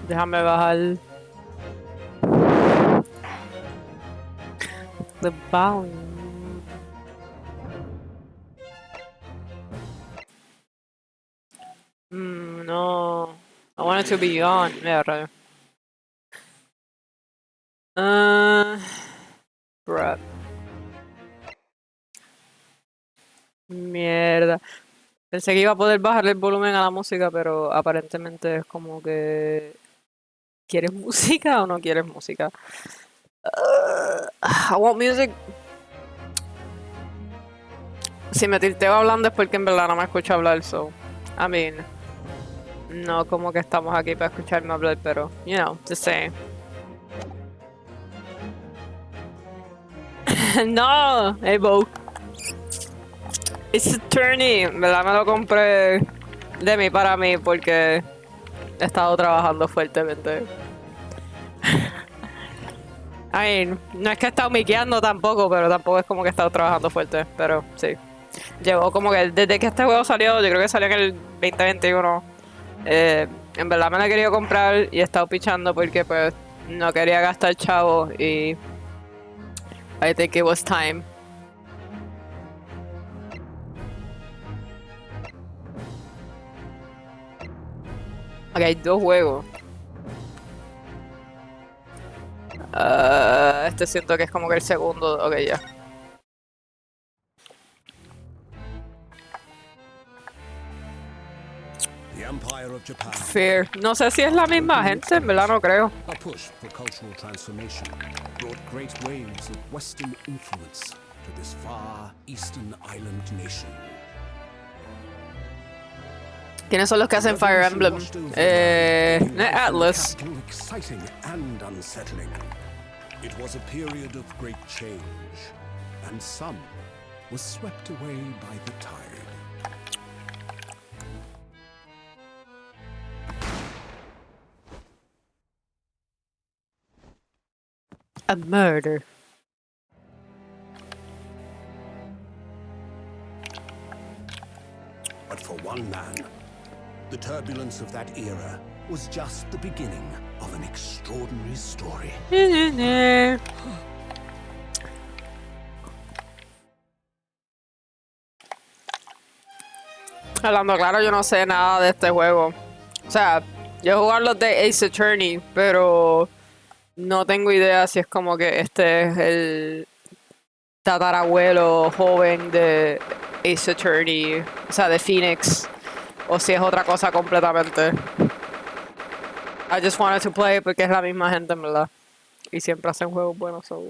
Déjame bajar the volume. No. I want it to be on. Yeah, right. Bruh. Mierda. Pensé que iba a poder bajarle el volumen a la música, pero aparentemente es como que... ¿Quieres música o no quieres música? I want music. Si me tilteo hablando es porque en verdad no me escucho hablar, so... I mean... No como que estamos aquí para escucharme hablar, pero... You know, just saying. No, hey Bo. It's a tourney. En verdad me lo compré de mí para mí porque he estado trabajando fuertemente. I mean, no es que he estado miqueando tampoco, pero tampoco es como que he estado trabajando fuerte, pero sí. Llevo como que desde que este juego salió, yo creo que salió en el 2021. En verdad me la he querido comprar y he estado pichando porque pues no quería gastar chavos y I think it was time. Ok, hay dos juegos. Este siento que es como que el segundo. Ok, ya. Fair. No sé si es la misma gente, en verdad no creo. A push for cultural transformation brought great waves of Western influence to this far eastern island nation. ¿Quiénes son los que hacen Fire Emblem? Atlas. Exciting and unsettling. It was a period of great change, and some was swept away by the tide. A murder. But for one man, the turbulence of that era was just the beginning of an extraordinary story. Hablando claro, yo no sé nada de este juego. O sea, yo he jugado los de Ace Attorney, pero no tengo idea si es como que este es el tatarabuelo joven de Ace Attorney, o sea, de Phoenix, o si es otra cosa completamente. I just wanted to play porque es la misma gente, en verdad. Y siempre hacen juegos buenos, so...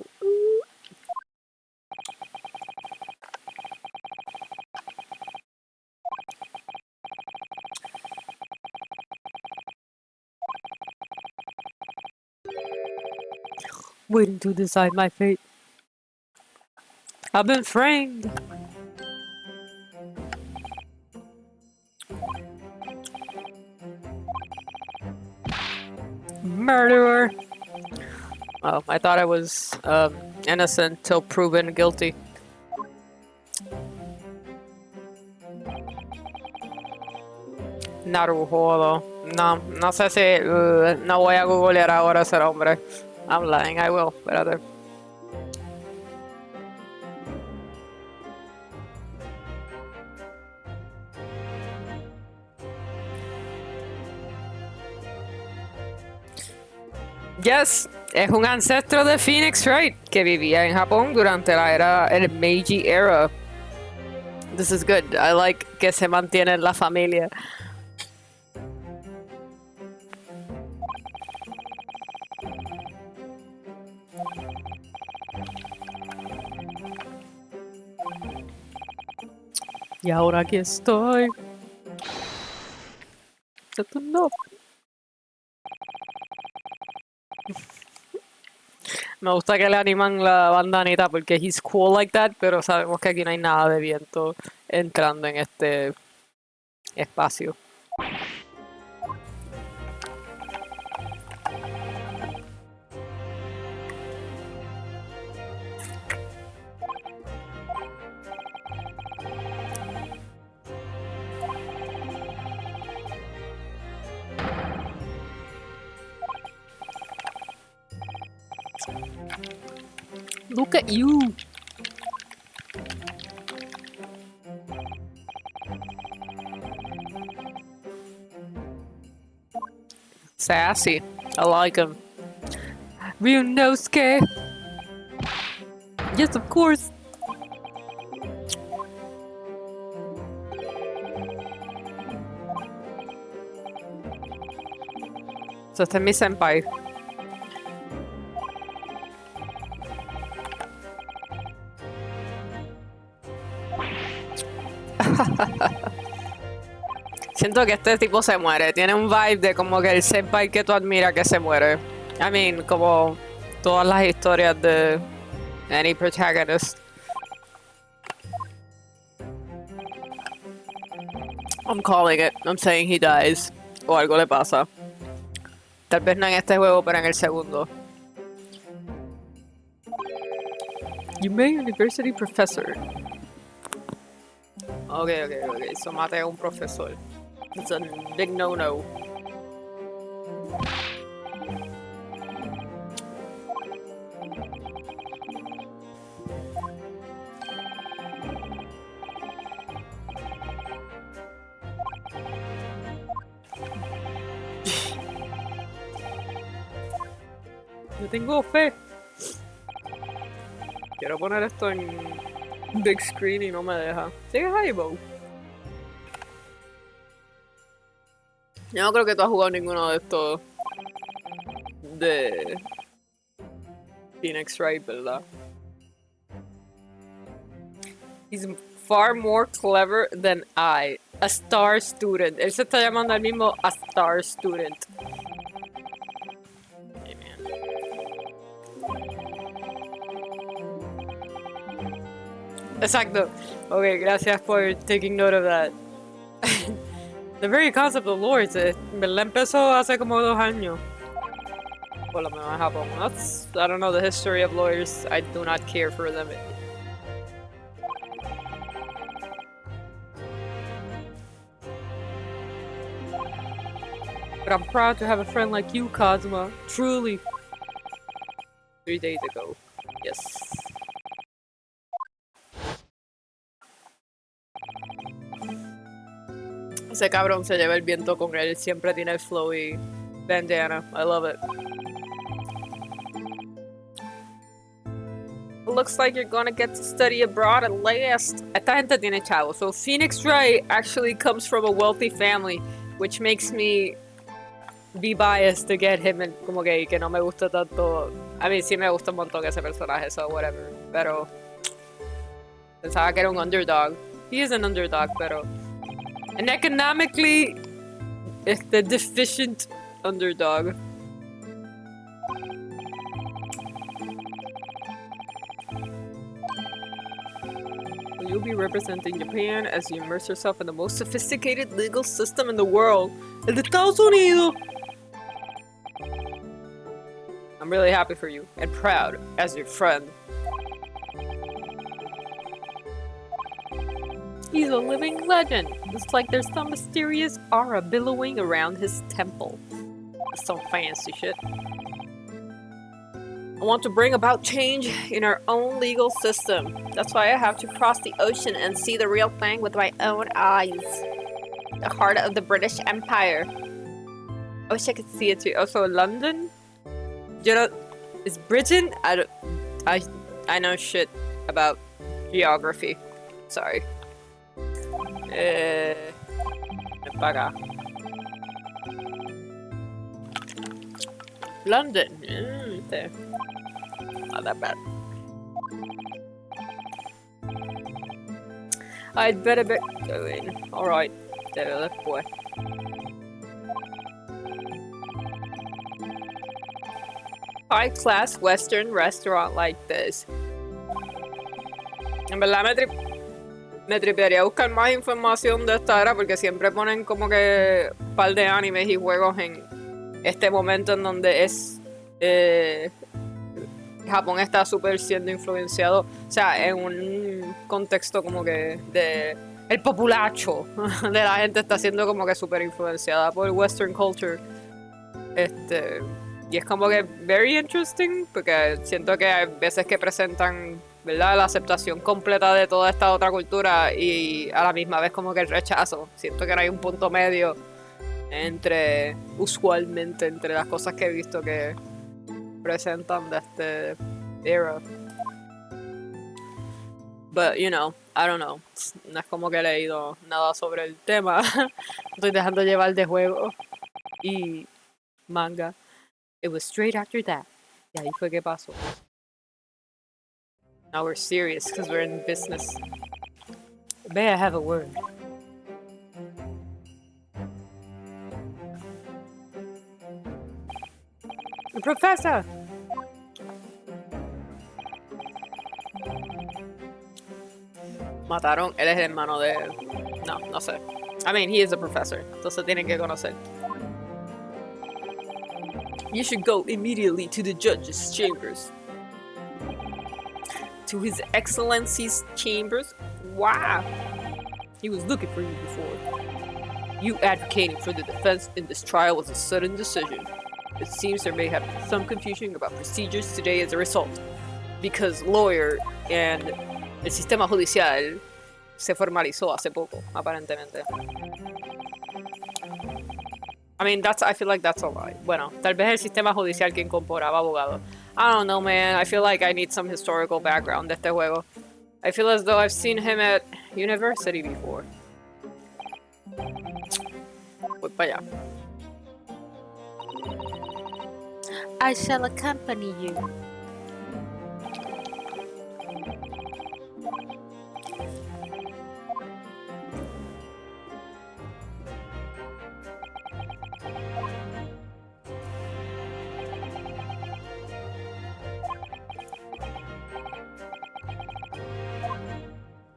Waiting to decide my fate. I've been framed. Murderer. Oh, I thought I was innocent till proven guilty. Naruhodo. No, no sé si... no voy a googlear ahora ese nombre. I'm lying, I will. Espérate. Yes, es un ancestro de Phoenix Wright que vivía en Japón durante la era, el Meiji era. This is good. I like que se mantiene en la familia. Y ahora aquí estoy. No. Me gusta que le animan la bandanita porque he's cool like that, pero sabemos que aquí no hay nada de viento entrando en este espacio. Look at you. Sassy. I like him. Ryunosuke. Yes, of course. So este es mi senpai. Siento que este tipo se muere. Tiene un vibe de como que el senpai que tú admiras que se muere. I mean, como todas las historias de any protagonist. I'm calling it. I'm saying he dies. O algo le pasa. Tal vez no en este juego, pero en el segundo. You made university professor. Okay. So maté a un profesor. It's a big no-no. Yo tengo fe. Quiero poner esto en big screen y no me deja. Sigue Haibo. Yo no creo que tú has jugado ninguno de estos de Phoenix Wright, ¿verdad? He's far more clever than I. A star student. Él se está llamando al mismo a star student. Exacto. Ok, gracias por taking note of that. The very concept of lords, ¿verdad? Empezó hace como 2 años. Por lo menos en Japón. That's, I don't know the history of lawyers. I do not care for them. But I'm proud to have a friend like you, Kazuma. Truly. 3 days ago. Yes. Ese cabrón se lleva el viento con él. Siempre tiene el flow y bandana. I love it. Looks like you're gonna get to study abroad at last. Esta gente tiene chavo. So Phoenix Wright actually comes from a wealthy family, which makes me be biased to get him como que no me gusta tanto. A mí sí me gusta un montón ese personaje, so whatever. Pero pensaba que era un underdog. He is an underdog, pero an economically deficient underdog. You'll be representing Japan as you immerse yourself in the most sophisticated legal system in the world. El de Estados Unidos! I'm really happy for you and proud as your friend. He's a living legend. It's like there's some mysterious aura billowing around his temple. That's some fancy shit. I want to bring about change in our own legal system. That's why I have to cross the ocean and see the real thing with my own eyes. The heart of the British Empire. I wish I could see it too. Also, London? You know, is Britain? I know shit about geography. Sorry. Para acá. London. There. Not that bad. I'd better be going. Alright. There, boy. High-class Western restaurant like this. En verdad me tripearía buscar más información de esta era porque siempre ponen como que un par de animes y juegos en este momento en donde es Japón está súper siendo influenciado, o sea, en un contexto como que de el populacho de la gente está siendo como que súper influenciada por Western culture. Y es como que very interesting, porque siento que hay veces que presentan, ¿verdad?, la aceptación completa de toda esta otra cultura y a la misma vez como que el rechazo. Siento que no hay un punto medio usualmente, entre las cosas que he visto que presentan de este era. But, you know, I don't know. No es como que he leído nada sobre el tema. Estoy dejando llevar de juego y manga. It was straight after that. Y ahí fue que pasó. Now we're serious because we're in business. May I have a word? Professor! Mataron. Él es el hermano de... No, no sé. I mean, he is a professor. Entonces tienen que conocer. You should go immediately to the judge's chambers. To His Excellency's chambers? Wow! He was looking for you before. You advocating for the defense in this trial was a sudden decision. It seems there may have been some confusion about procedures today as a result. Because lawyer and el sistema judicial se formalizó hace poco, aparentemente. I mean, I feel like that's a lie. Bueno, tal vez el sistema judicial que incorporaba abogados. I don't know, man. I feel like I need some historical background de este juego. I feel as though I've seen him at university before. Voy para allá. I shall accompany you.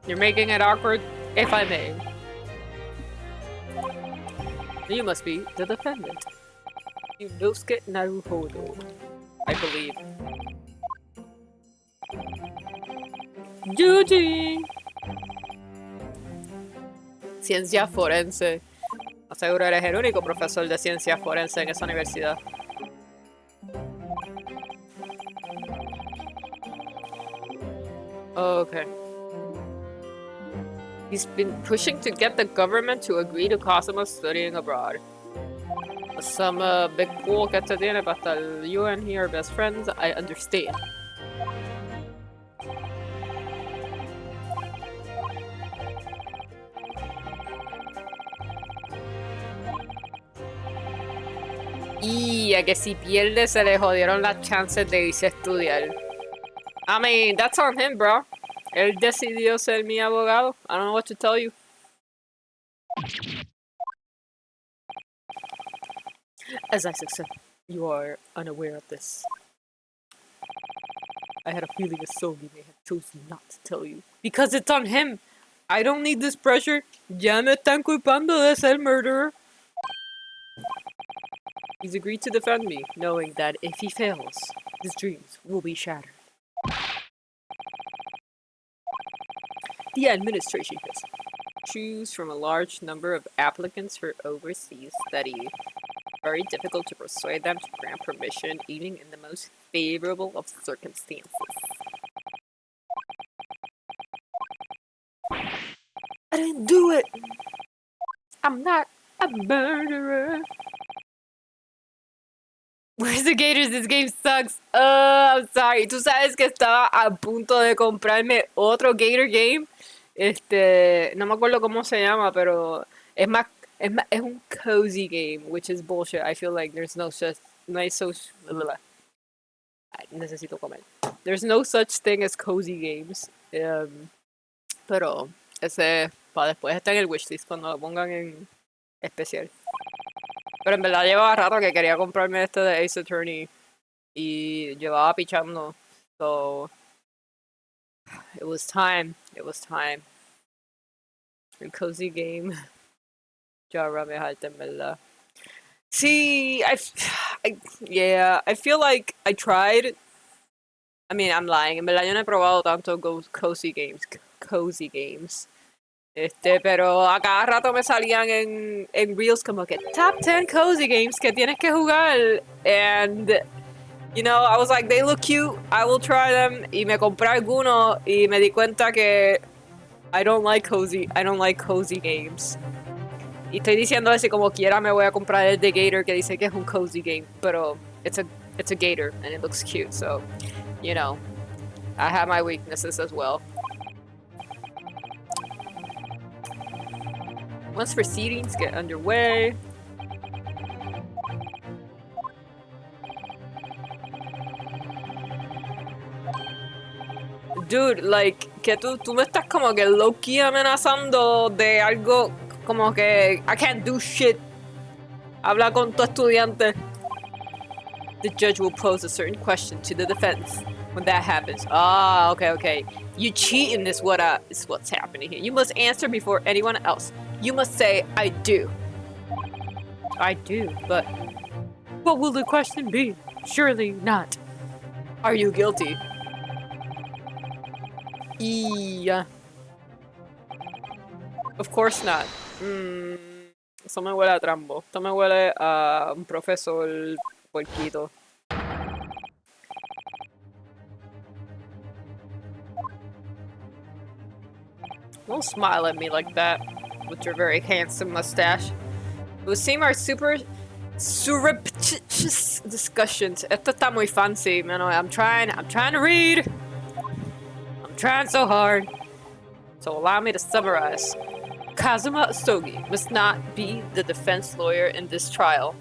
You're making it awkward, if I may. You must be the defendant. Yunosuke Naruhodo, I believe. Yuji! Ciencia forense. Aseguro eres el único profesor de ciencia forense en esa universidad. Okay. He's been pushing to get the government to agree to Cosimo studying abroad. Some big pool que te tiene para estar you and he are best friends, I understand. Y a que si pierde se le jodieron las chances de irse a estudiar. I mean, that's on him, bro. Él decidió ser mi abogado. I don't know what to tell you. As I suspect, you are unaware of this. I had a feeling a soul may have chosen not to tell you. Because it's on him. I don't need this pressure. Ya me están culpando de ser murderer. He's agreed to defend me, knowing that if he fails, his dreams will be shattered. The administration has choose from a large number of applicants for overseas study. Very difficult to persuade them to grant permission, even in the most favorable of circumstances. I didn't do it! I'm not a murderer! Where's the Gators? This game sucks. I'm sorry. Tú sabes que estaba a punto de comprarme otro Gator game. No me acuerdo cómo se llama, pero es más, es un cozy game, which is bullshit. I feel like there's no such, no hay necesito comer. There's no such thing as cozy games. Pero ese para después está en el wishlist cuando lo pongan en especial. Pero en verdad llevaba rato que quería comprarme este de Ace Attorney y llevaba pichando. So it was time. It was time. El cozy game. Ya ahora me jalta en verdad. Sí, yeah, I feel like I tried. I mean, I'm lying. En verdad yo no he probado tanto cozy games. Cozy games. Pero a cada rato me salían en Reels como que top 10 cozy games que tienes que jugar. And, you know, I was like, they look cute, I will try them. Y me compré algunos y me di cuenta que I don't like cozy games. Y estoy diciendo eso y como quiera me voy a comprar el de Gator que dice que es un cozy game. Pero it's a Gator and it looks cute, so, you know, I have my weaknesses as well. Once proceedings get underway. Dude, like, que tú me estás como que low-key amenazando de algo como que I can't do shit. Habla con tu estudiante. The judge will pose a certain question to the defense. When that happens. Ah, okay. You cheating is what's happening here. You must answer before anyone else. You must say, I do. I do, but what will the question be? Surely not. Are you guilty? Yeah. Of course not. Eso me huele a trambo. Esto me huele a un profesor puerquito. Don't smile at me like that with your very handsome mustache. It would seem our surreptitious discussions. Esto está muy fancy, man. I'm trying to read. I'm trying so hard. So allow me to summarize. Kazuma Asogi must not be the defense lawyer in this trial.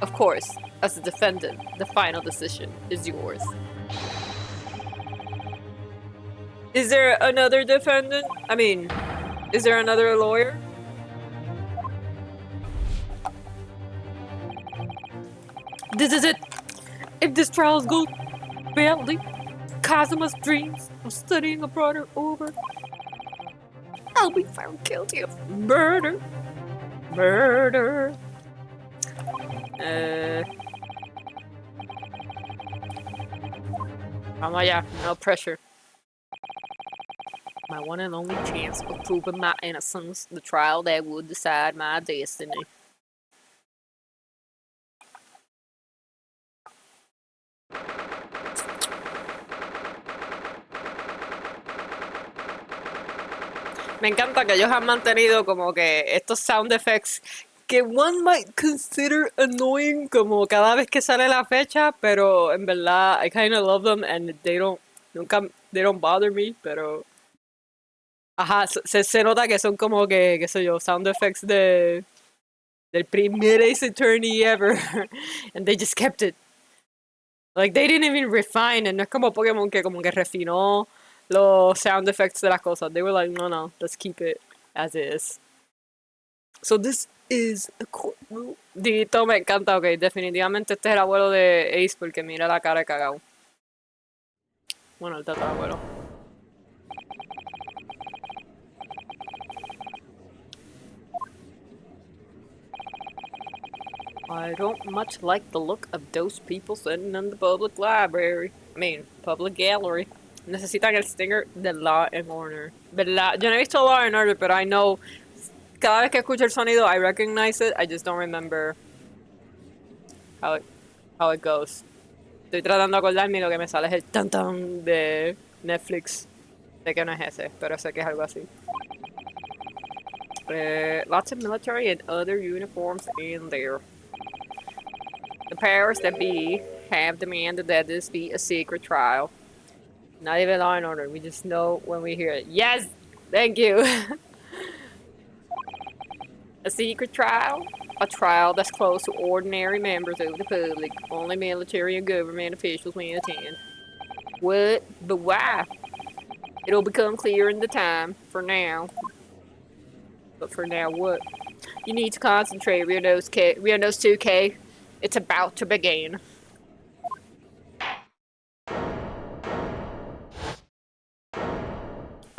Of course, as the defendant, the final decision is yours. Is there another defendant? I mean, is there another lawyer? This is it! If this trial goes badly, Kazuma's dreams of studying abroad are over. I'll be found guilty of murder. Murder. Vamos allá, no pressure. My one and only chance of proving my innocence, the trial that would decide my destiny. Me encanta que ellos han mantenido como que estos sound effects que one might consider annoying como cada vez que sale la fecha, pero en verdad I kind of love them and they don't bother me, pero ajá, se nota que son como que, qué sé yo, sound effects del primer Ace Attorney ever and they just kept it. Like they didn't even refine it, no es como Pokémon que como que refinó los sound effects de las cosas. They were like, no, let's keep it as is. So this is a courtroom. Dito me encanta, ok, definitivamente este es el abuelo de Ace porque mira la cara de cagao. Bueno, el tatarabuelo. I don't much like the look of those people sitting in the public library. I mean, public gallery. Necesitan el stinger de Law and Order. ¿Verdad? Yo no he visto Law and Order, pero I know. Cada vez que escucho el sonido, I recognize it. I just don't remember how it goes. Estoy tratando de acordarme y lo que me sale es el tan tan de Netflix. Sé que no es ese, pero sé que es algo así. Lots of military and other uniforms in there. The powers that be have demanded that this be a secret trial. Not even Law and Order. We just know when we hear it. Yes! Thank you! A secret trial? A trial that's closed to ordinary members of the public. Only military and government officials may attend. What? But why? It'll become clear in the time. For now. But for now, what? You need to concentrate, Rionos 2K. It's about to begin.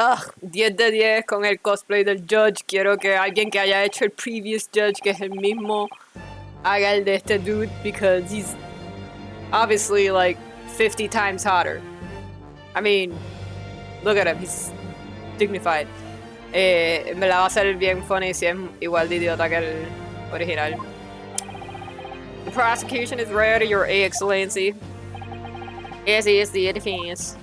Ugh, 10 de 10 con el cosplay del Judge. Quiero que alguien que haya hecho el previous Judge, que es el mismo, haga el de este dude, because he's obviously like 50 times hotter. I mean, look at him, he's dignified. Me la va a ser bien funny si es igual de idiota que el original. The prosecution is ready, Your Excellency. As is the defense.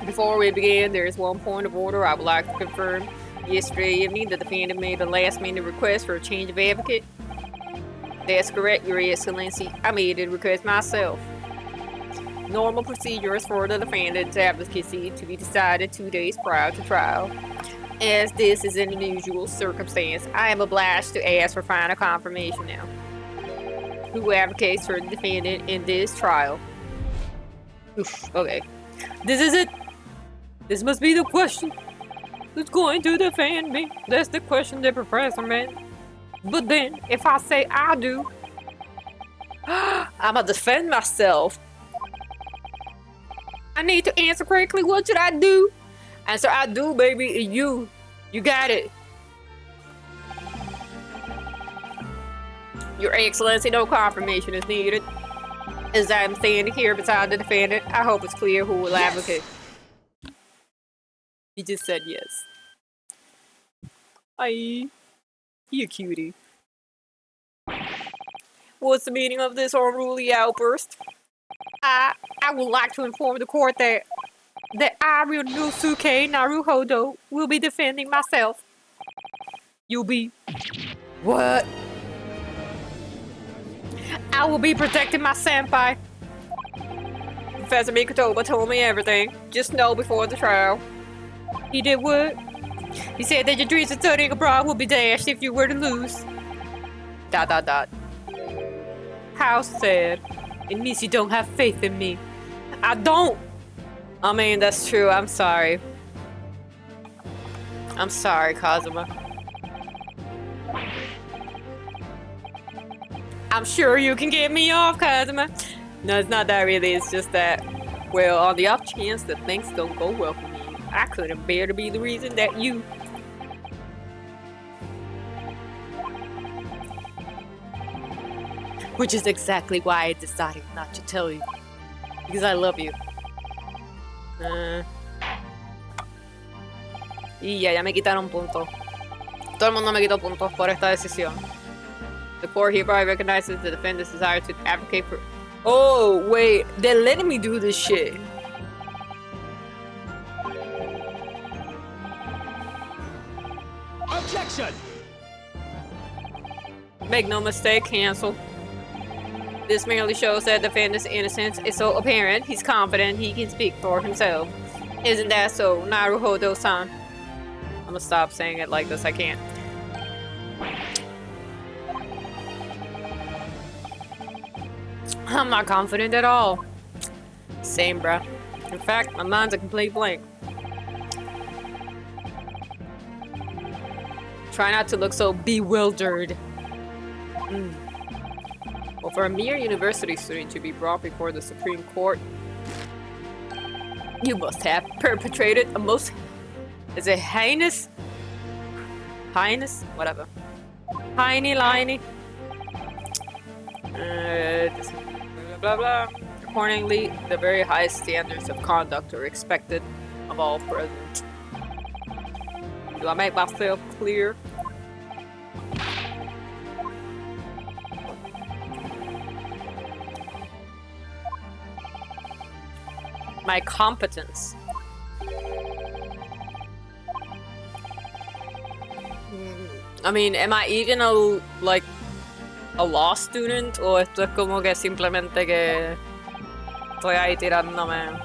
Before we begin, there is one point of order I would like to confirm. Yesterday evening, the defendant made a last-minute request for a change of advocate. That's correct, Your Excellency. I made a request myself. Normal procedures for the defendant's advocacy to be decided 2 days prior to trial. As this is an unusual circumstance, I am obliged to ask for final confirmation now. Who advocates for the defendant in this trial? Oof, okay. This is it. This must be the question. Who's going to defend me? That's the question the professor meant. But then, if I say I do, I'ma defend myself. I need to answer correctly. What should I do? Answer I do, baby. And you got it. Your Excellency, no confirmation is needed. As I'm standing here beside the defendant, I hope it's clear who will advocate. He just said yes. Hi. You cutie. What's the meaning of this unruly outburst? I would like to inform the court that I, Ryunosuke Naruhodo, will be defending myself. You'll be... What? I will be protecting my senpai. Professor Mikotoba told me everything. Just know before the trial. He did what? He said that your dreams of studying abroad will be dashed if you were to lose. ... How sad. It means you don't have faith in me. I don't! I mean, that's true. I'm sorry. I'm sorry, Kazuma. I'm sure you can get me off, Kazuma. No, it's not that really. It's just that, well, on the off chance that things don't go well for me, I couldn't bear to be the reason that you... Which is exactly why I decided not to tell you. Because I love you. Y ya me quitaron puntos. Todo el mundo me quitó puntos por esta decisión. The court hereby recognizes the defendant's desire to advocate for... Oh, wait. They're letting me do this shit. Objection! Make no mistake, cancel. This merely shows that the defendant's innocence is so apparent, he's confident he can speak for himself. Isn't that so, Naruhodo-san? I'm gonna stop saying it like this, I can't. I'm not confident at all. Same, bruh. In fact, my mind's a complete blank. Try not to look so bewildered. Well, for a mere university student to be brought before the Supreme Court, you must have perpetrated a most... Is it heinous? Heinous? Whatever. Heiny-liney. Blah, blah, blah. Accordingly, the very high standards of conduct are expected of all present. Do I make myself clear? My competence. I mean, am I even a law student? O esto es como que simplemente que estoy ahí tirándome.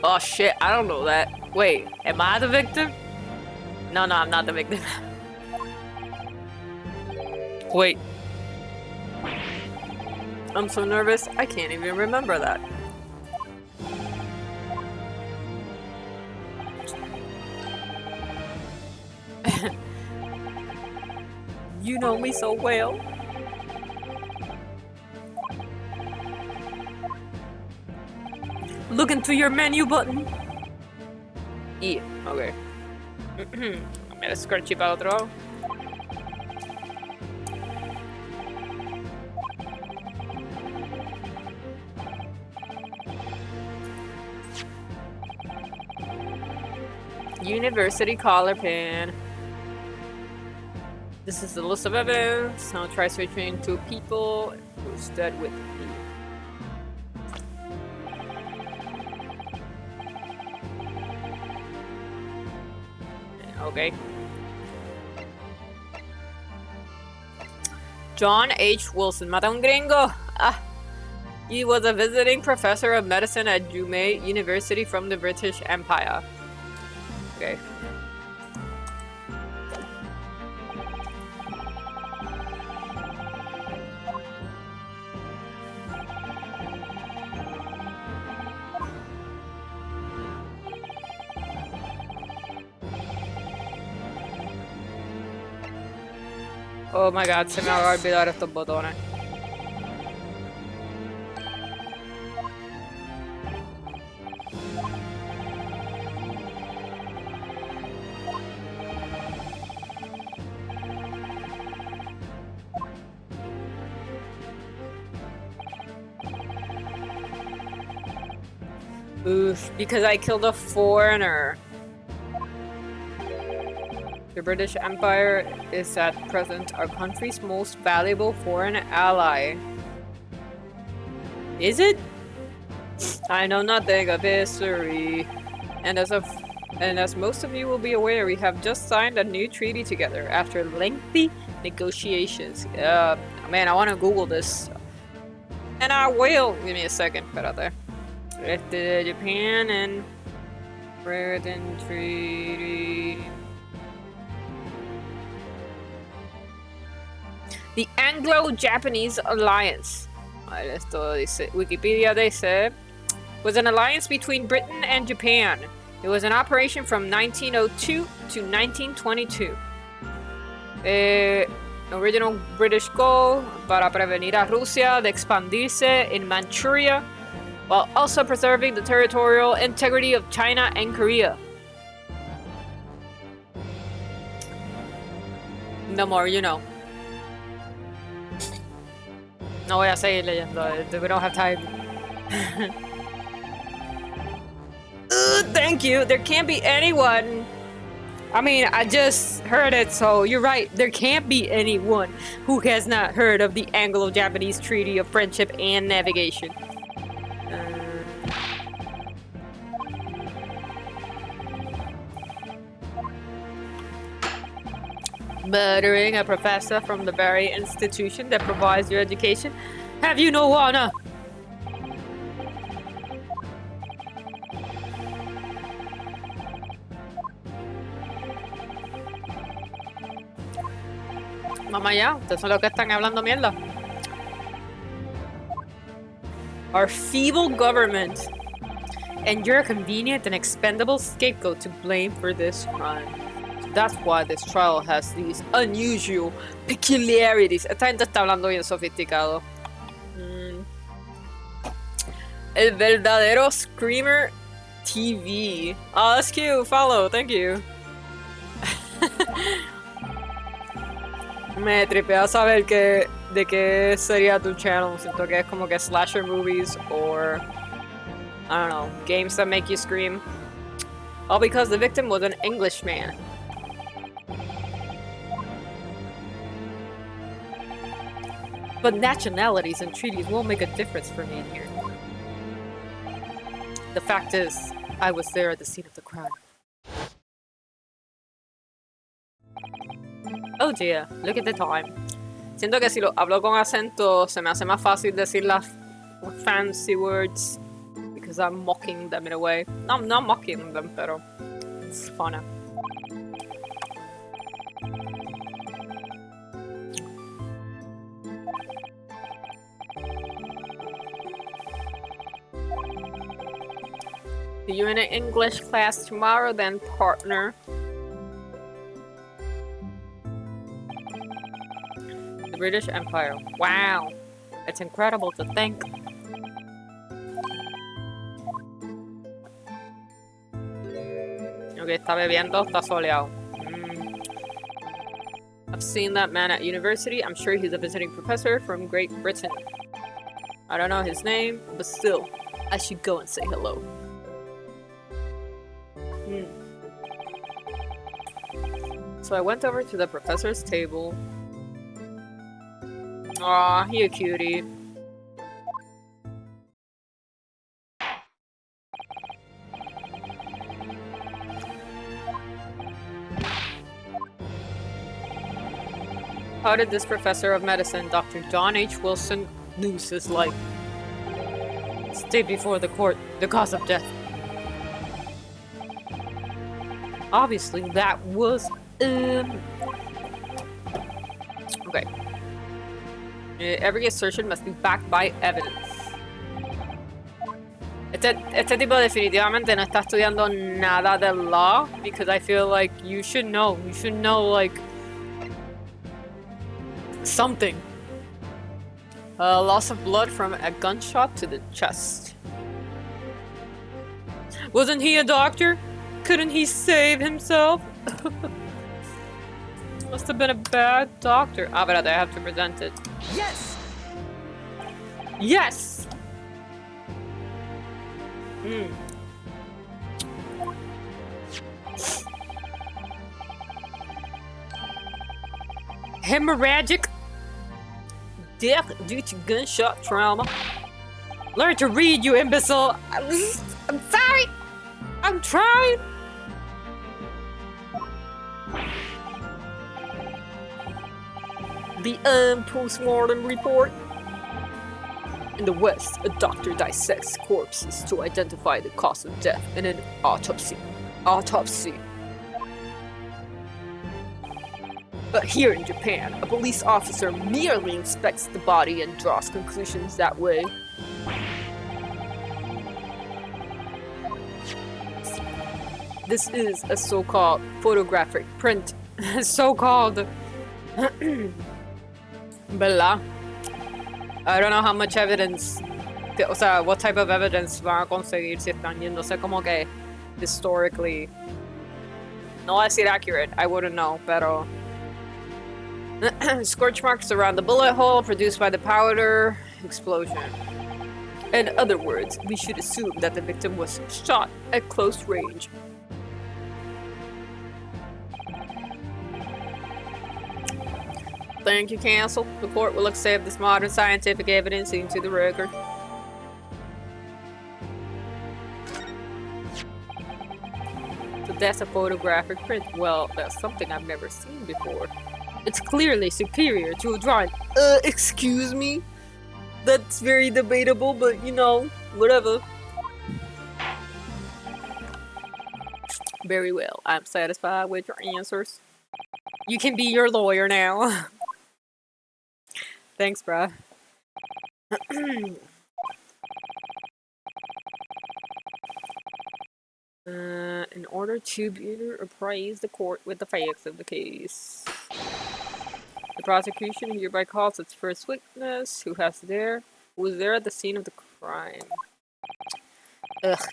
Oh shit, I don't know that. Wait, am I the victim? No, I'm not the victim. Wait. I'm so nervous, I can't even remember that. You know me so well. Look into your menu button. Yeah, okay. Mira, scratchy para otro. University collar pin. This is the list of evidence. Now try switching to people who stood with me. Okay. John H. Wilson. Mata un gringo. Ah. He was a visiting professor of medicine at Jume University from the British Empire. Okay. Oh my god, se me va a olvidar estos botones. Oof, because I killed a foreigner. The British Empire is at present our country's most valuable foreign ally. Is it? I know nothing of history. And as most of you will be aware, we have just signed a new treaty together after lengthy negotiations. Man, I want to Google this. And I will. Give me a second. Espérate. Japan and Britain Treaty. The Anglo-Japanese Alliance. Esto dice, Wikipedia dice, was an alliance between Britain and Japan. It was an operation from 1902 to 1922. Original British goal para prevenir a Rusia de expandirse in Manchuria, while also preserving the territorial integrity of China and Korea. The more you know. No voy a seguir leyendo, we don't have time. Thank you, there can't be anyone. I mean, I just heard it, so you're right. There can't be anyone who has not heard of the Anglo-Japanese Treaty of Friendship and Navigation. Murdering a professor from the very institution that provides your education. Have you no honor? Mamá ya, ustedes son los que están hablando mierda. Our feeble government. And you're a convenient and expendable scapegoat to blame for this crime. That's why this trial has these unusual peculiarities. Esta gente está hablando bien sofisticado. El verdadero Screamer TV. Oh, that's cute. Follow. Thank you. Me tripea saber de qué sería tu channel. Siento que es como que slasher movies or I don't know, games that make you scream. All because the victim was an Englishman. But nationalities and treaties won't make a difference for me in here. The fact is, I was there at the scene of the crime. Oh dear, look at the time. Siento que si lo hablo con acento, se me hace más fácil decir las fancy words. Because I'm mocking them in a way. No, I'm not mocking them, pero it's funny. See you in an English class tomorrow then, partner. The British Empire. Wow. It's incredible to think. Okay, está bebiendo, está soleado. I've seen that man at university. I'm sure he's a visiting professor from Great Britain. I don't know his name, but still, I should go and say hello. So I went over to the professor's table. Aw, he a cutie. How did this professor of medicine, Dr. John H. Wilson, lose his life? Stay before the court, the cause of death. Obviously, that was, okay. Every assertion must be backed by evidence. Este tipo definitivamente no está estudiando nada de law, because I feel like you should know. You should know, like, something. Loss of blood from a gunshot to the chest. Wasn't he a doctor? Couldn't he save himself? Must have been a bad doctor. Ah, but I have to present it. Yes! Yes! Hemorrhagic death due to gunshot trauma. Learn to read, you imbecile! I'm sorry! I'm trying! The post-mortem report. In the West, a doctor dissects corpses to identify the cause of death in an autopsy. But here in Japan, a police officer merely inspects the body and draws conclusions that way. This is a so-called photographic print. So-called. Bella. I don't know how much evidence. O sea, what type of evidence van a conseguir si están yéndose como que historically. No voy a decir accurate, I wouldn't know, pero. Scorch marks around the bullet hole produced by the powder explosion. In other words, we should assume that the victim was shot at close range. Thank you, counsel. The court will accept this modern scientific evidence into the record. So that's a photographic print. Well, that's something I've never seen before. It's clearly superior to a drawing. Excuse me? That's very debatable, but you know, whatever. Very well. I'm satisfied with your answers. You can be your lawyer now. Thanks, bruh. In order to better appraise the court with the facts of the case. The prosecution hereby calls its first witness, who was there at the scene of the crime. Ugh.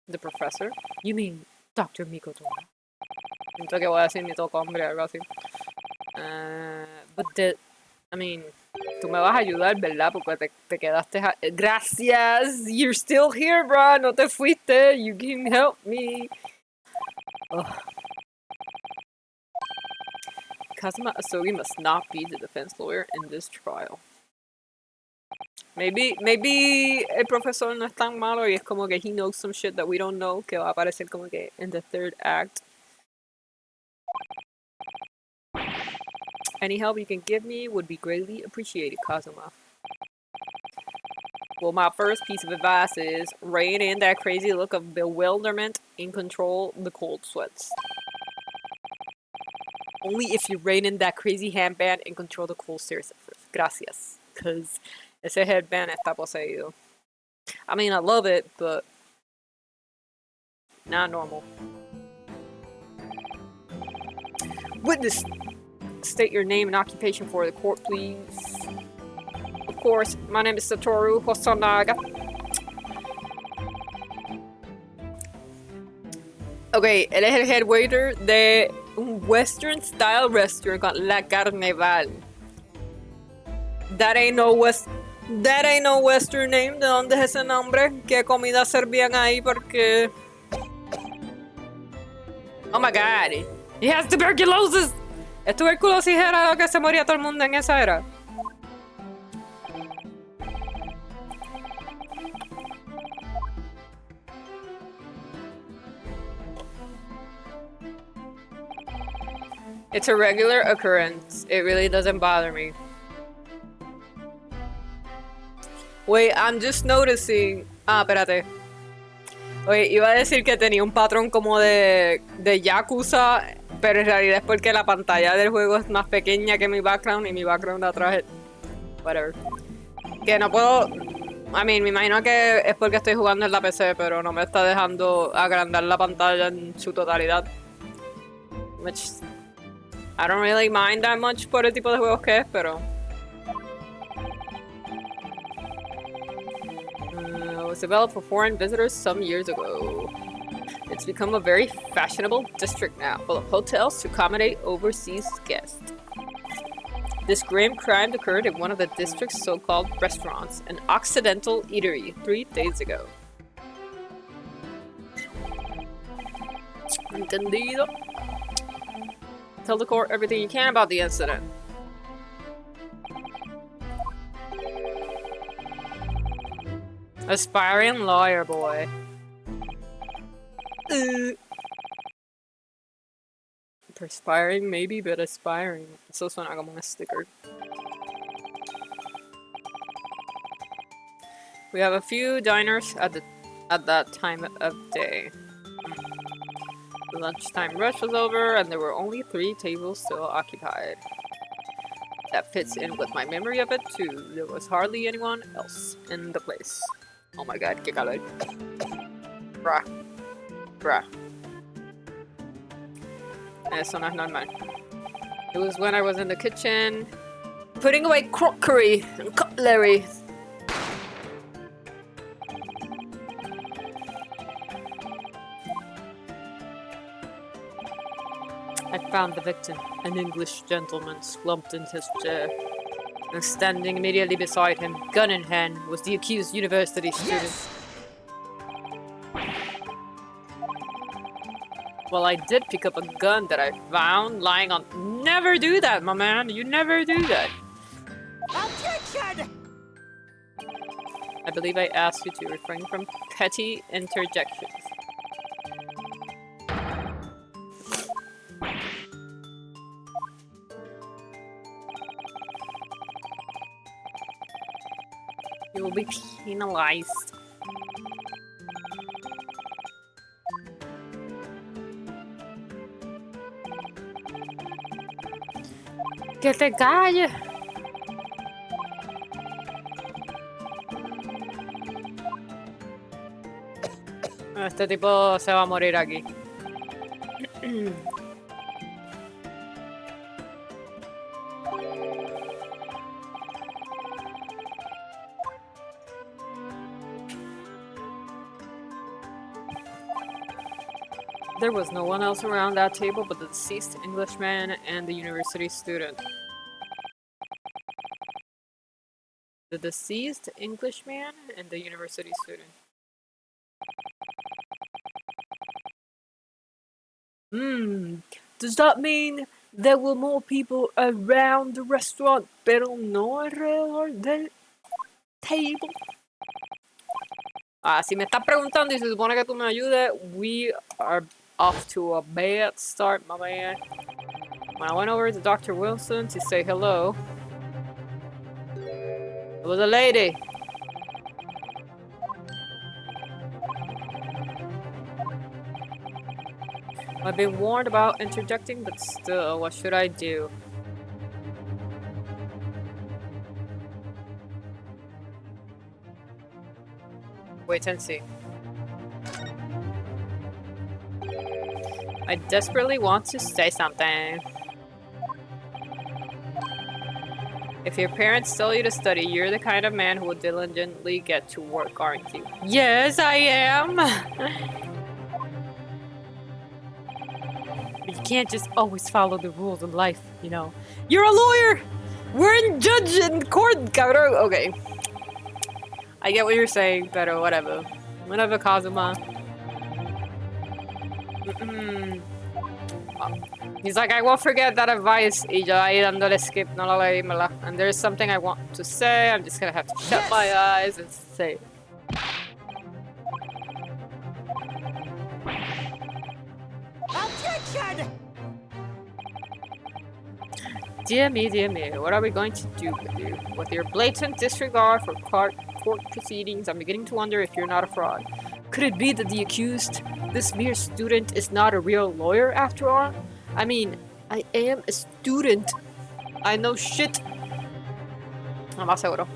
The professor? You mean Dr. Mikoto? Siento que voy a decir mi toco hombre, algo así. But I mean, tú me vas a ayudar, ¿verdad? Porque te quedaste. Gracias! You're still here, bro. No te fuiste. You can help me. Ugh. Kazuma Asogi must not be the defense lawyer in this trial. Maybe el profesor no es tan malo y es como que he knows some shit that we don't know, que va a aparecer como que in the third act. Any help you can give me would be greatly appreciated, Kazuma. Well, my first piece of advice is rein in that crazy look of bewilderment and control the cold sweats. Only if you rein in that crazy handband and control the cold stares at first. Gracias. Because ese headband está poseído. I mean, I love it, but not normal. Witness, state your name and occupation for the court, please. Of course, my name is Satoru Hosonaga. Okay, él es el head waiter de un western style restaurant called La Carnival. That ain't no western name. ¿De dónde es ese nombre? ¿Qué comida servían ahí? Porque Oh my god. He has tuberculosis. ¿Es tuberculosis era lo que se moría todo el mundo en esa era? It's a regular occurrence. It really doesn't bother me. Wait, I'm just noticing... Ah, espérate. Oye, iba a decir que tenía un patrón como de Yakuza, pero en realidad es porque la pantalla del juego es más pequeña que mi background y mi background de atrás es... Whatever. Que no puedo... I mean, me imagino que es porque estoy jugando en la PC, pero no me está dejando agrandar la pantalla en su totalidad. Which... I don't really mind that much por el tipo de juegos que es, pero... was developed for foreign visitors some years ago. It's become a very fashionable district now, full of hotels to accommodate overseas guests. This grim crime occurred in one of the district's so-called restaurants, an Occidental eatery, 3 days ago. Entendido. Tell the court everything you can about the incident. Aspiring lawyer boy. Perspiring maybe, but aspiring. Eso suena como un sticker. We have a few diners at that time of day. The lunchtime rush was over and there were only 3 tables still occupied. That fits in with my memory of it too. There was hardly anyone else in the place. Oh my god, qué calor. Bruh. Bruh. Eso no es normal. It was when I was in the kitchen putting away crockery and cutlery. I found the victim, an English gentleman slumped in his chair. And standing immediately beside him, gun in hand, was the accused university student. Yes! Well, I did pick up a gun that I found lying on... Never do that, my man! You never do that! Objection! I believe I asked you to refrain from petty interjections. You will be penalized. Que te calles. Este tipo se va a morir aquí. There was no one else around that table but the deceased Englishman and the university student. The deceased Englishman and the university student. Does that mean there were more people around the restaurant, pero no alrededor del table? Si me estás preguntando y se supone que tú me ayudes, we are off to a bad start, my man. When I went over to Dr. Wilson to say hello, it was a lady. I've been warned about interjecting, but still, what should I do? Wait and see. I desperately want to say something. If your parents tell you to study, you're the kind of man who will diligently get to work, aren't you? Yes, I am! But you can't just always follow the rules of life, you know. You're a lawyer! We're in judge and court, cabrón! Okay. I get what you're saying, pero whatever. Whatever, Kazuma. He's like, I won't forget that advice. Y yo ahí dándole skip, no lo leí, ¿verdad? And there's something I want to say. I'm just gonna have to shut my eyes and say it. Attention! Dear me, what are we going to do with you? With your blatant disregard for court proceedings, I'm beginning to wonder if you're not a fraud. Could it be that the accused, this mere student, is not a real lawyer after all? I mean, I am a student. I know shit. No más seguro.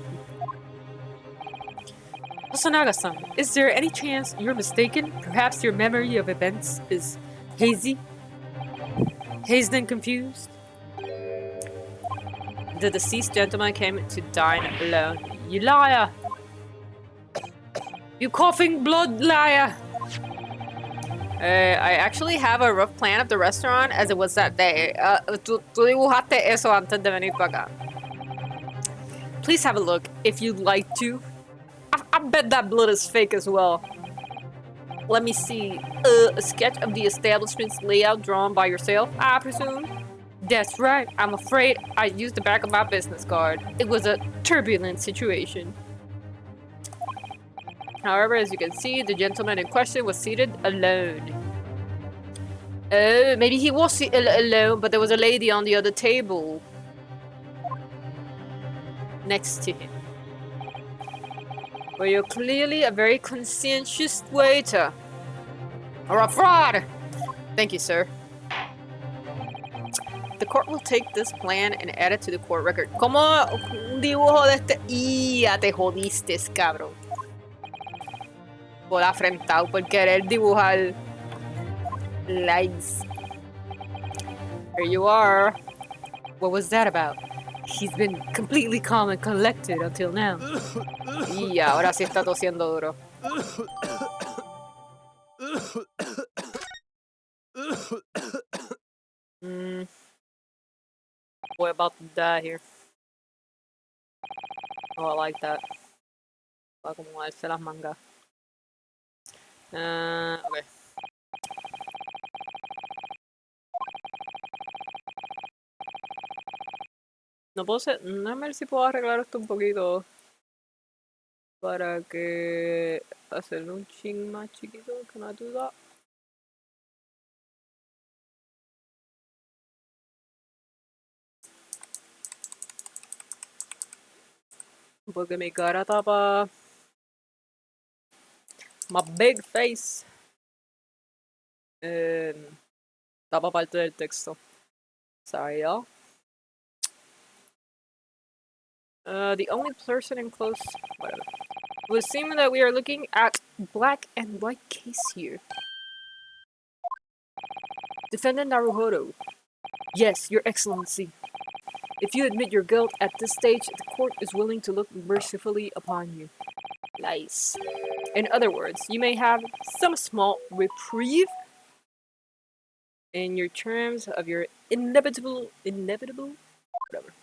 Osanaga-san, is there any chance you're mistaken? Perhaps your memory of events is hazy? Hazed and confused? The deceased gentleman came to dine alone. You liar! You coughing blood liar! I actually have a rough plan of the restaurant as it was that day. Tú dibujaste eso antes de venir para acá. Please have a look if you'd like to. I bet that blood is fake as well. Let me see. A sketch of the establishment's layout drawn by yourself, I presume? That's right. I'm afraid I used the back of my business card. It was a turbulent situation. However, as you can see, the gentleman in question was seated alone. Oh, maybe he was alone, but there was a lady on the other table. Next to him. Well, you're clearly a very conscientious waiter. Or a fraud! Thank you, sir. The court will take this plan and add it to the court record. ¿Cómo un dibujo de este? Ya te jodiste, cabrón. Por afrentado, por querer dibujar lines. Here you are. What was that about? He's been completely calm and collected until now. Y ahora sí está tosiendo duro. Boy, about to die here. Oh, I like that. Va como a darse las mangas. Okay. No puedo ser. No ver si puedo arreglar esto un poquito. Para que hacerlo un ching más chiquito. Can I do that? Porque mi cara tapa my big face. Tapa parte del texto. Sorry, y'all. The only person in close... Whatever. It would seem that we are looking at black and white case here. Defendant Naruhodo. Yes, Your Excellency. If you admit your guilt at this stage, the court is willing to look mercifully upon you. Nice. In other words, you may have some small reprieve in your terms of your inevitable, whatever.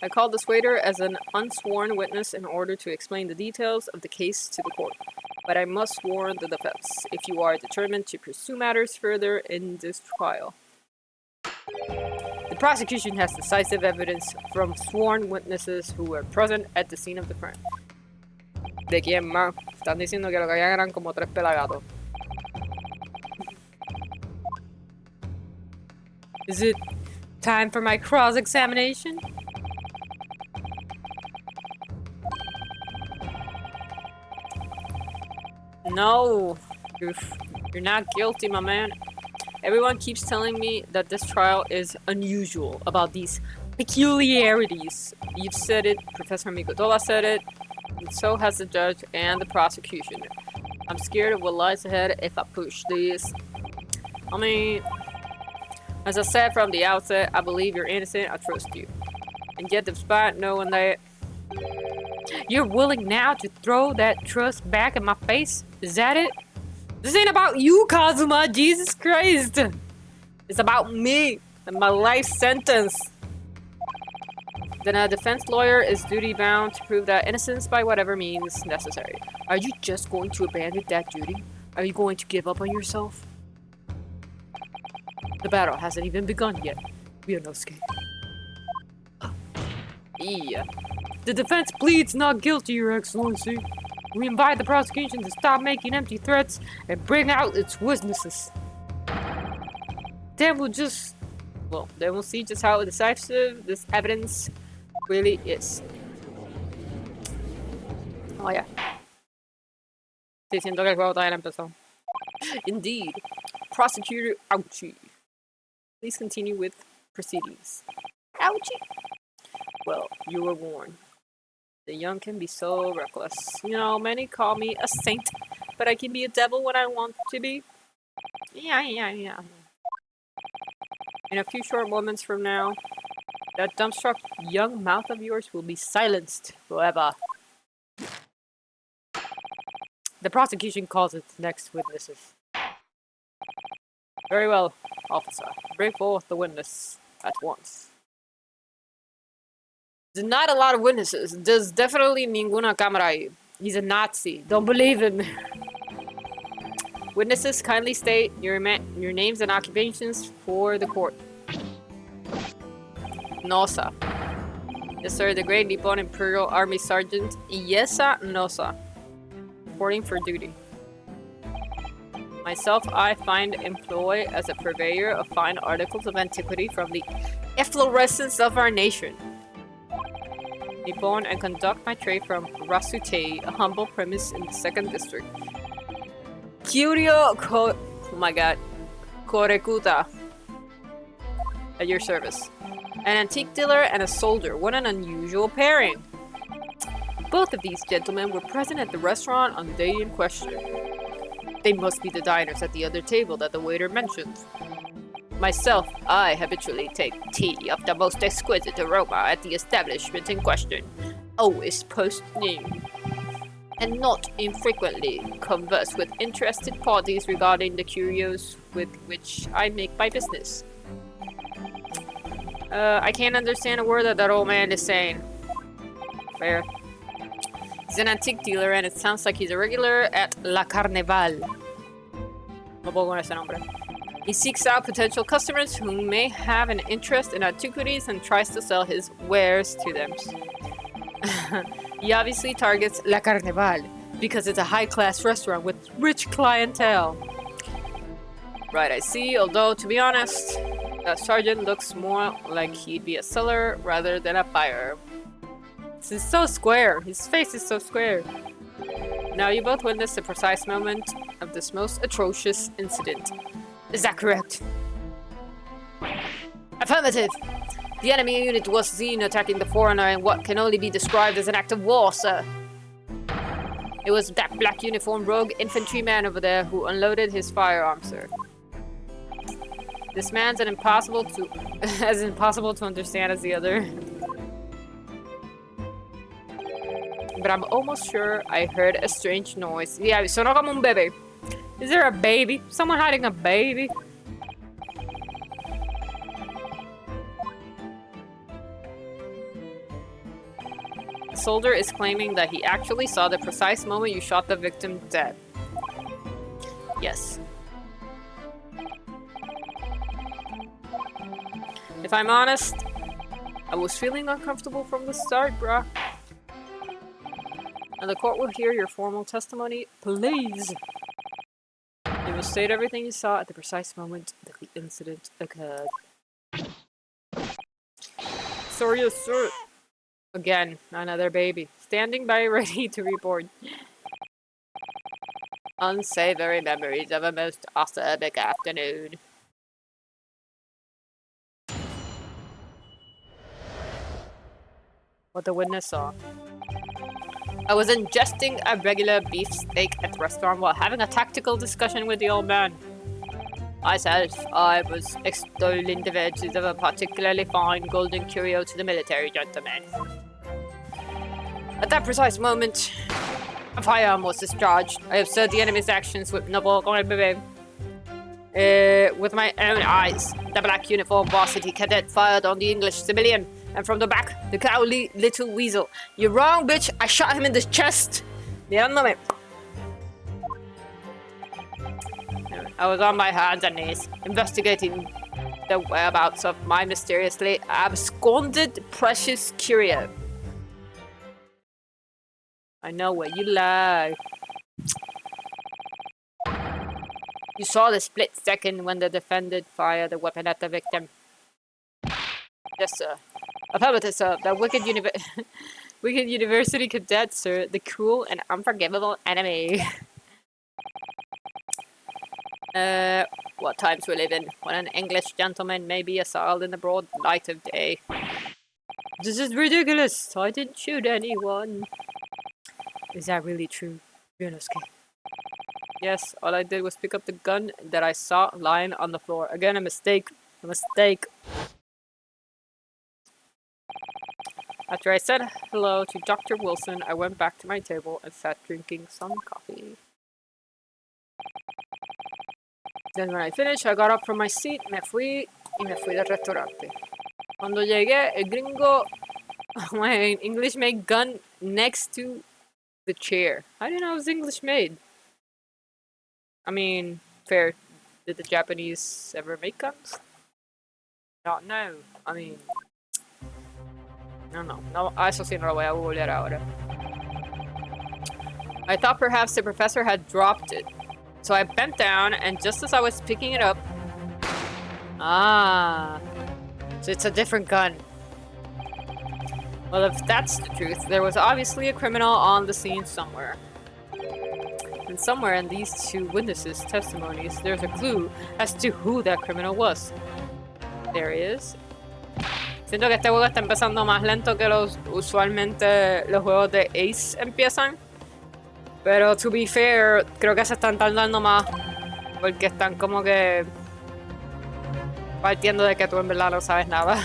I called this waiter as an unsworn witness in order to explain the details of the case to the court. But I must warn the defense if you are determined to pursue matters further in this trial. The prosecution has decisive evidence from sworn witnesses who were present at the scene of the crime. ¿De quién más? Están diciendo que lo que habían eran como 3 pelagatos. Is it time for my cross-examination? No, you're not guilty, my man. Everyone keeps telling me that this trial is unusual, about these peculiarities. You've said it, Professor Mikotola said it, and so has the judge and the prosecution. I'm scared of what lies ahead if I push this. I mean, as I said from the outset, I believe you're innocent, I trust you. And yet, despite knowing that, you're willing now to throw that trust back in my face? Is that it? This ain't about you, Kazuma, Jesus Christ! It's about me and my life sentence. Then a defense lawyer is duty-bound to prove that innocence by whatever means necessary. Are you just going to abandon that duty? Are you going to give up on yourself? The battle hasn't even begun yet. We are no escape. Yeah. The defense pleads not guilty, Your Excellency. We invite the prosecution to stop making empty threats and bring out its witnesses. Then we'll see just how decisive this evidence really is. Oh yeah. Sí, siento que el juego todavía no empezó. Indeed. Prosecutor Ouchie. Please continue with proceedings. Ouchie. Well, you were warned. The young can be so reckless. You know, many call me a saint, but I can be a devil when I want to be. Yeah. In a few short moments from now, that dumbstruck young mouth of yours will be silenced forever. The prosecution calls its next witnesses. Very well, officer. Bring forth the witness at once. There's not a lot of witnesses. There's definitely ninguna cámara ahí. He's a Nazi. Don't believe him. Witnesses, kindly state your names and occupations for the court. Nosa. Yes, sir. The Great Nippon Imperial Army Sergeant Iesa Nosa. Reporting for duty. Myself, I find employ as a purveyor of fine articles of antiquity from the efflorescence of our nation. Nippon, and conduct my trade from Rasute, a humble premise in the 2nd district. Korekuta. At your service. An antique dealer and a soldier. What an unusual pairing. Both of these gentlemen were present at the restaurant on the day in question. They must be the diners at the other table that the waiter mentioned. Myself, I habitually take tea of the most exquisite aroma at the establishment in question, always post-noon, and not infrequently converse with interested parties regarding the curios with which I make my business. I can't understand a word that old man is saying. Fair. He's an antique dealer and it sounds like he's a regular at La Carnival. No puedo con ese nombre. He seeks out potential customers who may have an interest in antiquities and tries to sell his wares to them. He obviously targets La Carnival because it's a high-class restaurant with rich clientele. Right, I see, although to be honest, that sergeant looks more like he'd be a seller rather than a buyer. This is so square. His face is so square. Now you both witnessed the precise moment of this most atrocious incident. Is that correct? Affirmative! The enemy unit was seen attacking the foreigner in what can only be described as an act of war, sir. It was that black uniformed rogue infantryman over there who unloaded his firearm, sir. This man's as impossible to understand as the other. But I'm almost sure I heard a strange noise. Yeah, sonó como un bebé. Is there a baby? Someone hiding a baby? The soldier is claiming that he actually saw the precise moment you shot the victim dead. Yes. If I'm honest, I was feeling uncomfortable from the start, bruh. And the court will hear your formal testimony, please. You will state everything you saw at the precise moment that the incident occurred. Sorry, yes, sir. Again, another baby. Standing by ready to report. Unsavory memories of a most acerbic afternoon. What the witness saw. I was ingesting a regular beefsteak at the restaurant while having a tactical discussion with the old man. Myself, I was extolling the virtues of a particularly fine golden curio to the military gentleman. At that precise moment, a firearm was discharged. I observed the enemy's actions with my own eyes. The black uniformed varsity cadet fired on the English civilian. And from the back, the cowardly little weasel. You're wrong, bitch. I shot him in the chest. Mirándome. I was on my hands and knees, investigating the whereabouts of my mysteriously absconded precious curio. I know where you lie. You saw the split second when the defendant fired the weapon at the victim. Yes, sir. Affirmative, sir. The wicked university cadet, sir. The cruel and unforgivable enemy. What times we live in, when an English gentleman may be assailed in the broad light of day. This is ridiculous. I didn't shoot anyone. Is that really true, Ryunosuke? Yes, all I did was pick up the gun that I saw lying on the floor. Again, a mistake. A mistake. After I said hello to Dr. Wilson, I went back to my table and sat drinking some coffee. Then when I finished, I got up from my seat, me fui del restaurante. Cuando llegué, el gringo, my English made gun next to the chair. I didn't know it was English made. I mean, fair. Did the Japanese ever make guns? No, no. I mean, no. Eso sí no lo voy a googlear ahora. I thought perhaps the professor had dropped it. So I bent down, and just as I was picking it up... Ah. So it's a different gun. Well, if that's the truth, there was obviously a criminal on the scene somewhere. And somewhere in these two witnesses' testimonies, there's a clue as to who that criminal was. There he is. Siento que este juego está empezando más lento que usualmente los juegos de Ace empiezan. Pero, to be fair, creo que se están tardando más porque están como que partiendo de que tú en verdad no sabes nada.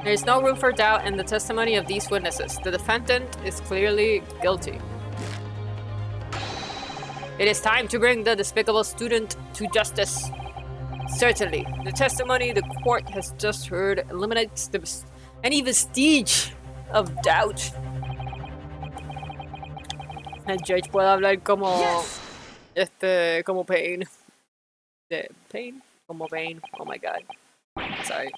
There is no room for doubt in the testimony of these witnesses. The defendant is clearly guilty. It is time to bring the despicable student to justice. Certainly, the testimony the court has just heard eliminates any vestige of doubt. El judge puede hablar como como Pain. De Pain? Como Pain. Oh my god. Sorry.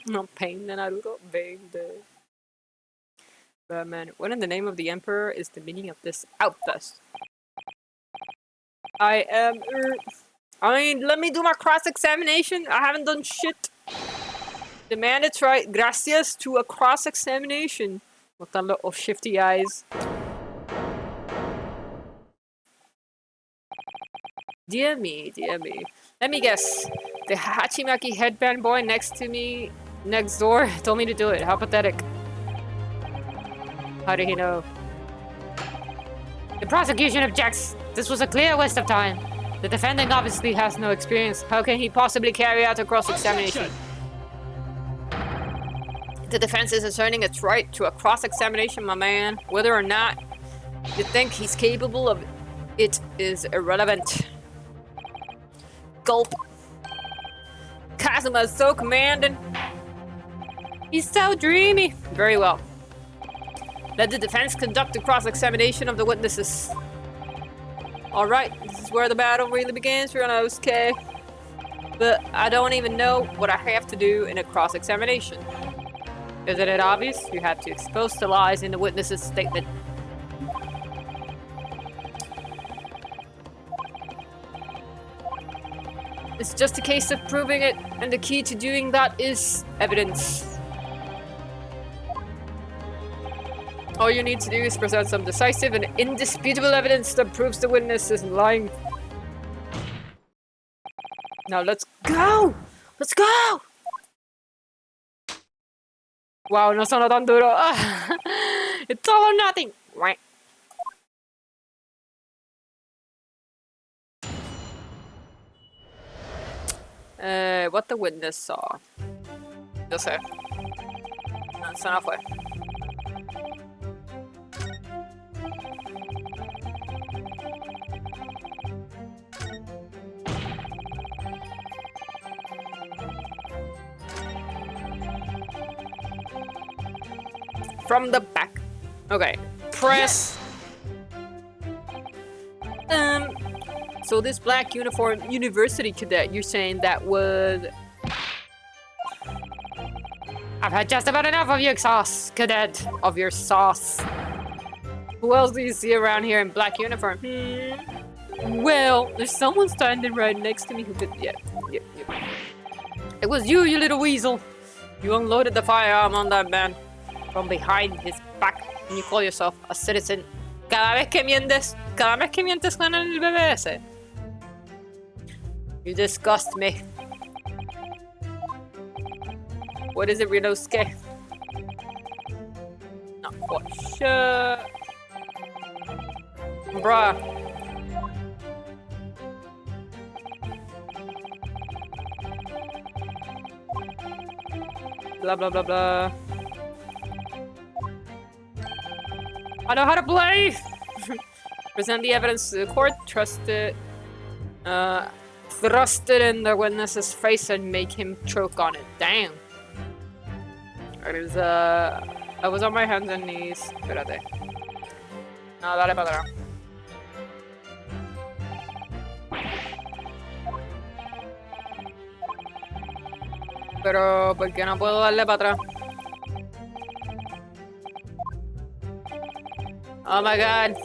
No, Pain de Naruto. Pain de... But man, what in the name of the Emperor is the meaning of this outburst? I mean, let me do my cross-examination. I haven't done shit. The man is right. Gracias to a cross-examination. With that little shifty eyes. Dear me, dear me. Let me guess. The Hachimaki headband boy next door, told me to do it. How pathetic. How did he know? The prosecution objects. This was a clear waste of time. The defendant obviously has no experience. How can he possibly carry out a cross-examination? The defense is asserting its right to a cross-examination, my man. Whether or not you think he's capable of it is irrelevant. Gulp. Kazuma is so commanding. He's so dreamy. Very well. Let the defense conduct a cross-examination of the witnesses. Alright, this is where the battle really begins, Ryunosuke. But I don't even know what I have to do in a cross-examination. Isn't it obvious? You have to expose the lies in the witness's statement. It's just a case of proving it, and the key to doing that is evidence. All you need to do is present some decisive and indisputable evidence that proves the witness is lying. Now let's go! Let's go! Wow, no sonó tan duro. It's all or nothing. What the witness saw. Yo sé. No, eso no fue. From the back. Okay. Press. So this black uniform university cadet, you're saying that would... I've had just about enough of your sauce, cadet. Of your sauce. Who else do you see around here in black uniform? Well, there's someone standing right next to me who could... Yep. It was you, you little weasel. You unloaded the firearm on that man from behind his back and you call yourself a citizen. Cada vez que mientes con el bebé ese. You disgust me. What is it, Rinosuke? Not quite sure. Bruh. Blah blah blah blah. I know how to play! Present the evidence to the court, thrust it in the witness's face and make him choke on it. Damn. I was on my hands and knees. Espérate. No, dale para atrás. Pero, ¿por qué no puedo darle para atrás? Oh my god.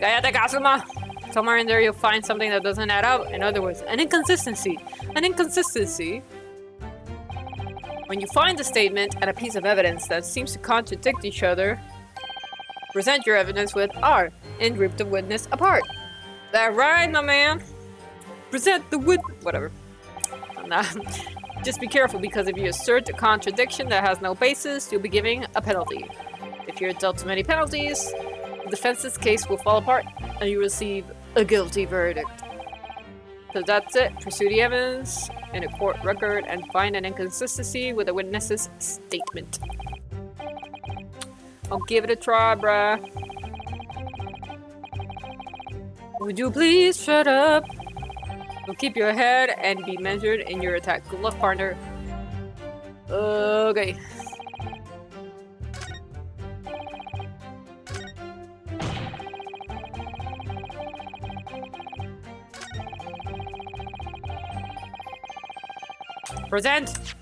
Cállate, Kazuma! Somewhere in there you'll find something that doesn't add up. In other words, an inconsistency. An inconsistency. When you find a statement and a piece of evidence that seems to contradict each other, present your evidence with R and rip the witness apart. That right, my man? Present the whatever. Nah. Just be careful, because if you assert a contradiction that has no basis, you'll be giving a penalty. If you're dealt too many penalties, the defense's case will fall apart and you receive a guilty verdict. So that's it. Pursue the evidence in a court record and find an inconsistency with a witness's statement. I'll give it a try, bruh. Would you please shut up? So keep your head and be measured in your attack. Good luck, partner. Okay. Present!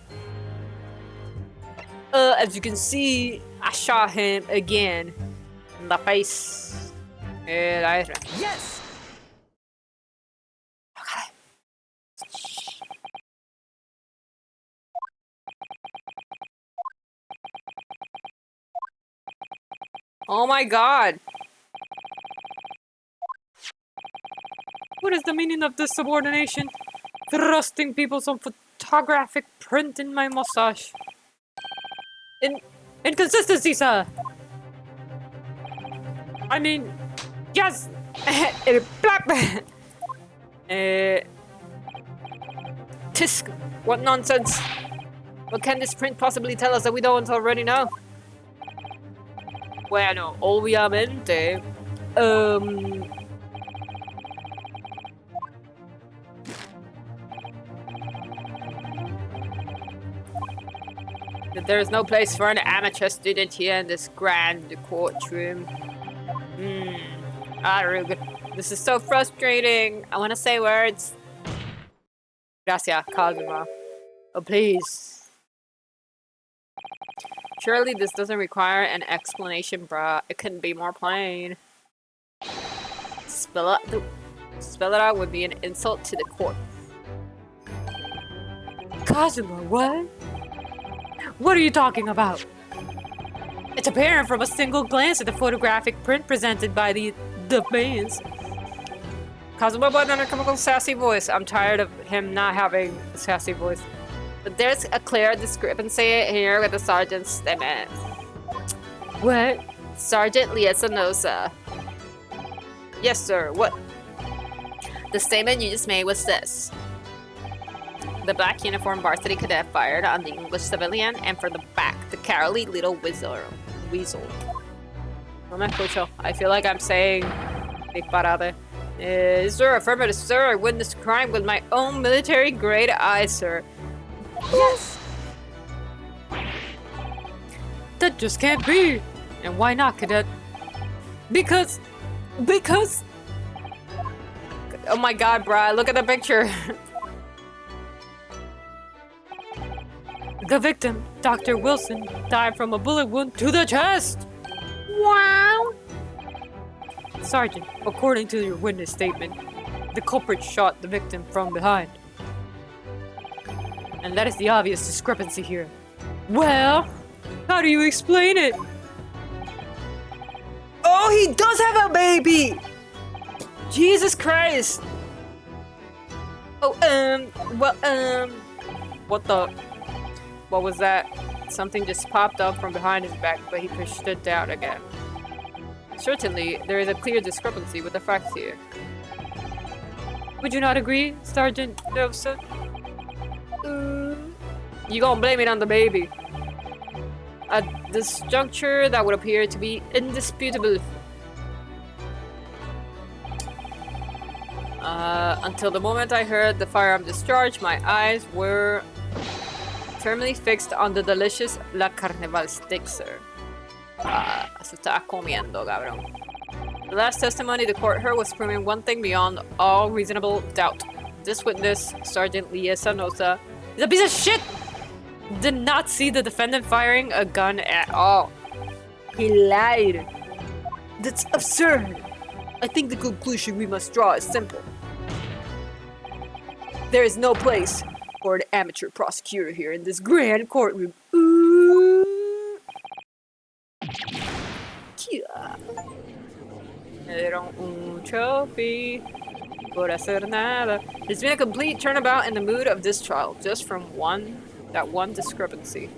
As you can see, I shot him again in the face. Yes! Oh my god! What is the meaning of this subordination? Thrusting people's own photographic print in my mustache. Inconsistency, sir! I mean, yes! Tisk! What nonsense! What can this print possibly tell us that we don't already know? Bueno, obviamente. That there is no place for an amateur student here in this grand courtroom. This is so frustrating. I want to say words. Gracias, Kazuma. Oh, please. Surely this doesn't require an explanation, bruh. It couldn't be more plain. Spell it out would be an insult to the court. Kazuma, what? What are you talking about? It's apparent from a single glance at the photographic print presented by the fans. Kazuma button on a chemical sassy voice. I'm tired of him not having a sassy voice. But there's a clear discrepancy here with the sergeant's statement. What? Sergeant Liesanosa. Yes, sir. What? The statement you just made was this. The black uniform varsity cadet fired on the English civilian, and from the back, the cowardly little weasel. No me escucho. I feel like I'm saying disparate. Sir, affirmative, sir. I witnessed crime with my own military grade eyes, sir. Yes! That just can't be! And why not, Cadet? Because... Oh my god, bruh, look at the picture! The victim, Dr. Wilson, died from a bullet wound to the chest! Wow! Sergeant, according to your witness statement, the culprit shot the victim from behind. And that is the obvious discrepancy here. Well, how do you explain it? Oh, he does have a baby! Jesus Christ! Oh, what was that? Something just popped up from behind his back, but he pushed it down again. Certainly, there is a clear discrepancy with the facts here. Would you not agree, Sergeant Nelson? You gonna blame it on the baby. At this juncture, that would appear to be indisputable. Until the moment I heard the firearm discharge, my eyes were firmly fixed on the delicious La Carnival steak, sir. Se estaba comiendo, cabrón. The last testimony the court heard was proving one thing beyond all reasonable doubt. This witness, Sergeant Liesa Nosa, is a piece of shit! Did not see the defendant firing a gun at all. He lied. That's absurd. I think the conclusion we must draw is simple. There is no place for an amateur prosecutor here in this grand courtroom. Me dieron un trophy por hacer nada. There's been a complete turnabout in the mood of this trial, just from that one discrepancy.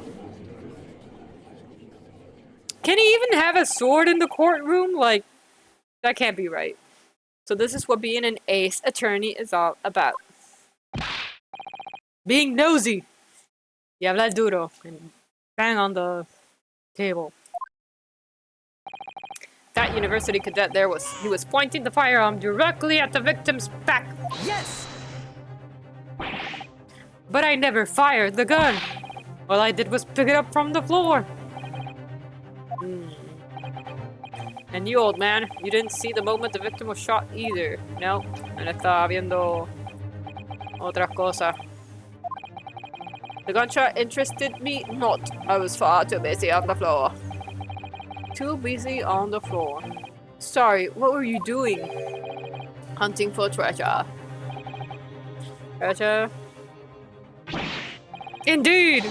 Can he even have a sword in the courtroom? Like, that can't be right. So this is what being an ace attorney is all about. Being nosy. Y hablar duro. And bang on the table. That university cadet there he was pointing the firearm directly at the victim's back. Yes! But I never fired the gun. All I did was pick it up from the floor. And you, old man, you didn't see the moment the victim was shot either. No, él estaba viendo otras cosas. The gunshot interested me not. I was far too busy on the floor. Too busy on the floor. Sorry, what were you doing? Hunting for treasure. Treasure? Indeed!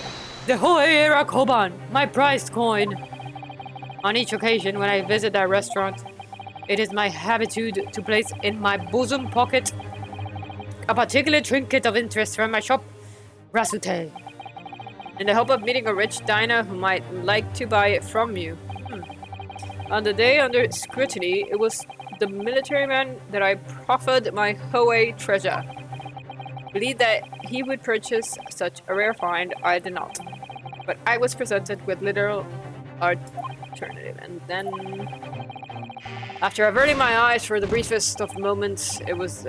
The Hoera Koban, my prized coin. On each occasion when I visit that restaurant, it is my habitude to place in my bosom pocket a particular trinket of interest from my shop, Rasute, in the hope of meeting a rich diner who might like to buy it from you. On the day under scrutiny, it was the military man that I proffered my Hoei treasure. Believed that he would purchase such a rare find, I did not. But I was presented with literal alternative, and then... After averting my eyes for the briefest of moments, it was,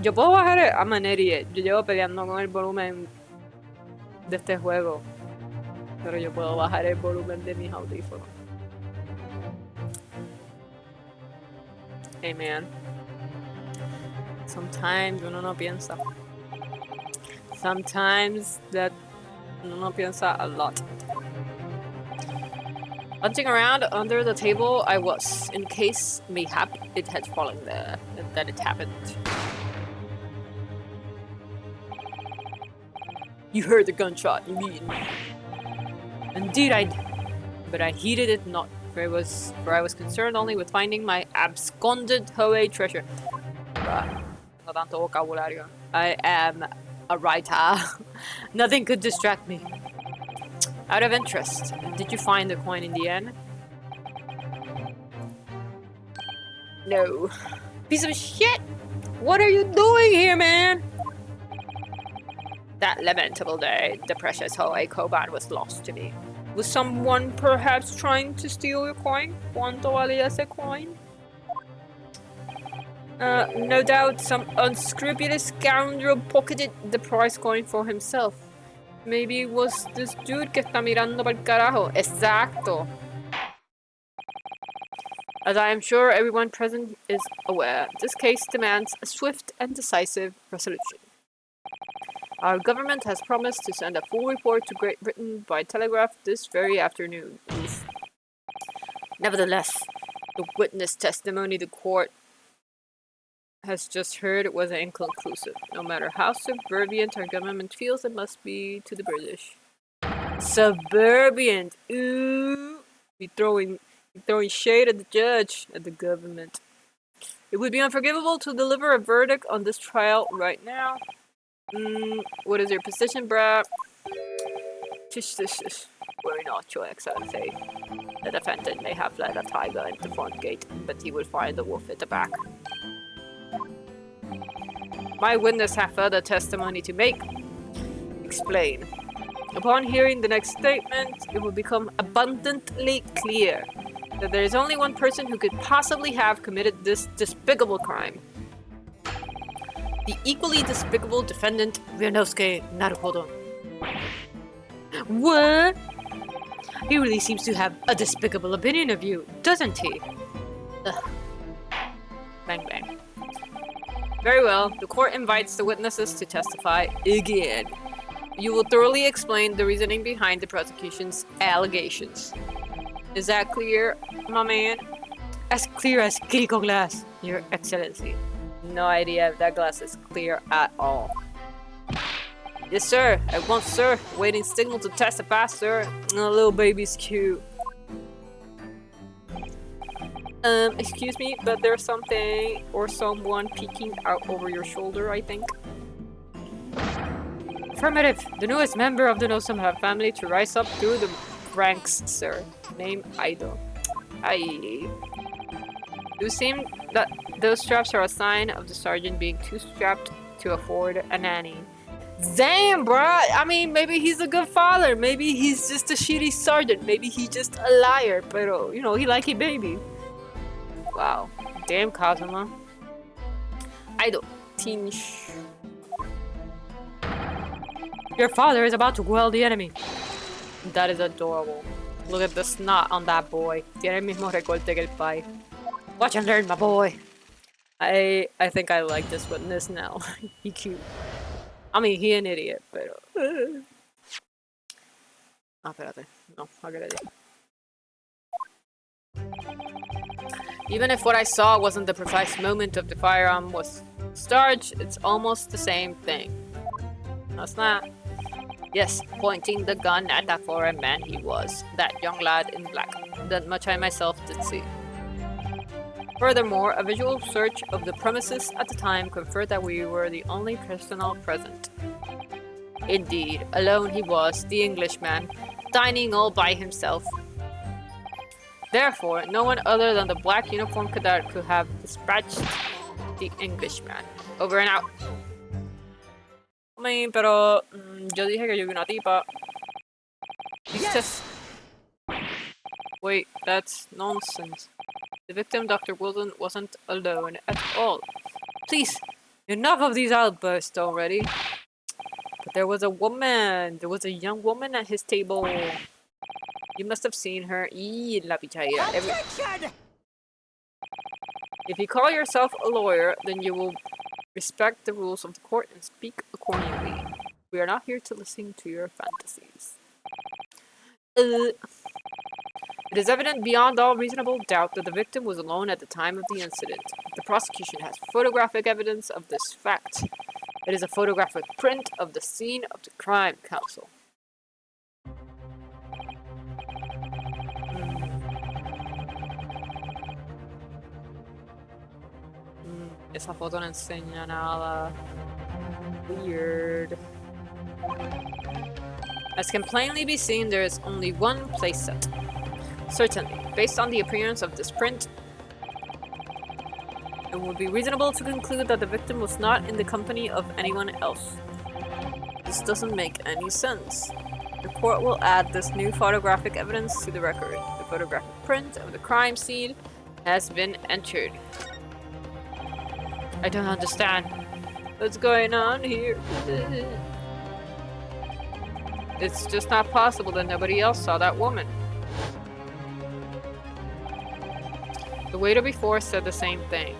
Yo puedo bajar el... I'm an idiot. Yo llevo peleando con el volumen de este juego. Pero yo puedo bajar el volumen de mis audífonos. Hey man. Sometimes uno no piensa. Sometimes that uno no piensa a lot. Hunting around under the table I was, in case mayhap it had fallen there, and then it happened. You heard the gunshot, you mean? Indeed I did, but I heeded it not, for I was concerned only with finding my absconded Hoei treasure. No tanto vocabulario. I am a writer. Nothing could distract me. Out of interest, did you find the coin in the end? No. Piece of shit! What are you doing here, man? That lamentable day, the precious Hoei Koban was lost to me. Was someone perhaps trying to steal your coin? ¿Cuánto valía ese coin? No doubt some unscrupulous scoundrel pocketed the prize coin for himself. Maybe it was this dude que está mirando pa'l carajo. Exacto. As I am sure everyone present is aware, this case demands a swift and decisive resolution. Our government has promised to send a full report to Great Britain by telegraph this very afternoon. Oof. Nevertheless, the witness testimony the court has just heard was inconclusive. No matter how subservient our government feels it must be to the British. Subservient! Ooh! Be throwing shade at the judge, at the government. It would be unforgivable to deliver a verdict on this trial right now. What is your position, bruh? We're not your excellency. The defendant may have led a tiger into the front gate, but he would find the wolf at the back. My witness have further testimony to make. Explain. Upon hearing the next statement, it will become abundantly clear that there is only one person who could possibly have committed this despicable crime. The equally despicable defendant, Ryunosuke Naruhodo. What? He really seems to have a despicable opinion of you, doesn't he? Ugh. Bang bang. Very well, the court invites the witnesses to testify again. You will thoroughly explain the reasoning behind the prosecution's allegations. Is that clear, my man? As clear as Kiriko glass, Your Excellency. No idea if that glass is clear at all. Yes, sir. At once, sir. Waiting signal to testify, sir. A little baby's cute. Excuse me, but there's something or someone peeking out over your shoulder, I think. Affirmative. The newest member of the Nosama family to rise up through the ranks, sir. Name Aido. Aye. You seem that those straps are a sign of the sergeant being too strapped to afford a nanny. Damn, bruh! I mean, maybe he's a good father. Maybe he's just a shitty sergeant. Maybe he's just a liar. Pero, you know, he like his baby. Wow. Damn, Kazuma. Aido. Tinsh. Your father is about to quell the enemy. That is adorable. Look at the snot on that boy. Tiene el mismo recorte que el pai. Watch and learn, my boy. I think I like this witness now. He cute. I mean, he an idiot, pero... Ah, espérate. No, I'll get it. Even if what I saw wasn't the precise moment of the firearm was discharged, it's almost the same thing. No, it's not. Yes, pointing the gun at that foreign man he was. That young lad in black. That much I myself did see. Furthermore, a visual search of the premises at the time confirmed that we were the only personnel present. Indeed, alone he was, the Englishman, dining all by himself. Therefore, no one other than the black uniformed cadet could have dispatched the Englishman. Over and out. I mean, pero yo dije que yo vi una tipa. Yes! Wait, that's nonsense. The victim, Dr. Wilson, wasn't alone at all. Please, enough of these outbursts already. But there was a woman. There was a young woman at his table. You must have seen her. La pichadera. If you call yourself a lawyer, then you will respect the rules of the court and speak accordingly. We are not here to listen to your fantasies. It is evident beyond all reasonable doubt that the victim was alone at the time of the incident. The prosecution has photographic evidence of this fact. It is a photographic print of the scene of the crime, counsel. Esa foto no enseña nada. Weird. As can plainly be seen, there is only one place set. Certainly, based on the appearance of this print, it would be reasonable to conclude that the victim was not in the company of anyone else. This doesn't make any sense. The court will add this new photographic evidence to the record. The photographic print of the crime scene has been entered. I don't understand. What's going on here? It's just not possible that nobody else saw that woman. The waiter before said the same thing.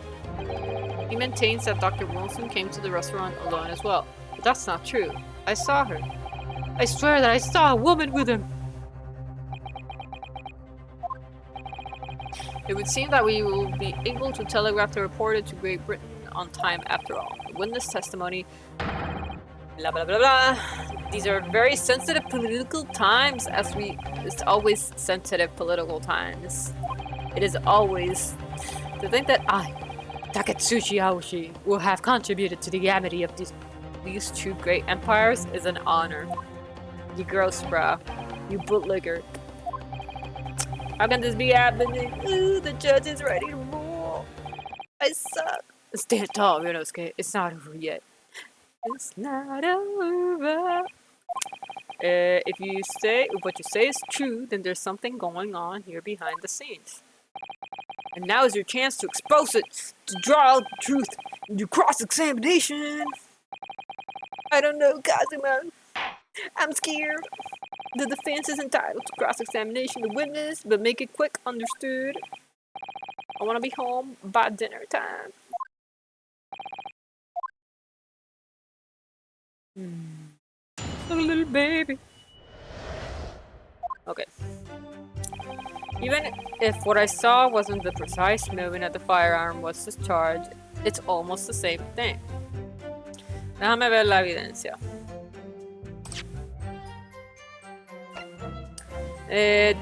He maintains that Dr. Wilson came to the restaurant alone as well. But that's not true. I saw her. I swear that I saw a woman with him. It would seem that we will be able to telegraph the reporter to Great Britain on time after all. The witness testimony... Blah blah blah blah. These are very sensitive political times, it's always sensitive political times. It is always... To think that I, Takatsuchi Aoshi, will have contributed to the amity of these two great empires is an honor. You gross bra. You bootlegger. How can this be happening? Ooh, the judge is ready to rule. I suck. Stand tall, Ryunosuke. It's not over yet. It's not over. If what you say is true, then there's something going on here behind the scenes. And now is your chance to expose it, to draw out the truth, and do cross-examination. I don't know, Kazuma. I'm scared. The defense is entitled to cross-examination the witness, but make it quick, understood? I want to be home by dinner time. Little baby. Okay. Even if what I saw wasn't the precise moment that the firearm was discharged, it's almost the same thing. Déjame ver la evidencia.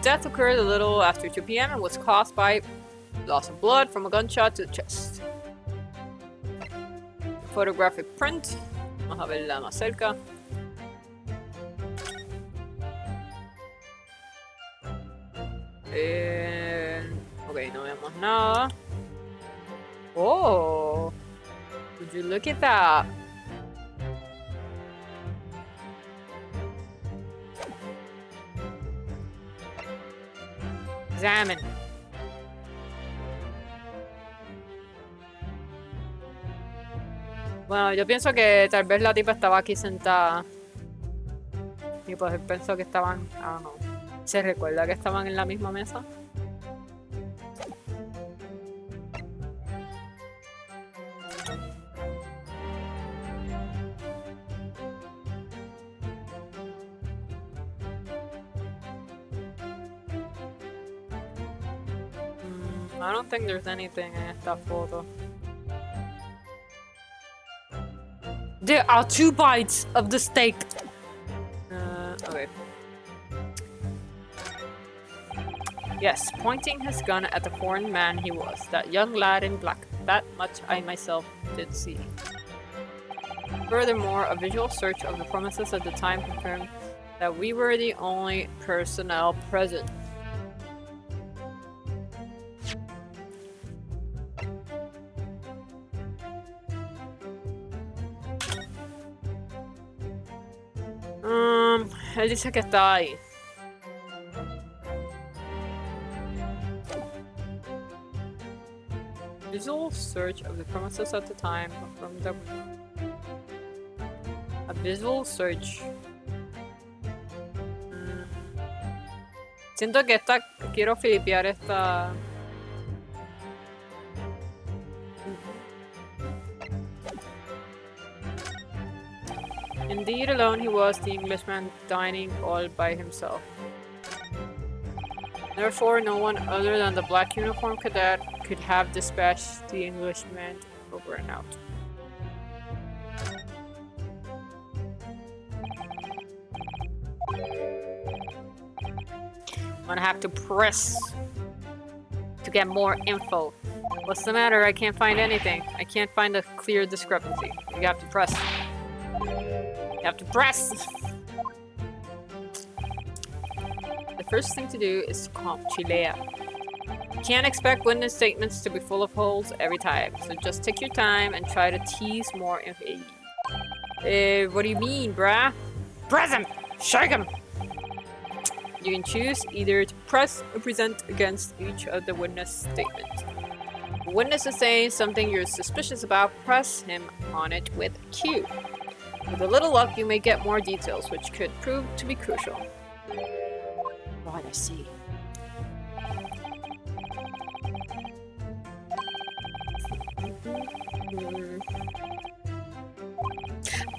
Death occurred a little after 2 p.m. and was caused by loss of blood from a gunshot to the chest. Photographic print. Vamos a verla más cerca. Ok, no vemos nada. Oh! Would you look at that? Examine. Bueno, yo pienso que tal vez la tipa estaba aquí sentada. Y pues él pensó que estaban... I don't know. ¿Se recuerda que estaban en la misma mesa? I don't think there's anything en esta foto. There are 2 bites of the steak. Okay. Yes, pointing his gun at the foreign man he was, that young lad in black. That much I myself did see. Furthermore, a visual search of the premises at the time confirmed that we were the only personnel present. Él dice que está ahí. Visual search of the premises at the time from the... A visual search. Siento que esta... Quiero filipear esta... Indeed, alone he was, the Englishman, dining all by himself. Therefore, no one other than the black uniformed cadet could have dispatched the Englishman over and out. I'm gonna have to press to get more info. What's the matter? I can't find anything. I can't find a clear discrepancy. You have to press. You have to press! The first thing to do is to compilate. You can't expect witness statements to be full of holes every time, so just take your time and try to tease more info. What do you mean, bruh? Press him! Shake him! You can choose either to press or present against each of the witness statements. The witness is saying something you're suspicious about, press him on it with Q. With a little luck, you may get more details, which could prove to be crucial. Right, I see.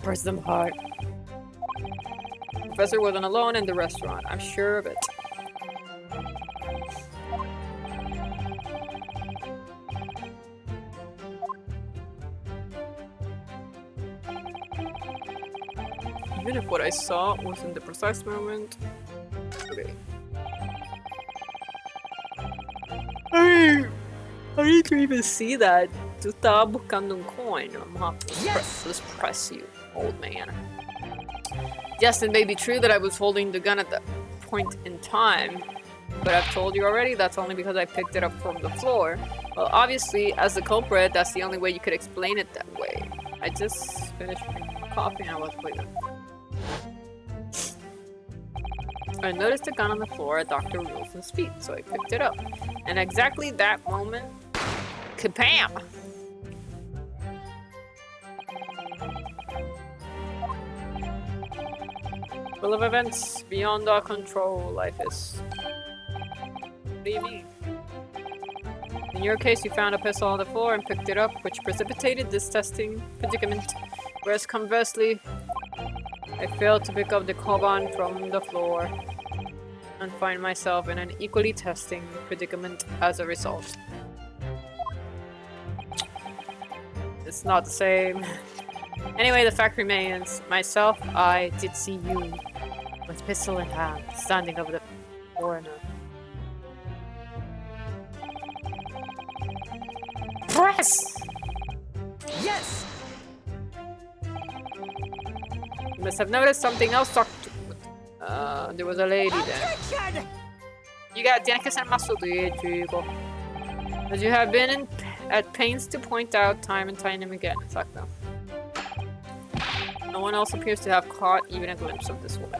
Press them hard. Professor wasn't alone in the restaurant, I'm sure of it. Even if what I saw was in the precise moment. Okay. I need to even see that. Tú estabas buscando un coin. Let's press you, old man. Yes, it may be true that I was holding the gun at that point in time, but I've told you already that's only because I picked it up from the floor. Well, obviously, as the culprit, that's the only way you could explain it that way. I just finished drinking coffee and I was waiting. I noticed the gun on the floor at Dr. Wilson's feet, so I picked it up. And exactly that moment, kabam! Full of events beyond our control, life is. What do you mean? In your case, you found a pistol on the floor and picked it up, which precipitated this testing predicament. Whereas conversely, I failed to pick up the gun from the floor and find myself in an equally testing predicament as a result. It's not the same. Anyway, the fact remains, myself, I did see you, with pistol in hand, standing over the foreigner. Press! Yes! You must have noticed something else, Doctor. There was a lady there. You got, tienes que ser más sutil, chico. As you have been at pains to point out time and time again. Exacto. No one else appears to have caught even a glimpse of this woman.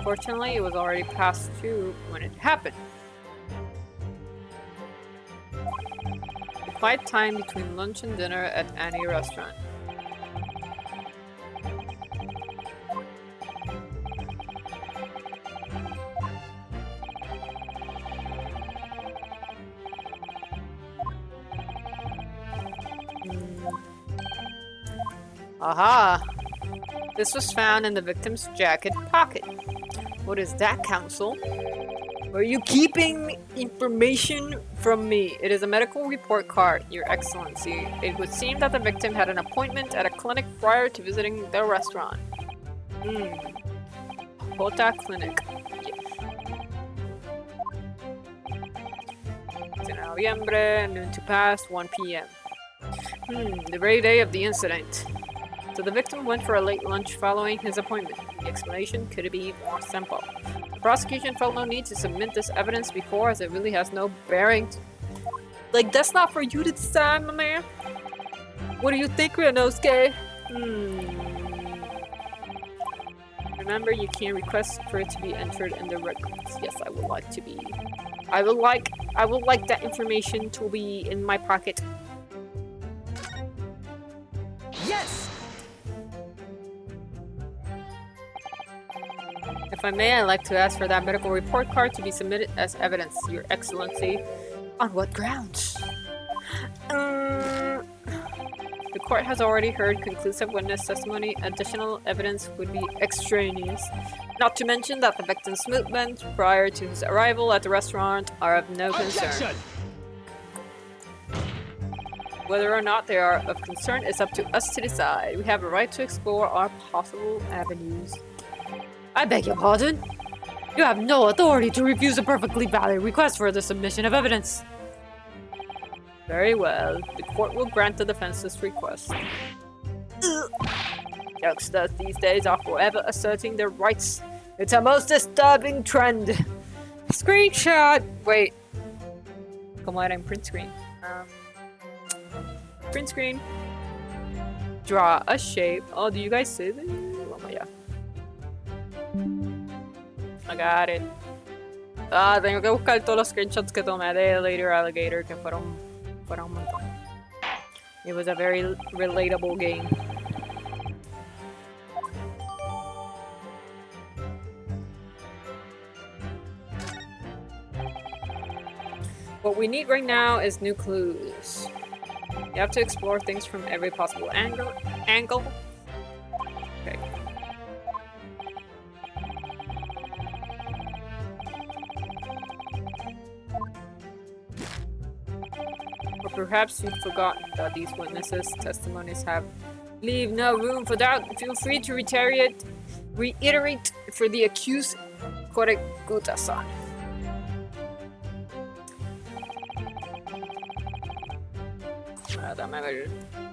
Fortunately, it was already past 2 when it happened. The quiet time between lunch and dinner at any restaurant. Aha! This was found in the victim's jacket pocket. What is that, counsel? Are you keeping information from me? It is a medical report card, Your Excellency. It would seem that the victim had an appointment at a clinic prior to visiting the restaurant. Hota Clinic. Yes. Noviembre, noon to past, 1 p.m. The very day of the incident. So the victim went for a late lunch following his appointment. The explanation could be more simple. The prosecution felt no need to submit this evidence before, as it really has no bearing. Like, that's not for you to decide, my man. What do you think, Renosuke? Remember, you can request for it to be entered in the records. Yes, I would like to be. I would like that information to be in my pocket. Yes! If I may, I'd like to ask for that medical report card to be submitted as evidence, Your Excellency. On what grounds? The court has already heard conclusive witness testimony. Additional evidence would be extraneous. Not to mention that the victim's movements prior to his arrival at the restaurant are of no concern. Objection! Whether or not they are of concern is up to us to decide. We have a right to explore our possible avenues. I beg your pardon? You have no authority to refuse a perfectly valid request for the submission of evidence. Very well. The court will grant the defense's request. Youngsters these days are forever asserting their rights. It's a most disturbing trend. Screenshot! Wait. Como era en print screen? Print screen. Draw a shape. Oh, do you guys see this? Oh my god. I got it. Tengo que buscar todos los screenshots que tomé de Later Alligator que fueron fuera un montón. It was a very relatable game. What we need right now is new clues. You have to explore things from every possible angle. Okay. Or perhaps you've forgotten that these witnesses' testimonies leave no room for doubt. Feel free to reiterate for the accused Guta-san.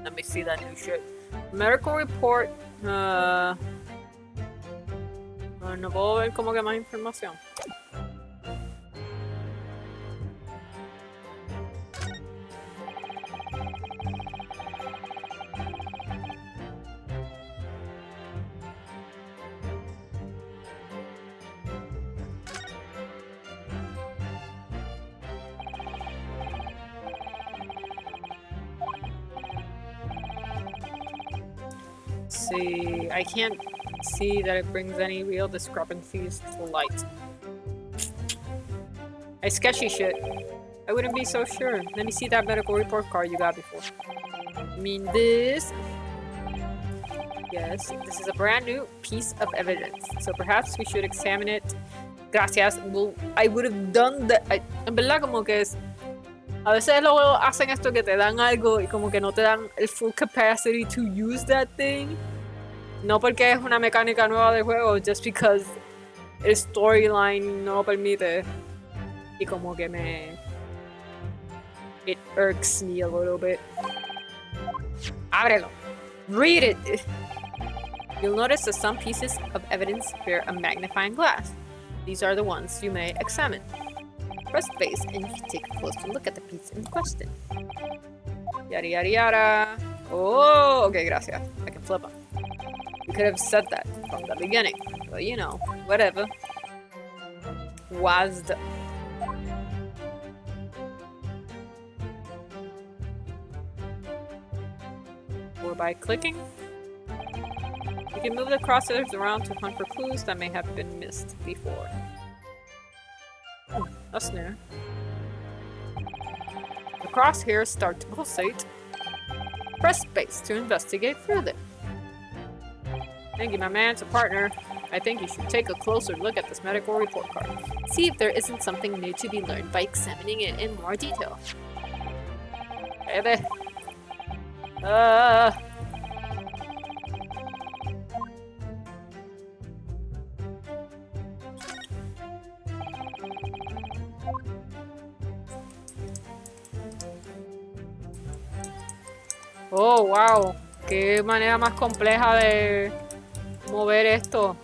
Let me see that new shit. Medical report. No puedo ver como que más información. See, I can't see that it brings any real discrepancies to light. Hey, sketchy shit. I wouldn't be so sure. Let me see that medical report card you got before. I mean this? Yes, this is a brand new piece of evidence. So perhaps we should examine it. Gracias. Well, I would have done that. En verdad como que es... A veces los juegos hacen esto que te dan algo y como que no te dan el full capacity to use that thing. No porque es una mecánica nueva de juego, just because el storyline no lo permite. Y como que it irks me a little bit. Ábrelo. Read it! You'll notice that some pieces of evidence bear a magnifying glass. These are the ones you may examine. Press space and you can take a closer look at the piece in question. Yada yada yada. Oh, okay, gracias. I can flip them. You could have said that from the beginning, but you know, whatever. WASD. Or by clicking. You can move the crosshairs around to hunt for clues that may have been missed before. That's new. The crosshairs start to pulsate. Press space to investigate further. Thank you, my man. It's a partner. I think you should take a closer look at this medical report card. See if there isn't something new to be learned by examining it in more detail. Baby. Oh, wow. Qué manera más compleja de mover esto.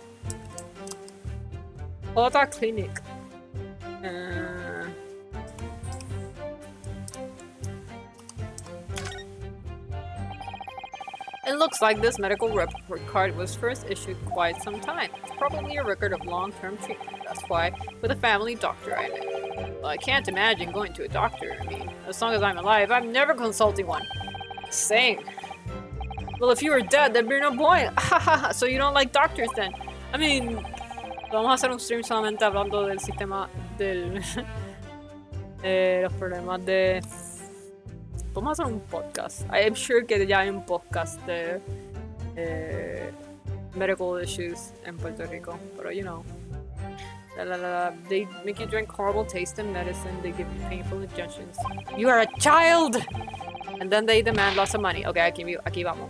Otra clinic. It looks like this medical report card was first issued quite some time. It's probably a record of long-term treatment. That's why, with a family doctor I know. Well, I can't imagine going to a doctor. I mean, as long as I'm alive, I'm never consulting one. Same. Well, if you were dead, there'd be no point. So you don't like doctors then? I mean, vamos a hacer un stream solamente hablando del sistema del... los problemas de... Vamos a hacer un podcast. I am sure que ya hay un podcast de medical issues en Puerto Rico. Pero, you know. They make you drink horrible tasting medicine. They give you painful injections. You are a child! And then they demand lots of money. Okay, aquí vamos.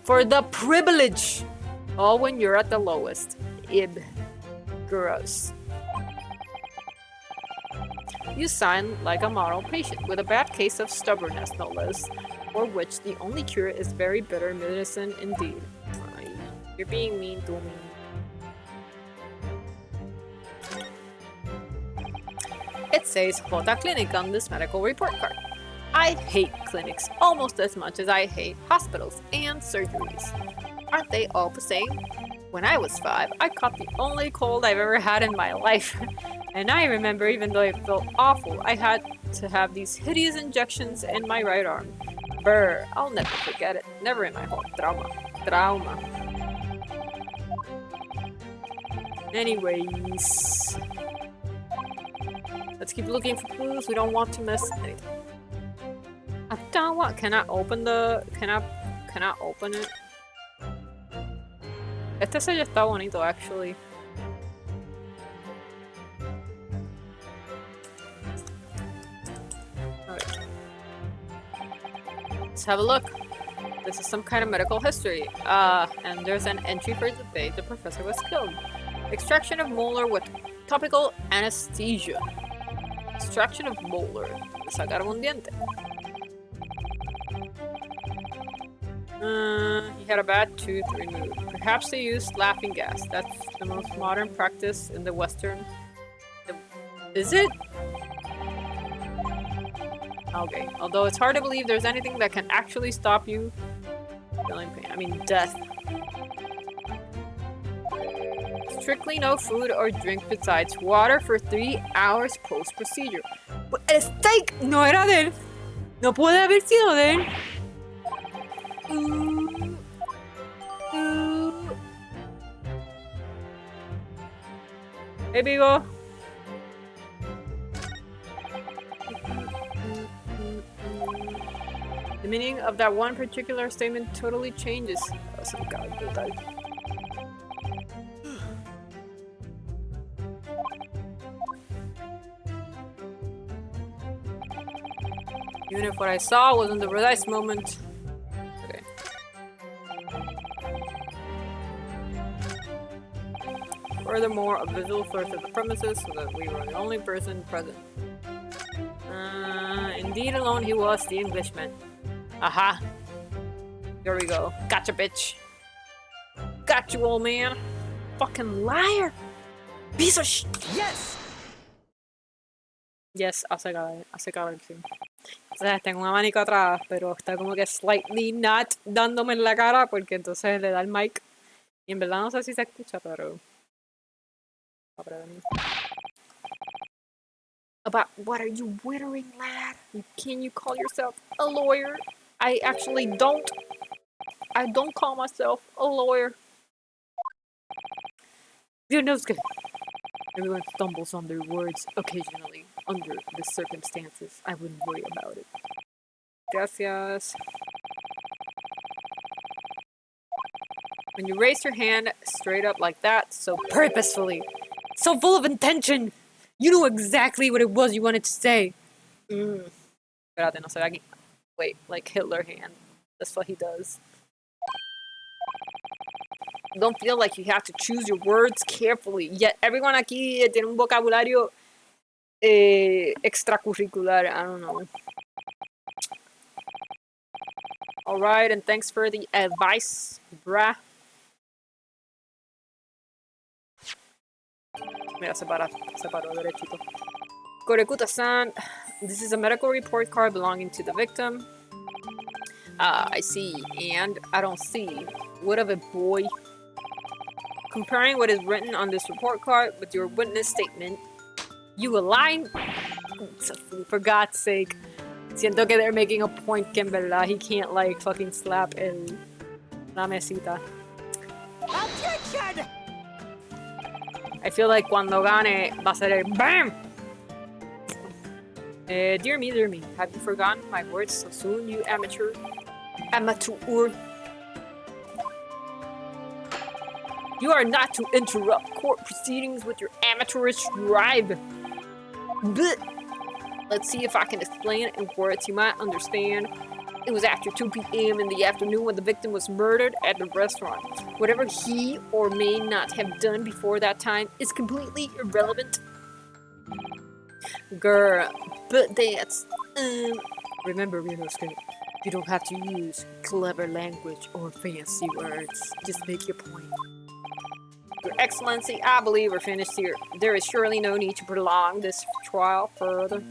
For the privilege! All when you're at the lowest. Ib. Gross. You sign like a model patient with a bad case of stubbornness, no less, for which the only cure is very bitter medicine indeed. You're being mean to me. It says Jota Clinic on this medical report card. I hate clinics almost as much as I hate hospitals and surgeries. Aren't they all the same? When I was 5, I caught the only cold I've ever had in my life. And I remember, even though it felt awful, I had to have these hideous injections in my right arm. Brr, I'll never forget it. Never in my whole trauma. Anyways. Let's keep looking for clues. We don't want to miss anything. I don't want. Can I open the? Can I open it? Este sello está bonito, actually. Okay. Let's have a look. This is some kind of medical history. And there's an entry for the day the professor was killed. Extraction of molar with topical anesthesia. Extraction of molar. Sacaron un diente. He had a bad tooth removed. Perhaps they used laughing gas. That's the most modern practice in the Western. Is it? Okay. Although it's hard to believe there's anything that can actually stop you feeling pain. I mean, death. Strictly no food or drink besides water for 3 hours post-procedure. El steak no era de él. No puede haber sido de él. Hey, Vigo. The meaning of that one particular statement totally changes. Even if what I saw wasn't the precise moment. Okay. Furthermore, a visual source of the premises so that we were the only person present. Indeed alone he was, the Englishman. Aha. There we go. Gotcha, bitch. Got you, old man. Fucking liar. Piece of sh- Yes! Yes, hace cabrón, sí. O sea, tengo un abanico atrás, pero está como que slightly not dándome en la cara porque entonces le da el mic. Y en verdad no sé si se escucha, pero... About what are you wittering, lad? Can you call yourself a lawyer? I actually don't. I don't call myself a lawyer. Your nose good. Everyone stumbles on their words occasionally. Under the circumstances, I wouldn't worry about it. Gracias. When you raise your hand straight up like that, so purposefully, so full of intention, you knew exactly what it was you wanted to say. Espérate, no se ve aquí. Wait, like Hitler hand. That's what he does. Don't feel like you have to choose your words carefully. Yet everyone aquí tiene un vocabulario extracurricular. I don't know. Alright, and thanks for the advice, brah. Mira, se paró derechito. Korekuta-san, this is a medical report card belonging to the victim. I see, and I don't see. What of it, boy? Comparing what is written on this report card with your witness statement, you align? For God's sake. Siento que they're making a point que en verdad he can't like fucking slap la mesita. Objection! I feel like cuando gane va a ser el BAM! Dear me, have you forgotten my words so soon, you amateur? You are not to interrupt court proceedings with your amateurish drive. But let's see if I can explain it in words you might understand. It was after 2 p.m. in the afternoon when the victim was murdered at the restaurant. Whatever he or may not have done before that time is completely irrelevant. Girl, but that's... Remember, Rinosuke, you don't have to use clever language or fancy words. Just make your point. Your Excellency, I believe we're finished here. There is surely no need to prolong this trial further.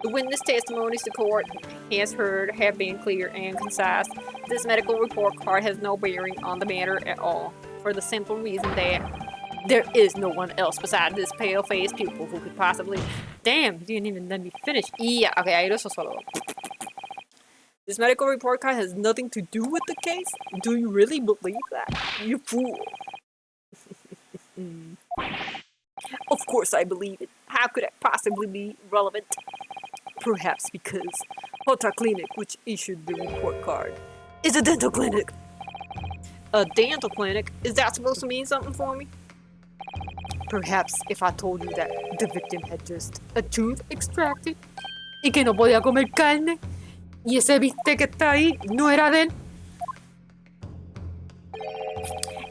The witness testimonies the court has heard have been clear and concise. This medical report card has no bearing on the matter at all, for the simple reason that There is no one else besides this pale-faced pupil who could possibly... Damn, you didn't even let me finish. Yeah, okay, ahí eso solo. This medical report card has nothing to do with the case? Do you really believe that? You fool. Of course I believe it. How could it possibly be relevant? Perhaps because Hota Clinic, which issued the report card, is a dental clinic. A dental clinic? Is that supposed to mean something for me? Perhaps if I told you that the victim had just a tooth extracted y que no podía comer carne y ese bistec que está ahí no era de él.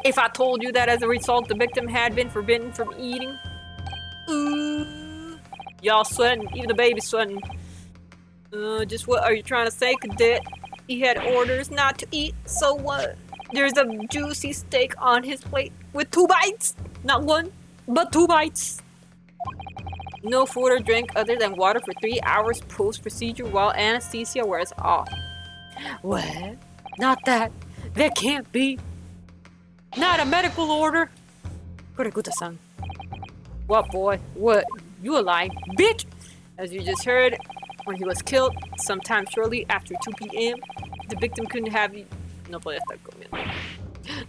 If I told you that as a result the victim had been forbidden from eating. Y'all sweating, even the baby's sweating. Just what are you trying to say, cadet? He had orders not to eat, so what? There's a juicy steak on his plate with 2 bites. Not 1, but 2 bites. No food or drink other than water for 3 hours post-procedure while anesthesia wears off. What? Not that. That can't be. Not a medical order. Kureguta-san. What, boy? What? You a lying bitch? As you just heard, when he was killed, sometime shortly after 2 p.m., the victim couldn't have... No podía estar comiendo.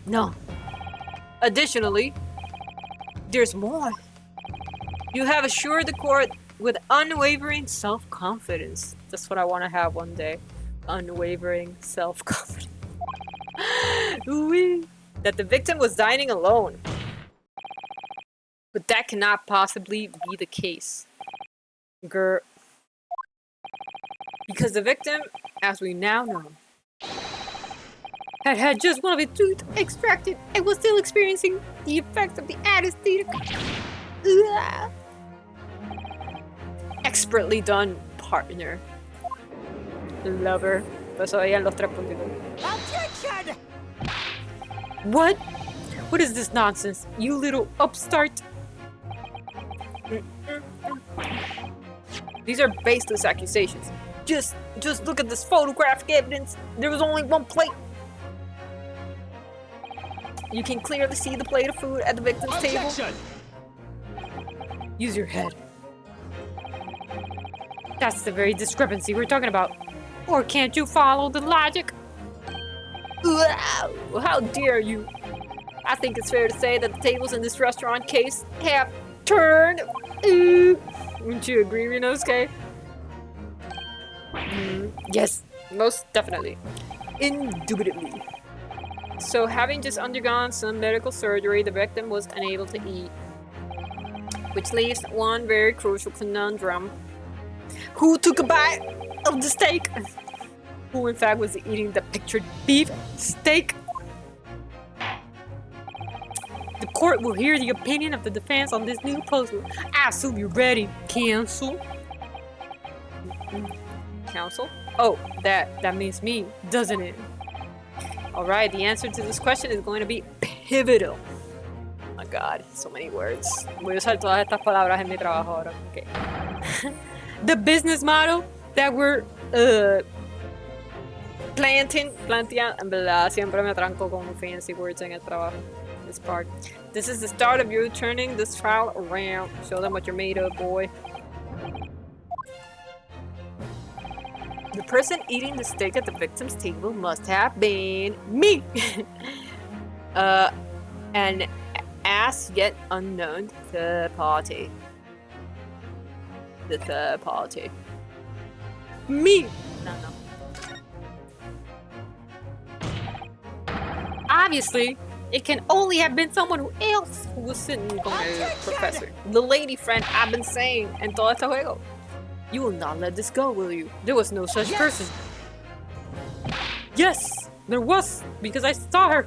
No. Additionally, there's more. You have assured the court with unwavering self-confidence. That's what I want to have one day. Unwavering self-confidence. That the victim was dining alone. But that cannot possibly be the case. Grr. Because the victim, as we now know, had had just one of his teeth extracted and was still experiencing the effects of the anesthetic. Expertly done, partner. Lover. Pues oían los 3 puntitos. Objection! What? What is this nonsense, you little upstart? These are baseless accusations. Just look at this photographic evidence. There was only 1 plate. You can clearly see the plate of food at the victim's table. Use your head. That's the very discrepancy we're talking about. Or can't you follow the logic? How dare you? I think it's fair to say that the tables in this restaurant case have turned. Wouldn't you agree, Rinosuke? Yes, most definitely. Indubitably. So, having just undergone some medical surgery, the victim was unable to eat. Which leaves one very crucial conundrum. Who took a bite of the steak? Who in fact was eating the pictured beef steak? The court will hear the opinion of the defense on this new puzzle. I assume you're ready, counsel. Counsel? Oh, that means me, doesn't it? Alright, the answer to this question is going to be pivotal. Oh my god, so many words. Voy a usar todas estas palabras en mi trabajo ahora. Okay. The business model that we're planteando, en verdad, siempre me tranco con fancy words en el trabajo. This part. This is the start of you turning this trial around. Show them what you're made of, boy. The person eating the steak at the victim's table must have been me. An as yet unknown third party. The third party. Me! No. Obviously, it can only have been someone else who was sitting con el professor. The lady friend I've been saying en todo este juego. You will not let this go, will you? There was no such person. Yes, there was, because I saw her.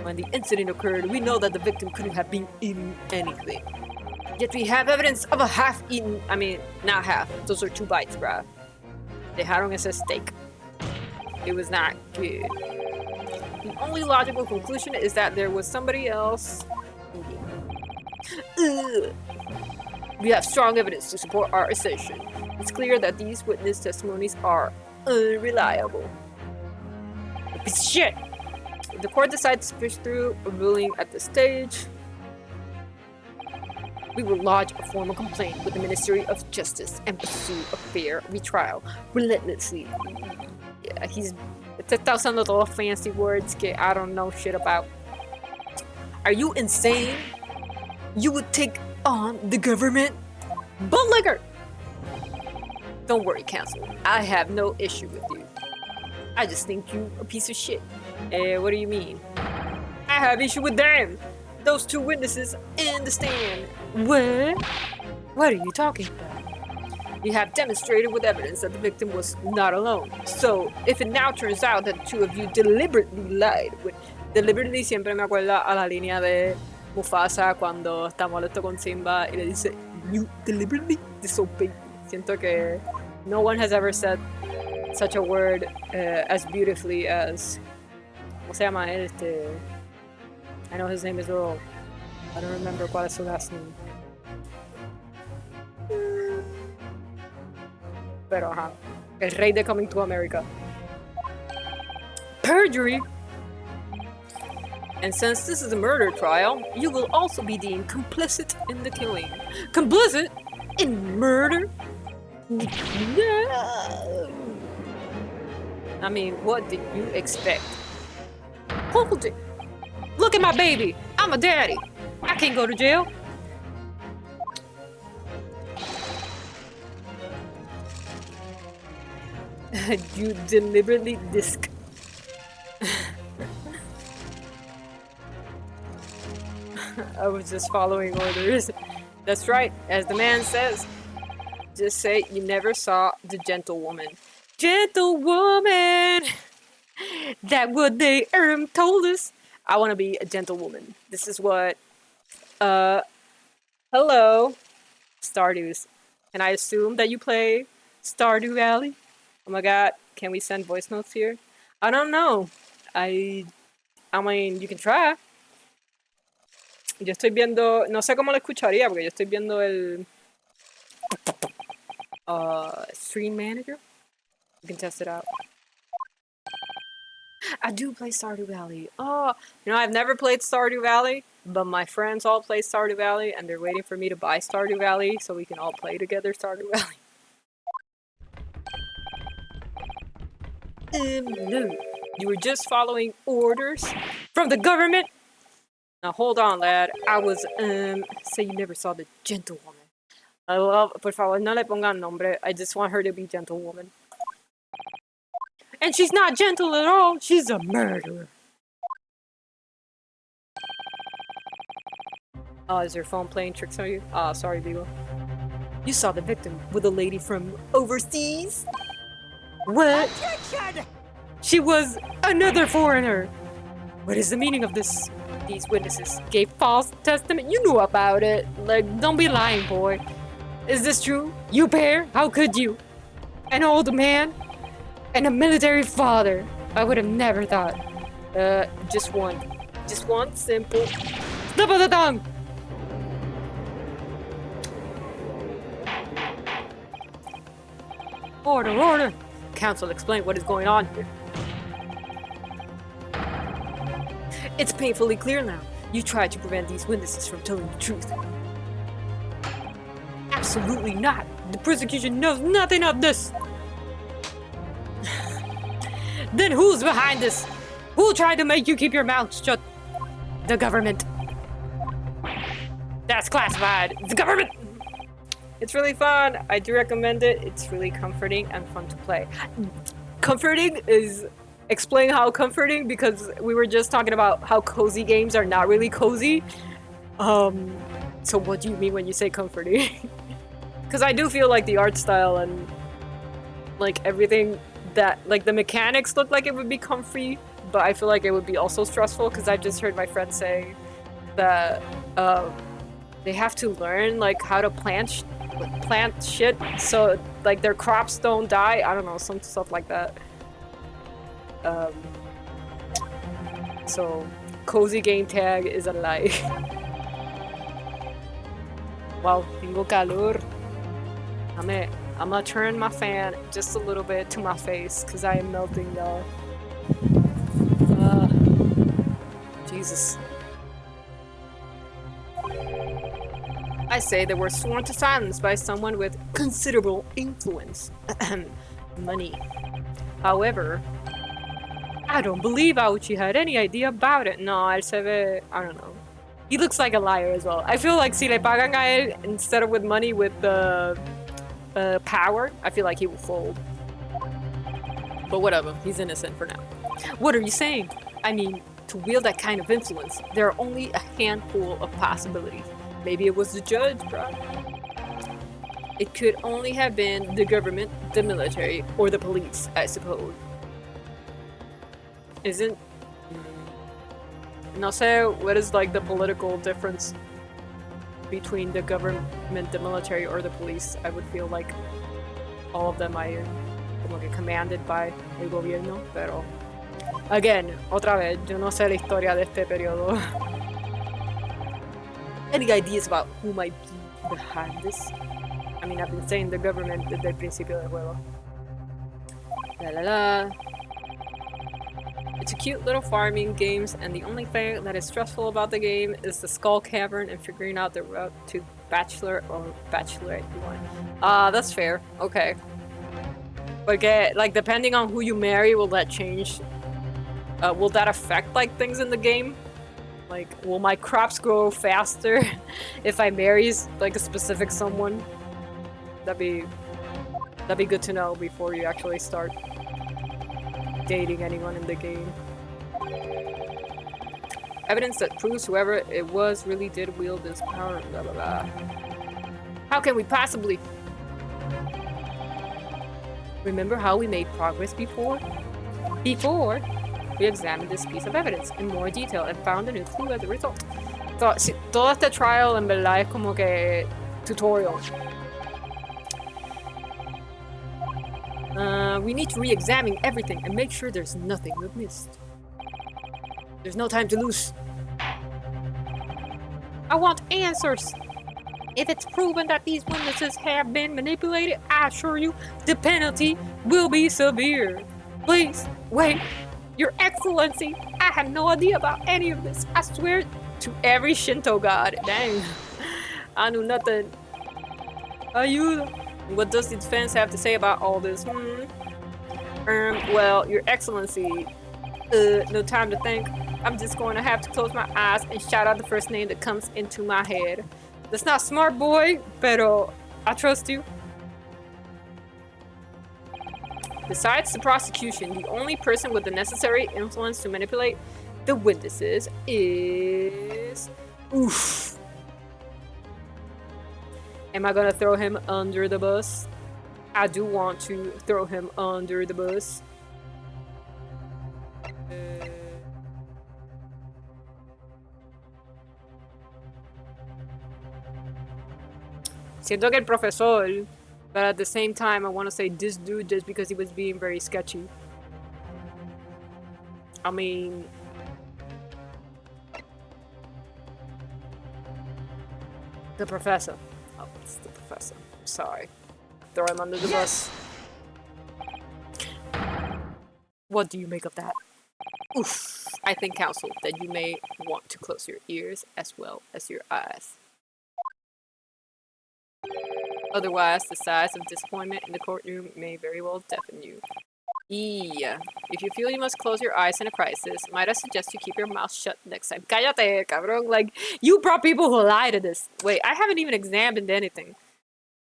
When the incident occurred, we know that the victim couldn't have been eating anything. Yet we have evidence of a half-eaten, I mean, not half, those are 2 bites, bruh. Dejaron ese steak. It was not good. The only logical conclusion is that there was somebody else eating. We have strong evidence to support our assertion. It's clear that these witness testimonies are unreliable. Shit! the court decides to push through a ruling at this stage, we will lodge a formal complaint with the Ministry of Justice and pursue a fair retrial relentlessly. Yeah, te está usando todos fancy words que I don't know shit about. Are you insane? You would take on the government? Bootlegger! Don't worry, counsel. I have no issue with you. I just think you a piece of shit. What do you mean? I have issue with them. Those two witnesses in the stand. What? What are you talking about? You have demonstrated with evidence that the victim was not alone. So, if it now turns out that the two of you deliberately lied, deliberately siempre me acuerda a la línea de Mufasa cuando está molesto con Simba y le dice, you deliberately disobeyed. Siento que no one has ever said such a word as beautifully as... ¿Cómo se llama él? I know his name is Earl. I don't remember cuál es su last name. Pero ajá. El rey de Coming to America. Perjury! And since this is a murder trial, you will also be deemed complicit in the killing. Complicit? In murder? No! I mean, what did you expect? Hold it! Look at my baby! I'm a daddy! I can't go to jail! You deliberately I was just following orders. That's right, as the man says. Just say you never saw the gentlewoman. Gentlewoman! That what they told us. I want to be a gentlewoman. This is what... Hello, Stardews. Can I assume that you play Stardew Valley? Oh my god, can we send voice notes here? I don't know. I mean, you can try. Yo estoy viendo... No sé cómo lo escucharía porque yo estoy viendo el... Stream Manager? You can test it out. I do play Stardew Valley. Oh, you know, I've never played Stardew Valley, but my friends all play Stardew Valley, and they're waiting for me to buy Stardew Valley so we can all play together Stardew Valley. No. You were just following orders from the government? Now hold on, lad. I was, say you never saw the gentlewoman. I love, por favor, no le pongan nombre. I just want her to be gentlewoman. And she's not gentle at all. She's a murderer. Oh, is your phone playing tricks on you? Oh, sorry, Beagle. You saw the victim with a lady from overseas? What? Objection! She was another foreigner. What is the meaning of this? These witnesses gave false testament. You knew about it. Like, don't be lying, boy. Is this true? You pair? How could you? An old man? And a military father. I would have never thought. Just one. Just one simple slip of the tongue. Order, order. Counsel, explain what is going on here. It's painfully clear now. You tried to prevent these witnesses from telling the truth. Absolutely not. The prosecution knows nothing of this. Then who's behind this? Who tried to make you keep your mouth shut? The government. That's classified. The government! It's really fun. I do recommend it. It's really comforting and fun to play. Comforting is... Explain how comforting, because we were just talking about how cozy games are not really cozy. So what do you mean when you say comforting? Because I do feel like the art style and like everything that, like the mechanics look like it would be comfy, but I feel like it would be also stressful because I just heard my friend say that they have to learn like how to plant shit so like their crops don't die. I don't know, some stuff like that. So cozy game tag is a lie. Wow, tengo calor. I'm gonna turn my fan just a little bit to my face because I am melting, y'all. Jesus. I say they were sworn to silence by someone with considerable influence. Money. However, I don't believe Auchi had any idea about it. No, él se ve... I don't know. He looks like a liar as well. I feel like si le pagan a él instead of with money with the power, I feel like he will fold. But whatever, he's innocent for now. What are you saying? I mean, to wield that kind of influence, there are only a handful of possibilities. Maybe it was the judge, bro. It could only have been the government, the military, or the police, I suppose. Isn't... No sé, what is like the political difference between the government, the military, or the police? I would feel like all of them are como que commanded by el gobierno, pero... Again, otra vez, yo no sé la historia de este periodo. Any ideas about who might be behind this? I mean, I've been saying the government desde el principio del juego. La la la. It's a cute little farming game, and the only thing that is stressful about the game is the skull cavern and figuring out the route to bachelor or bachelorette you want. That's fair. Okay. But like, depending on who you marry, will that change? Will that affect, like, things in the game? Like, will my crops grow faster if I marry, like, a specific someone? That'd be good to know before you actually start dating anyone in the game. Evidence that proves whoever it was really did wield this power, blah blah blah. How can we possibly... Remember how we made progress before? We examined this piece of evidence in more detail and found a new clue as a result. So, si, todo este trial en verdad es como que tutorial. We need to re-examine everything and make sure there's nothing we've missed. There's no time to lose. I want answers! If it's proven that these witnesses have been manipulated, I assure you, the penalty will be severe. Please, wait. Your Excellency, I had no idea about any of this. I swear to every Shinto god. Dang. I knew nothing. Ayuda. What does the defense have to say about all this? Well, Your Excellency, no time to think. I'm just going to have to close my eyes and shout out the first name that comes into my head. That's not smart, boy, pero I trust you. Besides the prosecution, the only person with the necessary influence to manipulate the witnesses is... Oof. Am I gonna throw him under the bus? I do want to throw him under the bus. Siento que el profesor... But at the same time, I want to say this dude just because he was being very sketchy. I mean... The professor. Oh, it's the professor. I'm sorry. Throw him under the bus. What do you make of that? Oof. I think, counsel, that you may want to close your ears as well as your eyes. Otherwise, the sighs of disappointment in the courtroom may very well deafen you. Yeah. If you feel you must close your eyes in a crisis, might I suggest you keep your mouth shut next time? Cállate, cabrón. Like, you brought people who lie to this. Wait, I haven't even examined anything.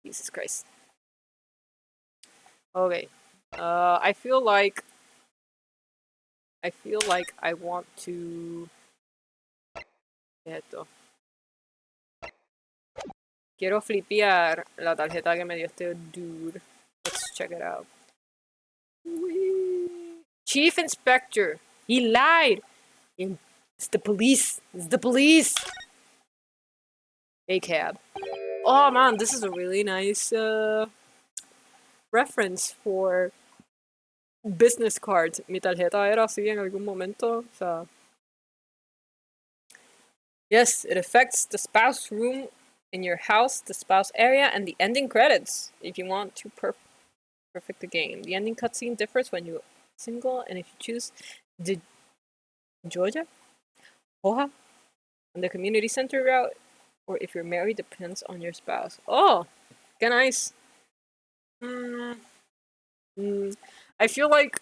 Jesus Christ. Okay. I feel like I want to... Esto. Quiero flipear la tarjeta que me dio este dude. Let's check it out. Whee! Chief Inspector. He lied. It's the police. It's the police. Hey, cab. Oh man, this is a really nice reference for business cards. Mi tarjeta era así en algún momento. O sea. Yes, it affects the spouse room in your house, the spouse area, and the ending credits if you want to perfect the game. The ending cutscene differs when you're single, and if you choose the Georgia. What? On the community center route, or if you're married, depends on your spouse. Oh, qué nice. I feel like,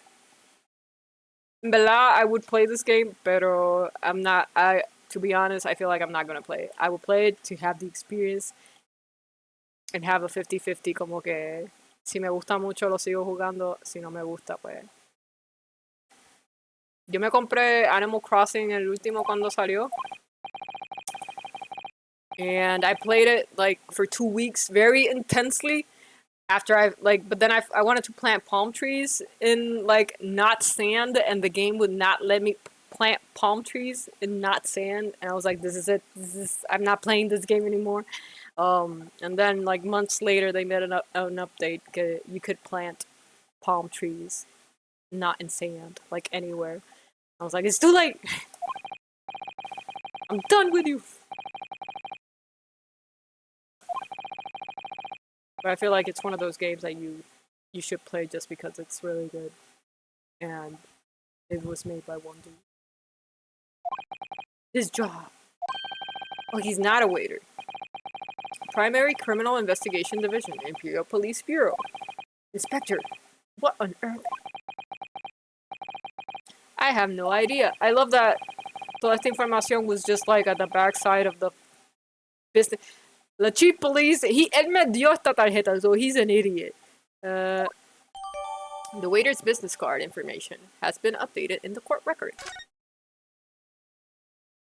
en verdad, I would play this game, pero I'm not. To be honest, I feel like I'm not gonna play it. I will play it to have the experience and have a 50-50, como que si me gusta mucho lo sigo jugando, si no me gusta, pues. Yo me compré Animal Crossing el último cuando salió. And I played it like for 2 weeks very intensely. After but then I wanted to plant palm trees in like not sand, and the game would not let me plant palm trees in not sand. And I was like, this is it. I'm not playing this game anymore. And then like months later, they made an update. You could plant palm trees, not in sand, like anywhere. I was like, it's too late. I'm done with you. But I feel like it's one of those games that you should play just because it's really good. And it was made by one dude. His job. Oh, he's not a waiter. Primary Criminal Investigation Division, Imperial Police Bureau. Inspector. What on earth? I have no idea. I love that toda esta información was just like at the backside of the business. The chief police, él me dio esta tarjeta, so he's an idiot. The waiter's business card information has been updated in the court record.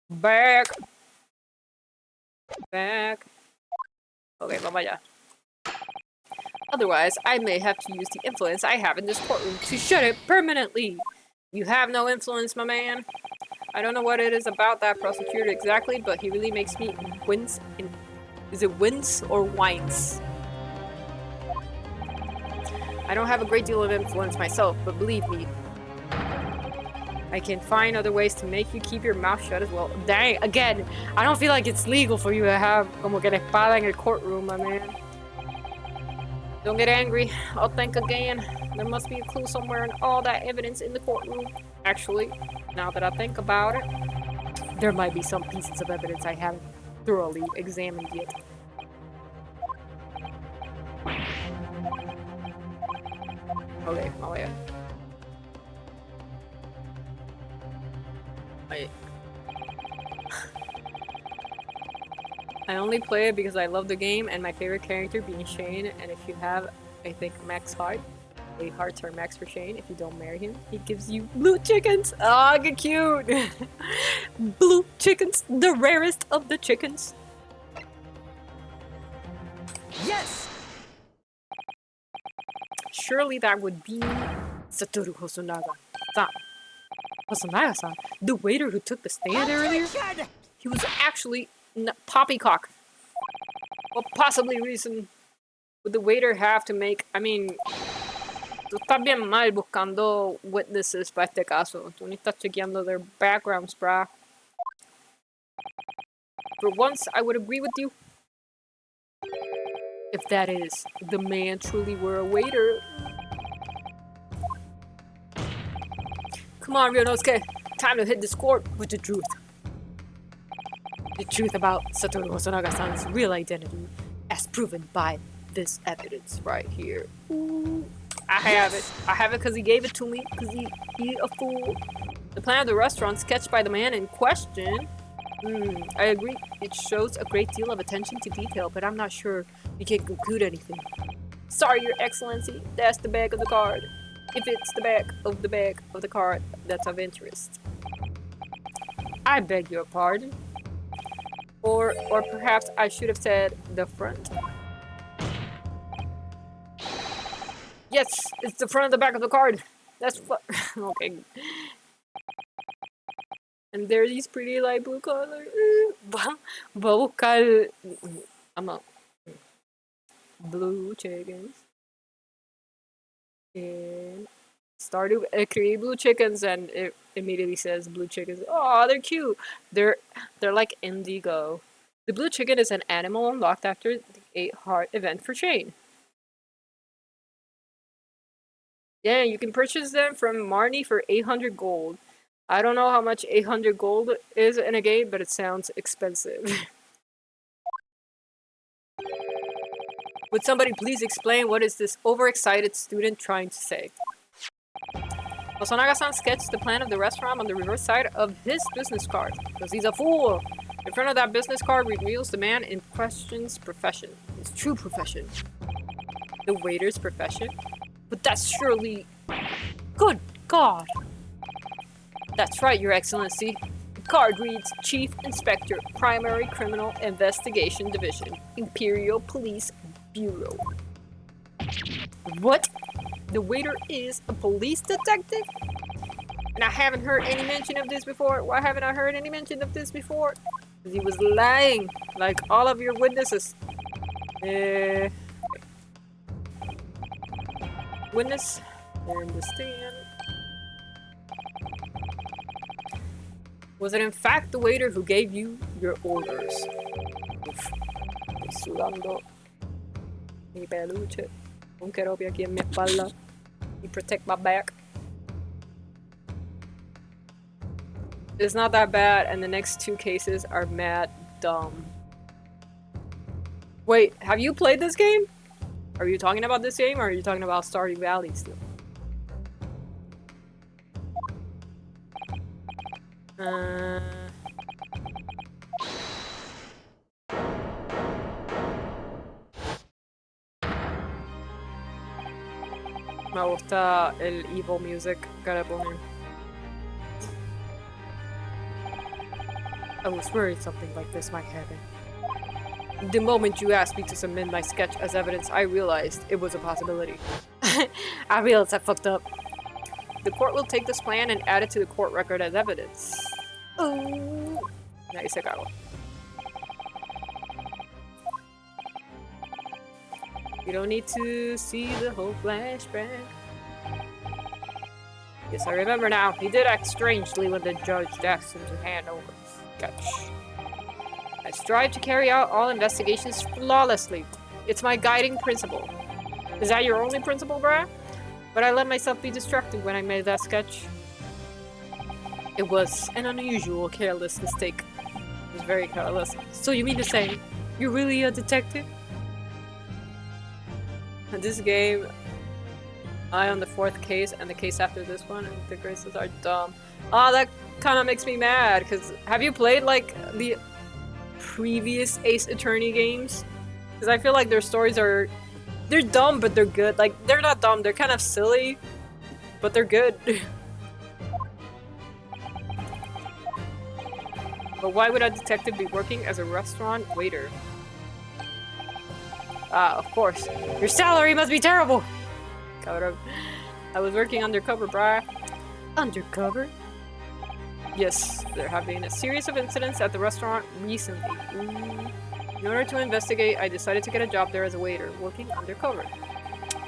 Back. Okay, vamos allá. Otherwise, I may have to use the influence I have in this courtroom to shut it permanently. You have no influence, my man. I don't know what it is about that prosecutor exactly, but he really makes me wince. Is it wince or wince? I don't have a great deal of influence myself, but believe me, I can find other ways to make you keep your mouth shut as well. Dang, again, I don't feel like it's legal for you to have como que la espada en el courtroom, my man. Don't get angry. I'll think again. There must be a clue somewhere in all that evidence in the courtroom. Actually, now that I think about it, there might be some pieces of evidence I haven't thoroughly examined yet. Okay, oh yeah. I only play it because I love the game and my favorite character being Shane, and if you have, I think, max heart, 8 hearts are max for Shane. If you don't marry him, he gives you blue chickens. Ah, get cute. Blue chickens, the rarest of the chickens. Yes! Surely that would be Satoru Hosonaga-san. Hosonaga-san? The waiter who took the stand earlier? He was actually poppycock. What possibly reason would the waiter have to make? I mean, tú estás bien mal buscando witnesses para este caso. Tú ni estás chequeando their backgrounds, brah. For once, I would agree with you. If that is, the man truly were a waiter. Come on, Ryunosuke. Time to hit this court with the truth. The truth about Satoru Hosonaga-san's real identity, as proven by this evidence right here. Ooh, I have it. I have it because he gave it to me, because he a fool. The plan of the restaurant sketched by the man in question. I agree. It shows a great deal of attention to detail, but I'm not sure we can conclude anything. Sorry, Your Excellency. That's the back of the card. If it's the back of the card, that's of interest. I beg your pardon. Or perhaps I should have said the front. Yes, it's the front and the back of the card. That's okay. And there are these pretty light blue colors. Va a buscar. Blue chickens. And started create blue chickens, and it immediately says blue chickens. Oh, they're cute. They're like indigo. The blue chicken is an animal unlocked after the 8-heart event for Shane. Yeah, you can purchase them from Marnie for 800 gold. I don't know how much 800 gold is in a game, but it sounds expensive. Would somebody please explain what is this overexcited student trying to say? Hosonaga-san sketched the plan of the restaurant on the reverse side of his business card, because he's a fool. In front of that business card reveals the man in question's profession, his true profession. The waiter's profession? But that's surely... Good God! That's right, Your Excellency. The card reads Chief Inspector, Primary Criminal Investigation Division, Imperial Police Bureau. What? The waiter is a police detective? And I haven't heard any mention of this before. Why haven't I heard any mention of this before? Because he was lying, like all of your witnesses. Witness, they're in the stand. Was it in fact the waiter who gave you your orders? Uf, estoy sudando mi peluche. Un keropi aquí en mi espalda. You protect my back. It's not that bad, and the next two cases are mad dumb. Wait, have you played this game? Are you talking about this game, or are you talking about Stardew Valley still? Me gusta el evil music que le ponen. I was worried something like this might happen. The moment you asked me to submit my sketch as evidence, I realized it was a possibility. I realized I fucked up. The court will take this plan and add it to the court record as evidence. Ooh. Ahí se cagó. You don't need to see the whole flashback. Yes, I remember now. He did act strangely when the judge asked him to hand over his sketch. I strive to carry out all investigations flawlessly. It's my guiding principle. Is that your only principle, bruh? But I let myself be distracted when I made that sketch. It was an unusual, careless mistake. It was very careless. So you mean to say, you're really a detective? In this game, I on the fourth case and the case after this one, and the graces are dumb. Ah, that kind of makes me mad, because have you played, like, the previous Ace Attorney games? Because I feel like their stories are... They're dumb, but they're good. Like, they're not dumb, they're kind of silly, but they're good. But why would a detective be working as a restaurant waiter? Ah, of course. Your salary must be terrible! Cabrón. I was working undercover, brah. Undercover? Yes, there have been a series of incidents at the restaurant recently. In order to investigate, I decided to get a job there as a waiter, working undercover.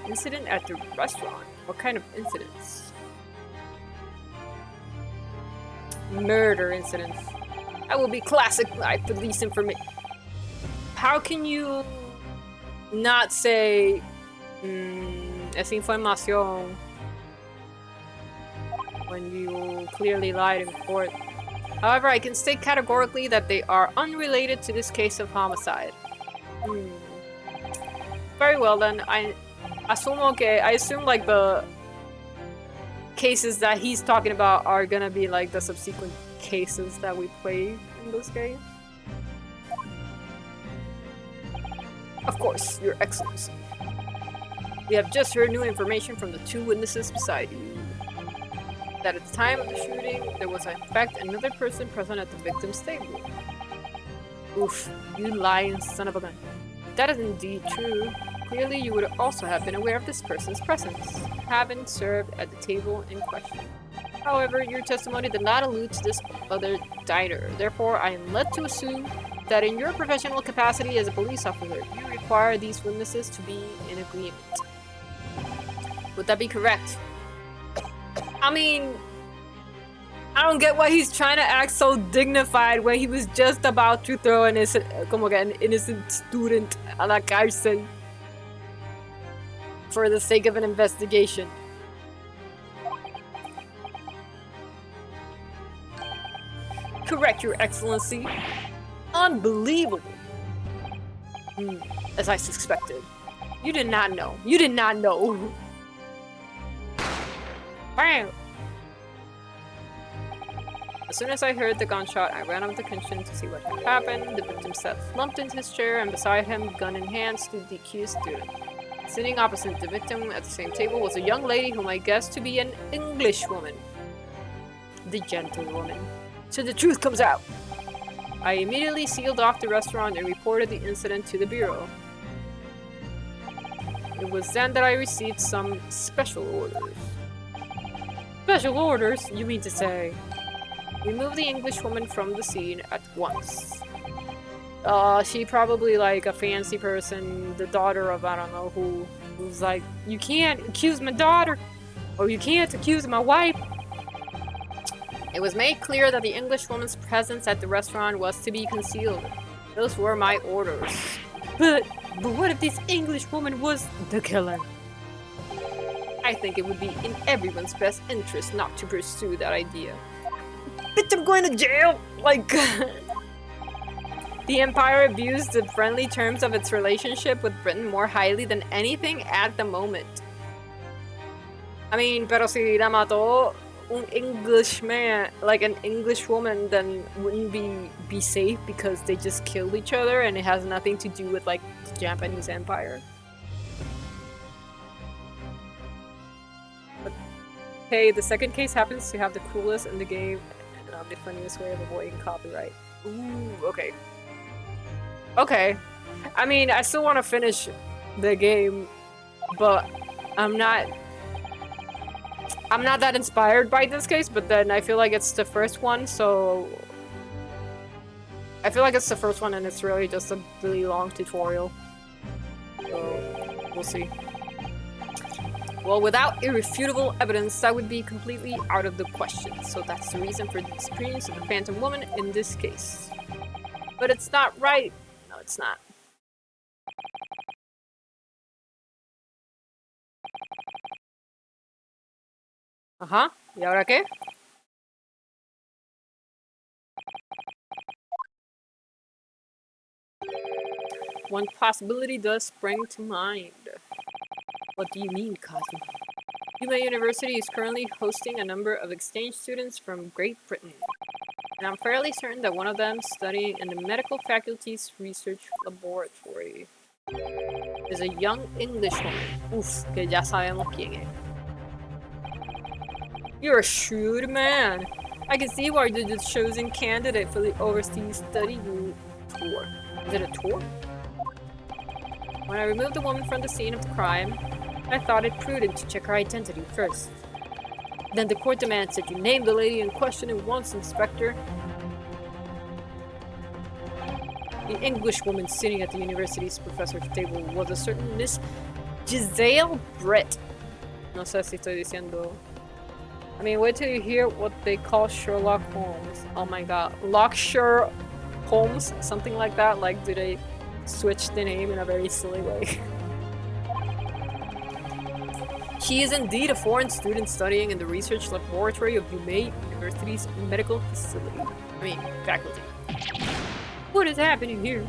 Incident at the restaurant? What kind of incidents? Murder incidents. That will be classic police information. How can you not say esa información when you clearly lied in court? However, I can state categorically that they are unrelated to this case of homicide. Very well then, I assume like the cases that he's talking about are gonna be like the subsequent cases that we played in this game. Of course, Your Excellency. We have just heard new information from the two witnesses beside you. That at the time of the shooting, there was in fact another person present at the victim's table. Oof, you lying son of a gun. That is indeed true. Clearly, you would also have been aware of this person's presence, having served at the table in question. However, your testimony did not allude to this other diner. Therefore, I am led to assume that in your professional capacity as a police officer, you require these witnesses to be in agreement. Would that be correct? I mean, I don't get why he's trying to act so dignified when he was just about to throw an innocent student a la cárcel for the sake of an investigation. correct, Your Excellency. Unbelievable. As I suspected. You did not know. You did not know. Bam! As soon as I heard the gunshot, I ran out of the kitchen to see what had happened. The victim sat slumped into his chair, and beside him, gun in hand, stood the accused student. Sitting opposite the victim at the same table was a young lady whom I guessed to be an Englishwoman. The gentlewoman. So the truth comes out. I immediately sealed off the restaurant and reported the incident to the bureau. It was then that I received some special orders. Special orders? You mean to say? Remove the Englishwoman from the scene at once. She probably like a fancy person, the daughter of I don't know who's like, you can't accuse my daughter, or you can't accuse my wife. It was made clear that the Englishwoman's presence at the restaurant was to be concealed. Those were my orders. But what if this Englishwoman was the killer? I think it would be in everyone's best interest not to pursue that idea. Bitch, I'm going to jail! Like... The Empire abused the friendly terms of its relationship with Britain more highly than anything at the moment. I mean, pero si la mató un Englishman, like an Englishwoman, then wouldn't be safe because they just killed each other and it has nothing to do with like the Japanese Empire. But, hey, the second case happens to have the coolest in the game and the funniest way of avoiding copyright. Ooh, okay. Okay. I mean, I still want to finish the game, but I'm not that inspired by this case, but then I feel like it's the first one, so... I feel like it's the first one and it's really just a really long tutorial. So, we'll see. Well, without irrefutable evidence, that would be completely out of the question, so that's the reason for the disappearance of the Phantom Woman in this case. But it's not right! No, it's not. Ajá, ¿y ahora qué? One possibility does spring to mind. What do you mean, Cosmo? Yuma University is currently hosting a number of exchange students from Great Britain. And I'm fairly certain that one of them studying in the medical faculty's research laboratory is a young Englishwoman. Uf, que ya sabemos quién es. You're a shrewd man. I can see why you're the chosen candidate for the overseas study tour. Is it a tour? When I removed the woman from the scene of the crime, I thought it prudent to check her identity first. Then the court demands that you name the lady in question at once, Inspector. The Englishwoman sitting at the university's professor's table was a certain Miss Giselle Brett. No sé si estoy diciendo... I mean, wait till you hear what they call Sherlock Holmes. Oh my god. Lockshire Holmes? Something like that? Like, do they switch the name in a very silly way? She is indeed a foreign student studying in the research laboratory of Yuma University's medical facility. I mean, faculty. What is happening here?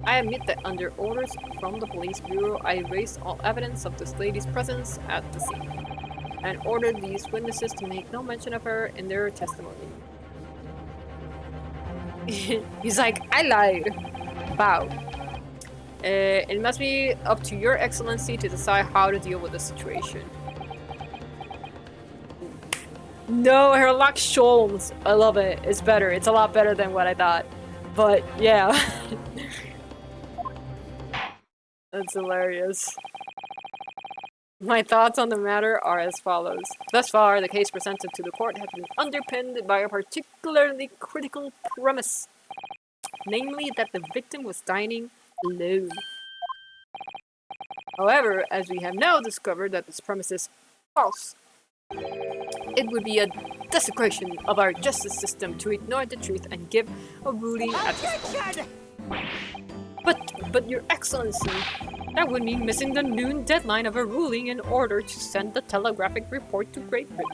I admit that under orders from the police bureau, I erased all evidence of this lady's presence at the scene, and ordered these witnesses to make no mention of her in their testimony. He's like, I lied. Bow. It must be up to your excellency to decide how to deal with the situation. No, Sherlock Holmes. I love it. It's better. It's a lot better than what I thought. But, yeah. That's hilarious. My thoughts on the matter are as follows. Thus far, the case presented to the court has been underpinned by a particularly critical premise. Namely, that the victim was dining alone. However, as we have now discovered that this premise is false, it would be a desecration of our justice system to ignore the truth and give a ruling at this point. But Your Excellency, that would mean missing the noon deadline of a ruling in order to send the telegraphic report to Great Britain.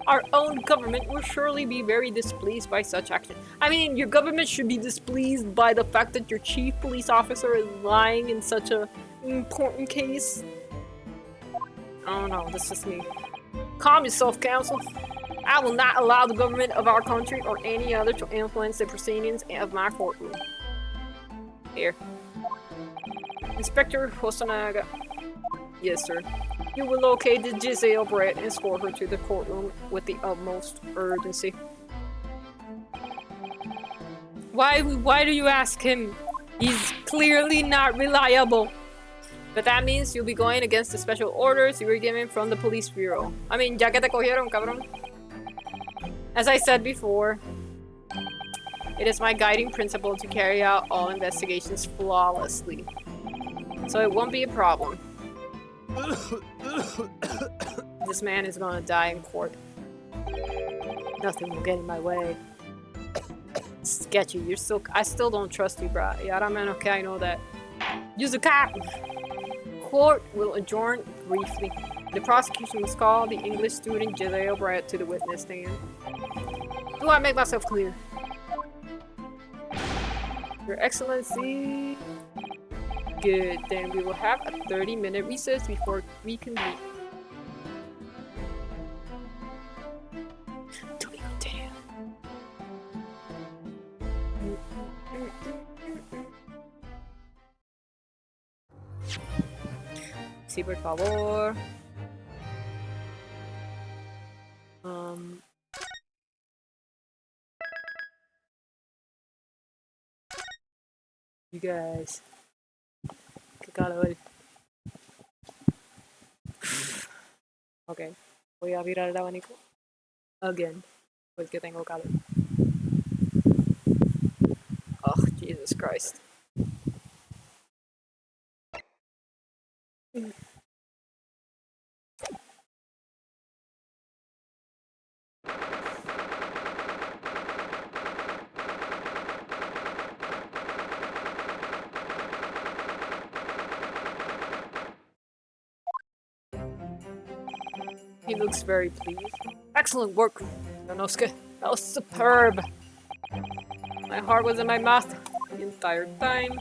Our own government will surely be very displeased by such action. I mean, your government should be displeased by the fact that your chief police officer is lying in such a important case. Oh no, that's just me. Calm yourself, counsel. I will not allow the government of our country or any other to influence the proceedings of my courtroom. Here. Inspector Hosonaga. Yes, sir. You will locate the Giselle Brett and escort her to the courtroom with the utmost urgency. Why do you ask him? He's clearly not reliable. But that means you'll be going against the special orders you were given from the police bureau. I mean, ya que te cogieron, cabrón. As I said before, it is my guiding principle to carry out all investigations flawlessly. So it won't be a problem. This man is gonna die in court. Nothing will get in my way. Sketchy, I still don't trust you, bro. Yara man, okay, I know that. Use the cop! Court will adjourn briefly. The prosecution must call the English student Giselle Brett to the witness stand. Do I make myself clear? Your Excellency. Good, then we will have a 30-minute recess before we convene. Do we continue? Sí, por favor. You guys. Qué calor. Ok, voy a abrir el abanico. Again. Porque tengo calor. Oh, Jesus Christ. He looks very pleased. Excellent work, Yonosuke. That was superb. My heart was in my mouth the entire time.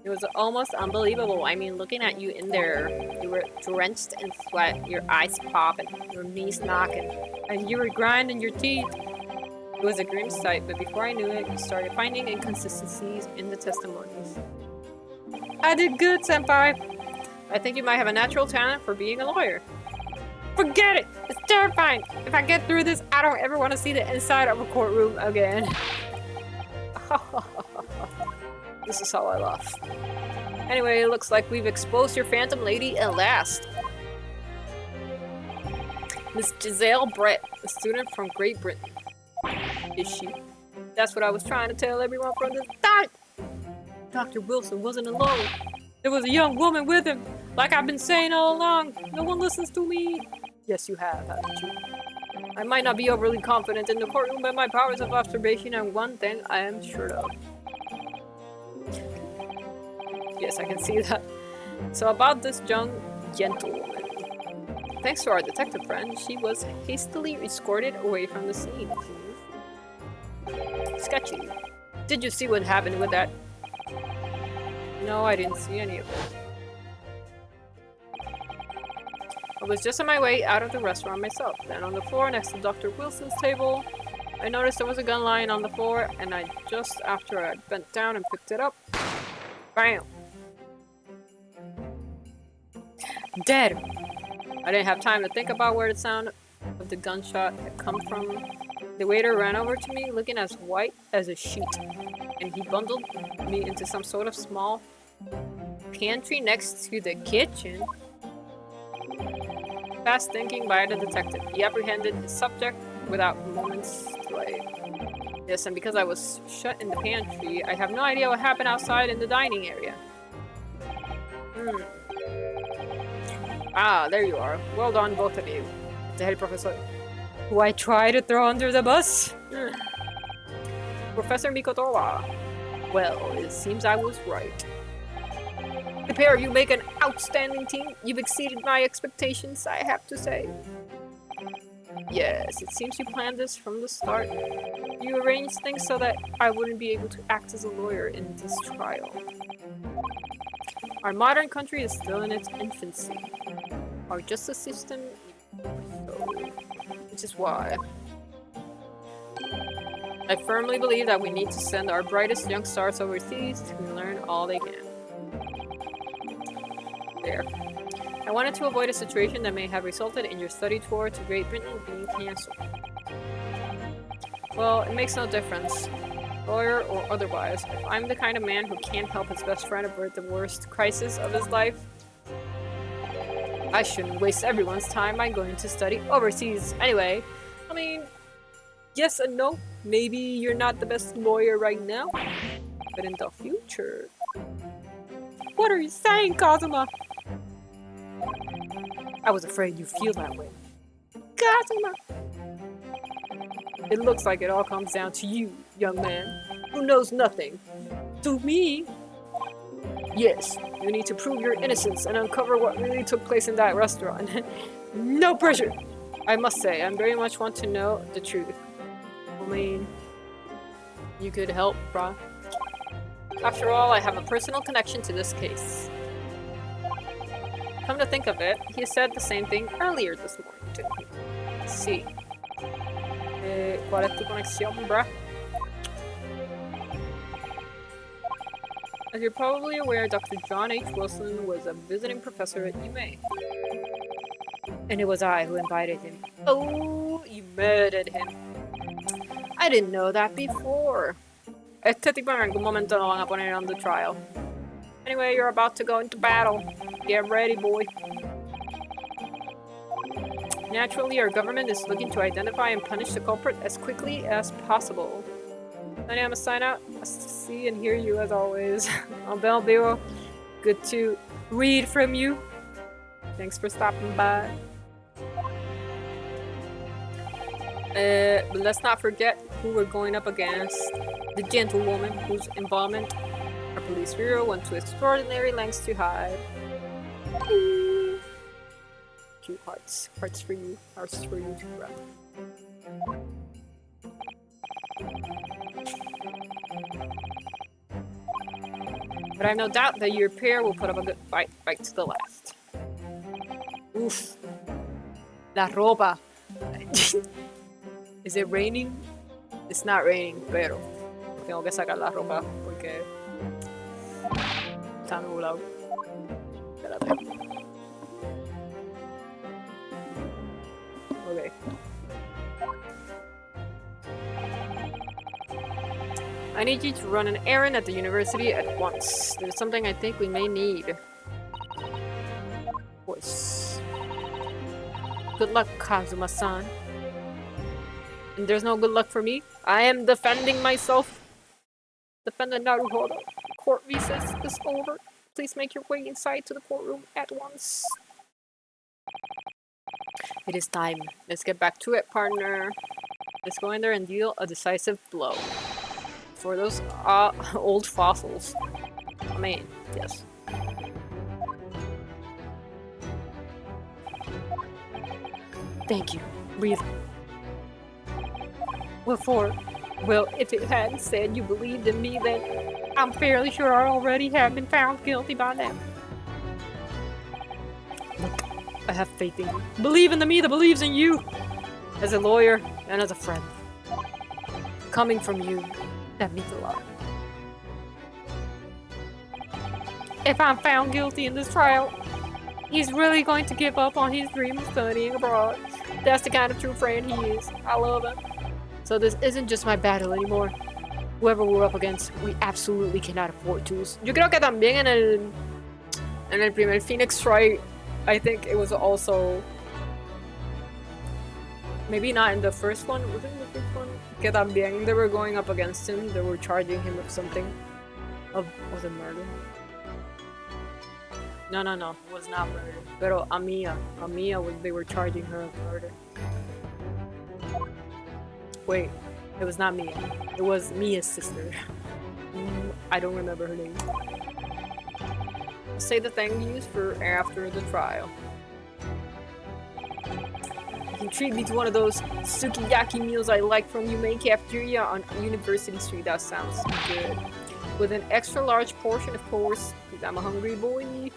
It was almost unbelievable. I mean, looking at you in there, you were drenched in sweat, your eyes popping, your knees knocking, and you were grinding your teeth. It was a grim sight, but before I knew it, you started finding inconsistencies in the testimonies. I did good, senpai. I think you might have a natural talent for being a lawyer. Forget it! It's terrifying! If I get through this, I don't ever want to see the inside of a courtroom again. This is how I laugh. Anyway, it looks like we've exposed your phantom lady at last. Miss Giselle Brett, a student from Great Britain. Is she? That's what I was trying to tell everyone from the start! Dr. Wilson wasn't alone. There was a young woman with him. Like I've been saying all along, no one listens to me. Yes, you have, haven't you? I might not be overly confident in the courtroom, but my powers of observation are one thing I am sure of. Yes, I can see that. So about this young gentlewoman. Thanks to our detective friend, she was hastily escorted away from the scene. Sketchy. Did you see what happened with that? No, I didn't see any of it. I was just on my way out of the restaurant myself. Then on the floor next to Dr. Wilson's table, I noticed there was a gun lying on the floor, and just after I bent down and picked it up, bam! Dead! I didn't have time to think about where the sound of the gunshot had come from. The waiter ran over to me, looking as white as a sheet, and he bundled me into some sort of small pantry next to the kitchen. Fast thinking by the detective, he apprehended his subject without a moment's delay. Yes, and because I was shut in the pantry, I have no idea what happened outside in the dining area. Ah, there you are. Well done, both of you. The head professor, who I tried to throw under the bus. Professor Mikotowa. Well, it seems I was right. The pair of you make an outstanding team. You've exceeded my expectations, I have to say. Yes, it seems you planned this from the start. You arranged things so that I wouldn't be able to act as a lawyer in this trial. Our modern country is still in its infancy. Our justice system, which is why I firmly believe that we need to send our brightest young stars overseas to learn all they can. There. I wanted to avoid a situation that may have resulted in your study tour to Great Britain being cancelled. Well, it makes no difference. Lawyer or otherwise, if I'm the kind of man who can't help his best friend avert the worst crisis of his life, I shouldn't waste everyone's time by going to study overseas. Anyway, I mean, yes and no. Maybe you're not the best lawyer right now, but in the future... What are you saying, Kazuma? I was afraid you'd feel that way. Kazuma! It looks like it all comes down to you, young man, who knows nothing. To me, yes, you need to prove your innocence and uncover what really took place in that restaurant. No pressure! I must say, I very much want to know the truth. I mean, you could help, brah. After all, I have a personal connection to this case. Come to think of it, he said the same thing earlier this morning, didn't he? Sí. ¿Cuál es tu conexión, bruh? As you're probably aware, Dr. John H. Wilson was a visiting professor at UMA. And it was I who invited him. Oh, you murdered him. I didn't know that before. Este tipo en algún momento lo van a poner on the trial. Anyway, you're about to go into battle. Get ready, boy. Naturally, our government is looking to identify and punish the culprit as quickly as possible. My name is sign out. Nice to see and hear you as always. Albel Biro, good to read from you. Thanks for stopping by. But let's not forget who we're going up against. The gentlewoman whose involvement our police bureau went to extraordinary lengths to hide. Ooh. Cute hearts. Hearts for you. Hearts for you too, bro. But I have no doubt that your pair will put up a good fight right to the last. Oof. La ropa. Is it raining? It's not raining, pero tengo que sacar la ropa porque está nublado. Espérate. Okay. I need you to run an errand at the university at once. There's something I think we may need. Of course. Good luck, Kazuma-san. And there's no good luck for me. I am defending myself. Defendant Naruhodo. Court recess is over. Please make your way inside to the courtroom at once. It is time. Let's get back to it, partner. Let's go in there and deal a decisive blow. For those old fossils. I mean, yes. Thank you. Breathe. What for? Well, if it hadn't said you believed in me, then I'm fairly sure I already have been found guilty by now. Look, I have faith in you. Believe in the me that believes in you! As a lawyer and as a friend. Coming from you, that means a lot. If I'm found guilty in this trial, he's really going to give up on his dream of studying abroad. That's the kind of true friend he is. I love him. So this isn't just my battle anymore. Whoever we're up against, we absolutely cannot afford to lose. Yo creo que también en el primer Phoenix Wright, I think it was also... Maybe not in the first one. Was it in the first one? Que también they were going up against him. They were charging him of something. Was it murder? No. It was not murder. Pero Amiya, they were charging her of murder. Wait, it was not Mia. It was Mia's sister. I don't remember her name. Say the thing used for after the trial. You can treat me to one of those sukiyaki meals I like from your main cafeteria on University Street. That sounds good. With an extra large portion, of course, because I'm a hungry boy.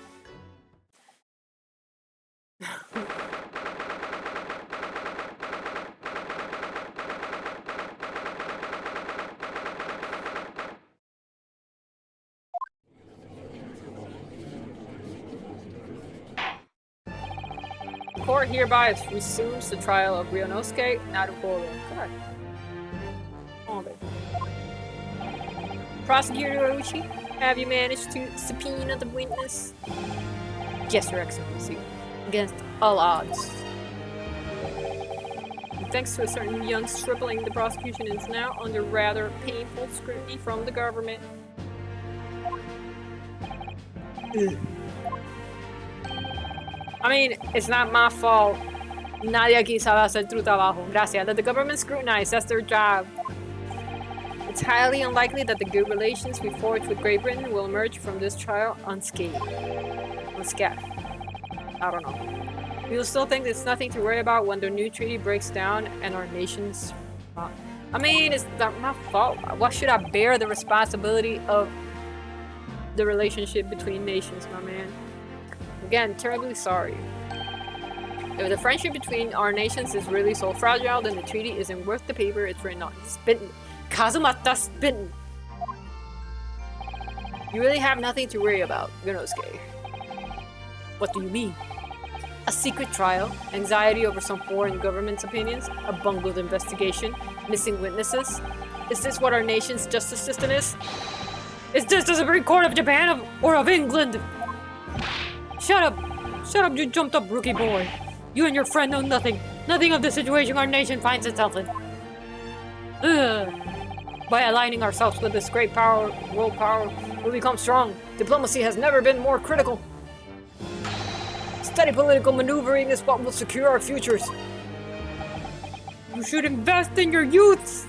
The court hereby resumes the trial of Ryunosuke Naruhodo. God. Oh, baby. Prosecutor Uchi, have you managed to subpoena the witness? Yes, Your Excellency. Against all odds. And thanks to a certain young stripling, the prosecution is now under rather painful scrutiny from the government. I mean, it's not my fault. Nadie aquí sabe hacer tu trabajo. Gracias. Let the government scrutinize. That's their job. It's highly unlikely that the good relations we forged with Great Britain will emerge from this trial unscathed. Unscathed. I don't know. We will still think there's nothing to worry about when the new treaty breaks down and our nations... I mean, it's not my fault. Why should I bear the responsibility of the relationship between nations, my man? Again, terribly sorry. If the friendship between our nations is really so fragile, then the treaty isn't worth the paper it's written on. Spittin'. Kazumata spittin'. You really have nothing to worry about, Ryunosuke. What do you mean? A secret trial, anxiety over some foreign government's opinions, a bungled investigation, missing witnesses. Is this what our nation's justice system is? Is this the Supreme Court of Japan or of England? Shut up! Shut up, you jumped up rookie boy! You and your friend know nothing. Nothing of the situation our nation finds itself in. Ugh. By aligning ourselves with this great power, world power, we become strong. Diplomacy has never been more critical. Steady political maneuvering is what will secure our futures. You should invest in your youths!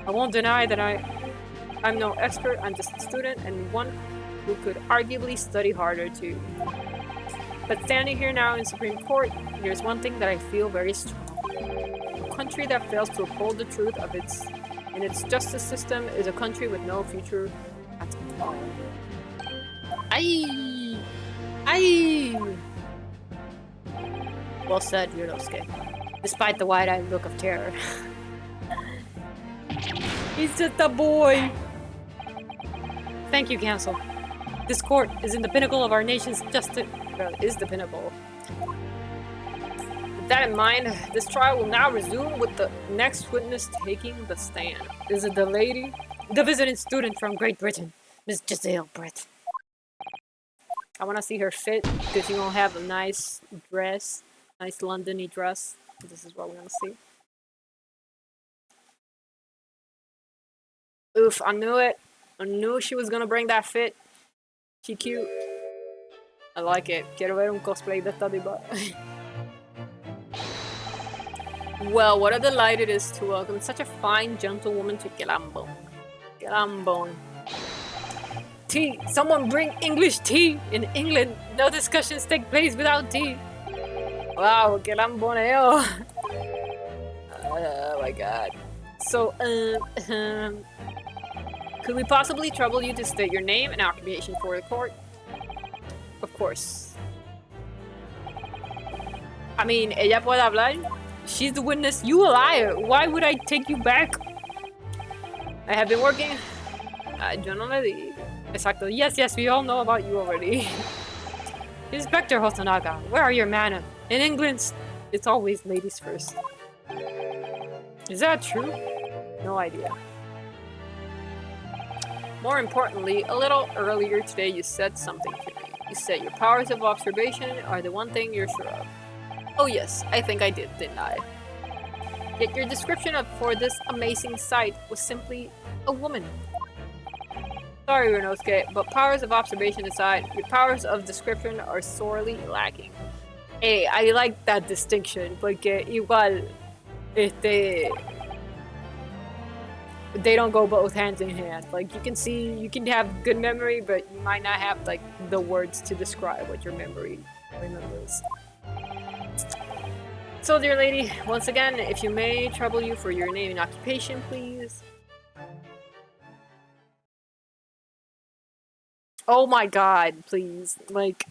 I won't deny that I'm no expert, I'm just a student and one who could arguably study harder too. But standing here now in Supreme Court, there's one thing that I feel very strong. A country that fails to uphold the truth of its justice system is a country with no future at all. Aye! Aye! Well said, Ryunosuke. Despite the wide-eyed look of terror. He's just a boy! Thank you, Council. This court is in the pinnacle of our nation's justice. Well, it is the pinnacle. With that in mind, this trial will now resume with the next witness taking the stand. Is it the lady? The visiting student from Great Britain, Miss Giselle Brett. I want to see her fit, because you don't have a nice dress. Nice London-y dress. This is what we want to see. Oof, I knew it. I knew she was gonna bring that fit. She cute. I like it. Quiero ver un cosplay de esta diva. Well, what a delight it is to welcome such a fine gentlewoman to Gelambon. Gelambon. Tea! Someone bring English tea! In England, no discussions take place without tea. Wow, Gelamboneo. Oh my god. So, could we possibly trouble you to state your name and occupation for the court? Of course. I mean, ella puede hablar. She's the witness. You a liar. Why would I take you back? I have been working. Yo no le di. Exacto. Yes, yes, we all know about you already. Inspector Hosonaga, where are your manners? In England, it's always ladies first. Is that true? No idea. More importantly, a little earlier today you said something to me. You said your powers of observation are the one thing you're sure of. Oh yes, I think I did, didn't I? Yet your description for this amazing sight was simply a woman. Sorry, Ryunosuke, but powers of observation aside, your powers of description are sorely lacking. Hey, I like that distinction, porque igual, they don't go both hands in hand. Like, you can see, you can have good memory, but you might not have, like, the words to describe what your memory remembers. So, dear lady, once again, if you may trouble you for your name and occupation, please. Oh my god, please. Like,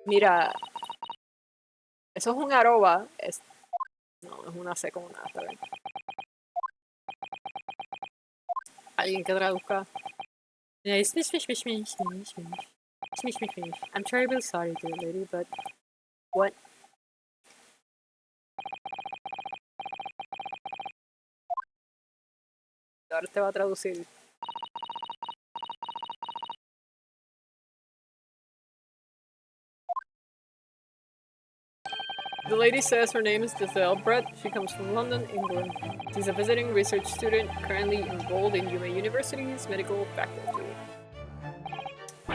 mira. Eso es un arroba. No, es una C con una A, ¿sabes? Alguien que traduzca. I'm terribly sorry, dear lady, but what? Ahora te va a traducir. The lady says her name is Giselle Brett. She comes from London, England. She's a visiting research student currently enrolled in UMA University's medical faculty.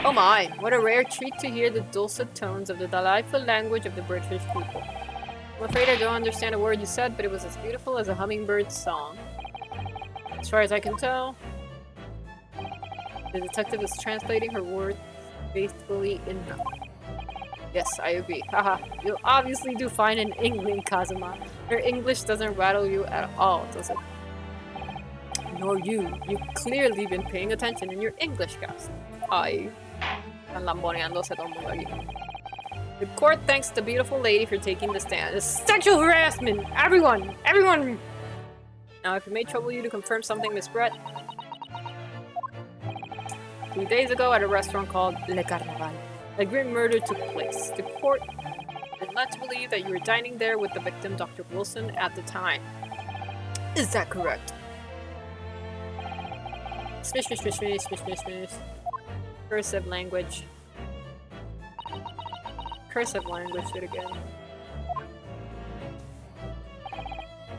Oh my, what a rare treat to hear the dulcet tones of the delightful language of the British people. I'm afraid I don't understand a word you said, but it was as beautiful as a hummingbird's song. As far as I can tell, the detective is translating her words faithfully enough. Yes, I agree. Haha, you obviously do fine in England, Kazuma. Your English doesn't rattle you at all, does it? Nor you. You've clearly been paying attention in your English class. Ay, están lamboneándose todo el mundo aquí. The court thanks the beautiful lady for taking the stand. It's sexual harassment! Everyone! Everyone! Now, if it may trouble you to confirm something, Miss Brett. 3 days ago at a restaurant called Le Carnaval, a grim murder took place. The court is led to believe that you were dining there with the victim, Dr. Wilson, at the time. Is that correct? Smish, smish, smish, smish, smish, smish, smish. Cursive language. Cursive language, it again.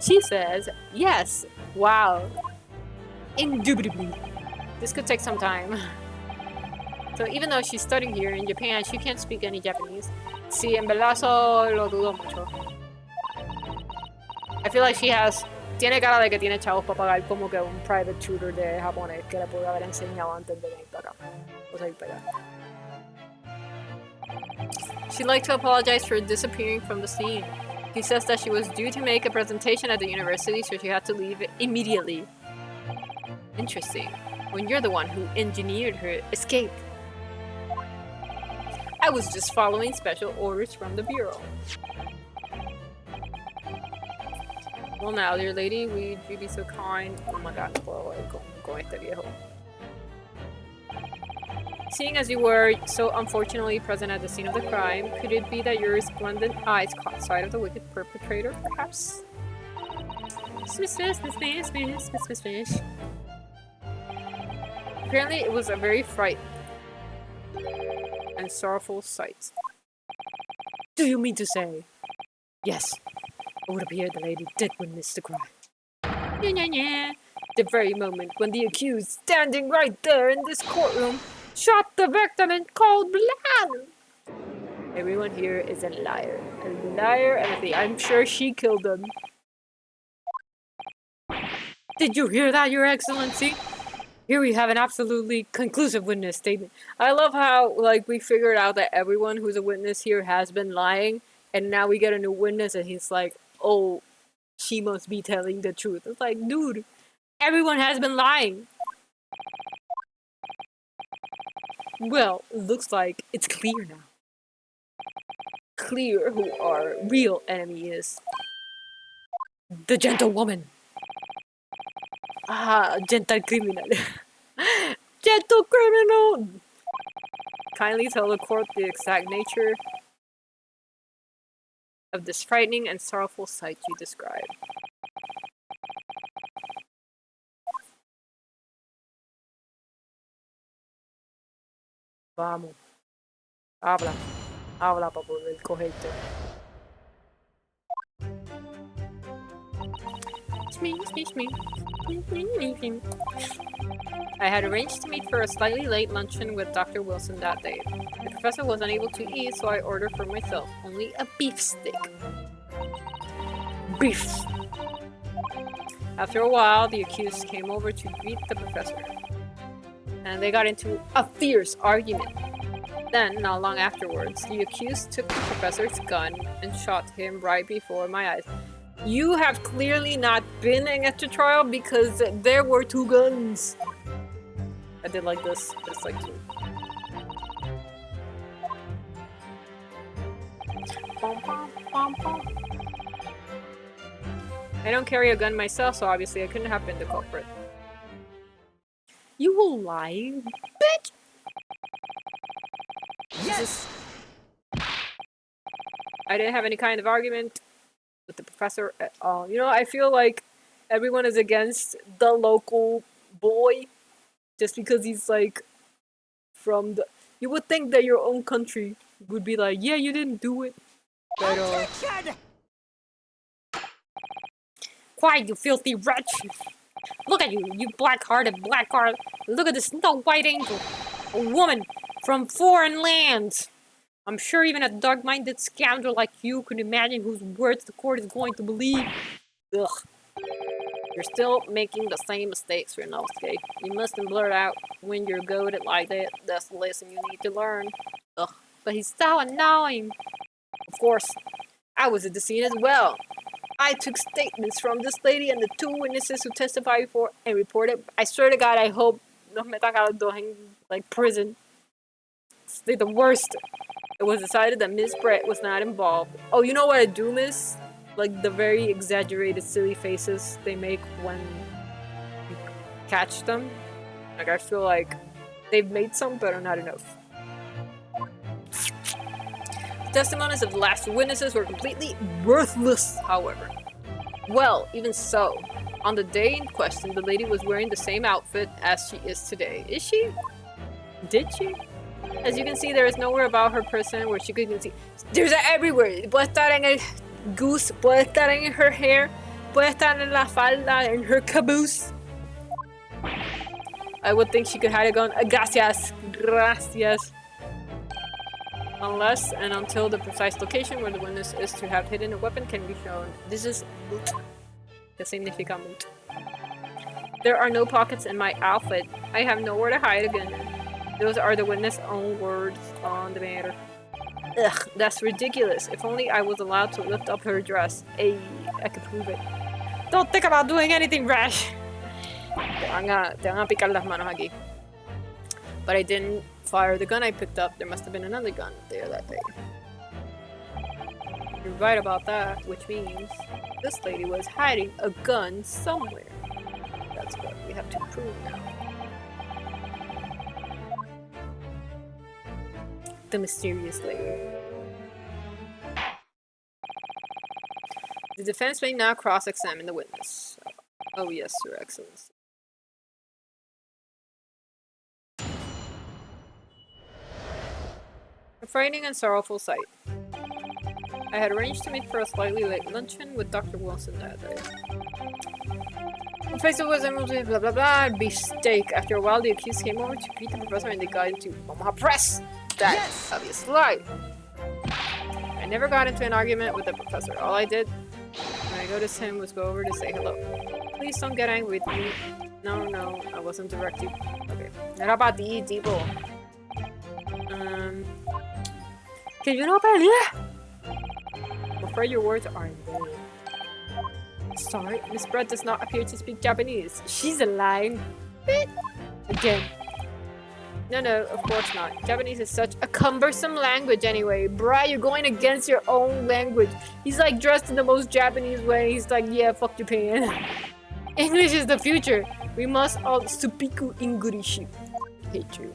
She says, yes. Wow. Indubitably. This could take some time. So even though she's studying here in Japan, she can't speak any Japanese. Sí, en verdad eso lo dudo mucho. I feel like she has... Tiene cara de que tiene chavos para pagar como que un private tutor de japonés que le pudo haber enseñado antes de venir para acá. O sea, ir para allá. She'd like to apologize for disappearing from the scene. He says that she was due to make a presentation at the university, so she had to leave immediately. Interesting. When you're the one who engineered her escape. I was just following special orders from the bureau. Well now, dear lady, would you be so kind? Oh my god, no puedo ver con este viejo. Seeing as you were so unfortunately present at the scene of the crime, could it be that your resplendent eyes caught sight of the wicked perpetrator, perhaps? Apparently it was a very frightening and sorrowful sight. Do you mean to say? Yes. It would appear the lady did witness the crime. The very moment when the accused, standing right there in this courtroom, shot the victim in cold blood! Everyone here is a liar. A liar and a thief. I'm sure she killed him. Did you hear that, Your Excellency? Here we have an absolutely conclusive witness statement. I love how, like, we figured out that everyone who's a witness here has been lying, and now we get a new witness and he's like, oh, she must be telling the truth. It's like, dude, everyone has been lying. Well, looks like it's clear now. Clear who our real enemy is. The gentlewoman. Ah, gentle criminal. Gentle criminal! Kindly tell the court the exact nature of this frightening and sorrowful sight you describe. Vamos. Habla. Habla para poder cogerte. I had arranged to meet for a slightly late luncheon with Dr. Wilson that day. The professor was unable to eat, so I ordered for myself only a beef stick. Beef! After a while, the accused came over to greet the professor, and they got into a fierce argument. Then, not long afterwards, the accused took the professor's gun and shot him right before my eyes. You have clearly not been at the trial because there were 2 guns. I did like this. It's like 2. I don't carry a gun myself, so obviously I couldn't have been the culprit. You will lie, bitch! Yes! I didn't have any kind of argument with the professor at all. You know, I feel like everyone is against the local boy just because he's like from the... You would think that your own country would be like, yeah, you didn't do it. But, quiet, you filthy wretch! Look at you, you black-hearted blackguard! Look at this Snow White angel! A woman from foreign lands! I'm sure even a dark-minded scoundrel like you could imagine whose words the court is going to believe. Ugh. You're still making the same mistakes, Renosuke. You mustn't blurt out when you're goaded like that. That's the lesson you need to learn. Ugh. But he's so annoying! Of course, I was at the scene as well. I took statements from this lady and the 2 witnesses who testified before and reported. I swear to God, I hope nos metan a los dos en, like, prison. It's like the worst. It was decided that Miss Brett was not involved. Oh, you know what I do miss? Like, the very exaggerated silly faces they make when you catch them. Like, I feel like they've made some, but not enough. The testimonies of the last witnesses were completely worthless, however. Well, even so, on the day in question, the lady was wearing the same outfit as she is today. Is she? Did she? As you can see, there is nowhere about her person where she could see. There's everywhere. Puede estar en el goose, puede estar en her hair, puede estar en la falda, in her caboose. I would think she could hide a gun. Gracias. Gracias. Unless and until the precise location where the witness is to have hidden a weapon can be shown. This is moot. Que significa moot. There are no pockets in my outfit. I have nowhere to hide again. Those are the witness' own words on the matter. Ugh, that's ridiculous. If only I was allowed to lift up her dress. Ay, I could prove it. Don't think about doing anything rash. Te van a picar las manos aquí. But I didn't fire the gun I picked up. There must have been another gun there that day. You're right about that, which means this lady was hiding a gun somewhere. That's what we have to prove now. The mysterious lady. The defense may now cross-examine the witness. Oh yes, Your Excellency. A frightening and sorrowful sight. I had arranged to meet for a slightly late luncheon with Dr. Wilson that day. The place was blah blah blah, beef steak. After a while, the accused came over to greet the professor and they got into Omaha Press! That obvious lie! I never got into an argument with the professor. All I did when I noticed him was go over to say hello. Please don't get angry with me. No, I wasn't directed. Okay. Era para ti, tipo. Que yo no peleé! I'm afraid your words are in vain. Sorry, Miss Brett does not appear to speak Japanese. She's lying. Again. No, of course not. Japanese is such a cumbersome language anyway. Bruh, you're going against your own language. He's like dressed in the most Japanese way. He's like, yeah, fuck Japan. English is the future. We must all speak English. I hate you.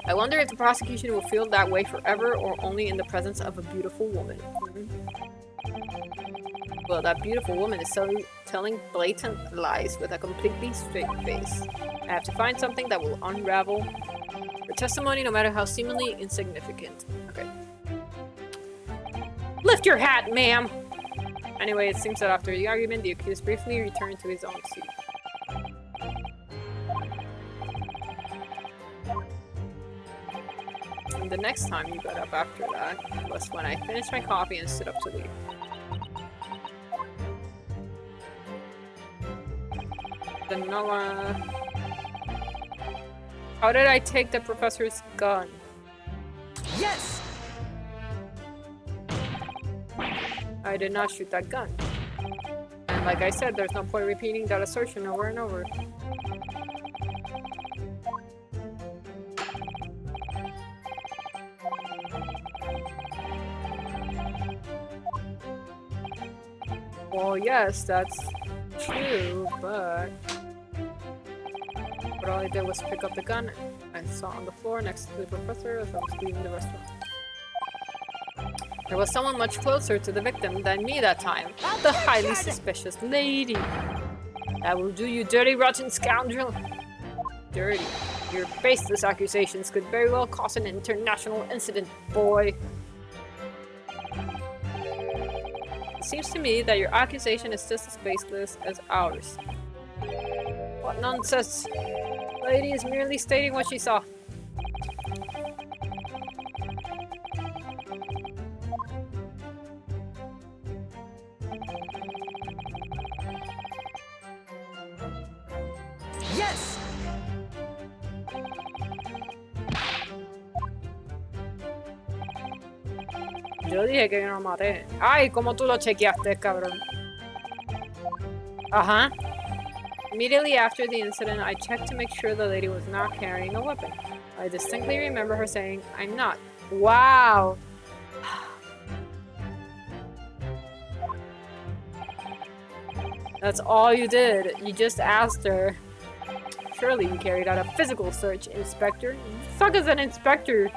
I wonder if the prosecution will feel that way forever or only in the presence of a beautiful woman. Well, that beautiful woman is telling blatant lies with a completely straight face. I have to find something that will unravel her testimony no matter how seemingly insignificant. Okay. Lift your hat, ma'am! Anyway, it seems that after the argument, the accused briefly returned to his own seat. And the next time you got up after that was when I finished my coffee and stood up to leave. How did I take the professor's gun? Yes! I did not shoot that gun. And like I said, there's no point repeating that assertion over and over. Well, yes, that's true, but what all I did was pick up the gun I saw on the floor next to the professor as I was leaving the restaurant. There was someone much closer to the victim than me that time. The highly suspicious lady. That will do, you dirty, rotten scoundrel. Dirty. Your baseless accusations could very well cause an international incident, boy. It seems to me that your accusation is just as baseless as ours. What nonsense! The lady is merely stating what she saw. Yes! Yo dije que yo no maté. Ay, ¿cómo tú lo chequeaste, cabrón? Uh-huh. Immediately after the incident, I checked to make sure the lady was not carrying a weapon. I distinctly remember her saying, "I'm not." Wow! That's all you did. You just asked her. Surely you carried out a physical search, Inspector. Fuck is an inspector?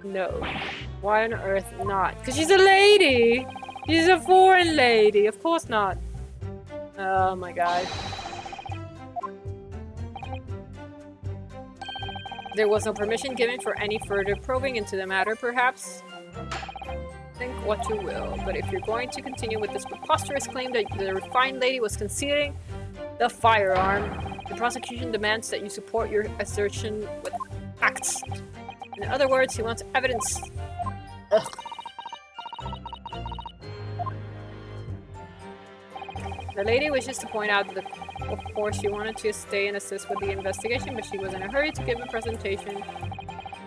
No. Why on earth not? Because she's a lady! She's a foreign lady! Of course not. Oh my god. There was no permission given for any further probing into the matter, perhaps? Think what you will, but if you're going to continue with this preposterous claim that the refined lady was concealing the firearm, the prosecution demands that you support your assertion with facts. In other words, he wants evidence. Ugh. The lady wishes to point out that, of course, she wanted to stay and assist with the investigation, but she was in a hurry to give a presentation.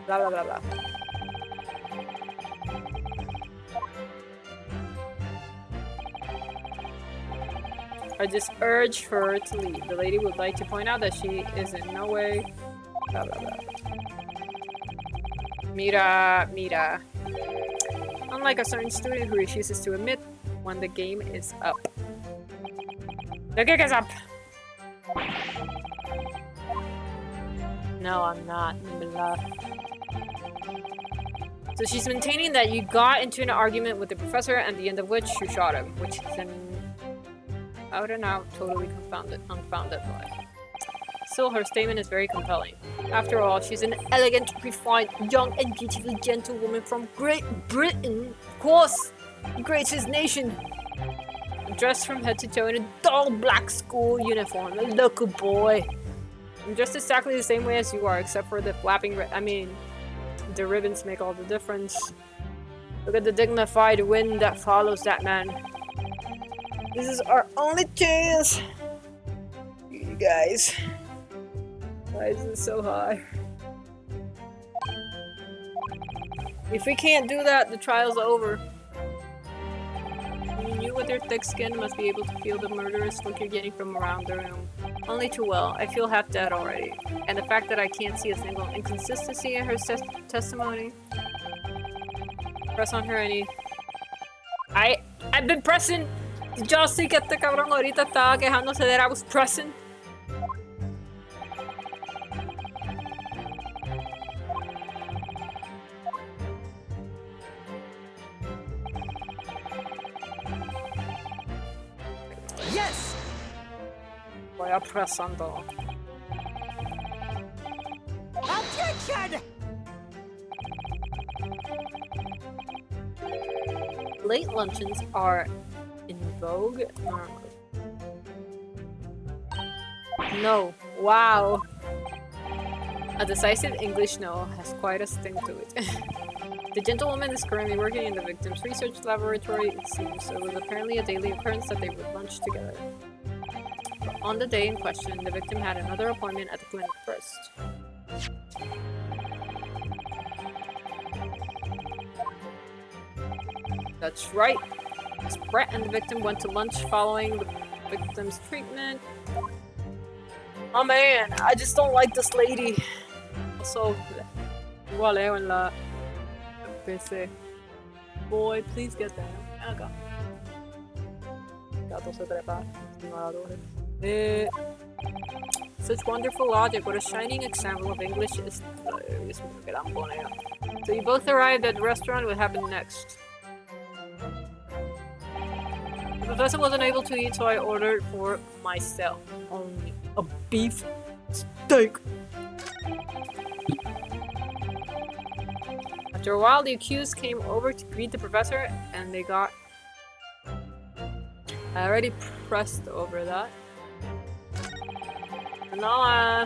Blah, blah, blah, blah. I just urge her to leave. The lady would like to point out that she is in no way... Blah, blah, blah. Mira, mira. Unlike a certain student who refuses to admit when the game is up. The kick is up! No, I'm not. Blah. So she's maintaining that you got into an argument with the professor at the end of which you shot him, which is an out and out, totally unfounded lie. Still, her statement is very compelling. After all, she's an elegant, refined, young, and beautifully gentle woman from Great Britain. Of course! The greatest nation! Dressed from head to toe in a dull black school uniform. A local boy. I'm dressed exactly the same way as you are, except for the flapping the ribbons make all the difference. Look at the dignified wind that follows that man. This is our only chance! You guys. Why is it so high? If we can't do that, the trial's over. You with your thick skin must be able to feel the murderous look you're getting from around the room. Only too well. I feel half dead already. And the fact that I can't see a single inconsistency in her testimony. Press on her any... I've been pressing! Did y'all see que este cabrón ahorita estaba quejándose that I was pressing? Yes! Voy apresando. Objection! Late luncheons are in vogue. No. Wow. A decisive English no has quite a sting to it. The gentlewoman is currently working in the victim's research laboratory, it seems, so it was apparently a daily occurrence that they would lunch together. But on the day in question, the victim had another appointment at the clinic first. That's right. Miss Brett and the victim went to lunch following the victim's treatment. Oh man, I just don't like this lady. Also, igual leo en la PC. Boy, please get down. Acá. Gato se trepa. Such wonderful logic. What a shining example of English is. So you both arrived at the restaurant. What happened next? The professor wasn't able to eat, so I ordered for myself. Only a beef steak. After a while, the accused came over to greet the professor, and they got... I already pressed over that. And now,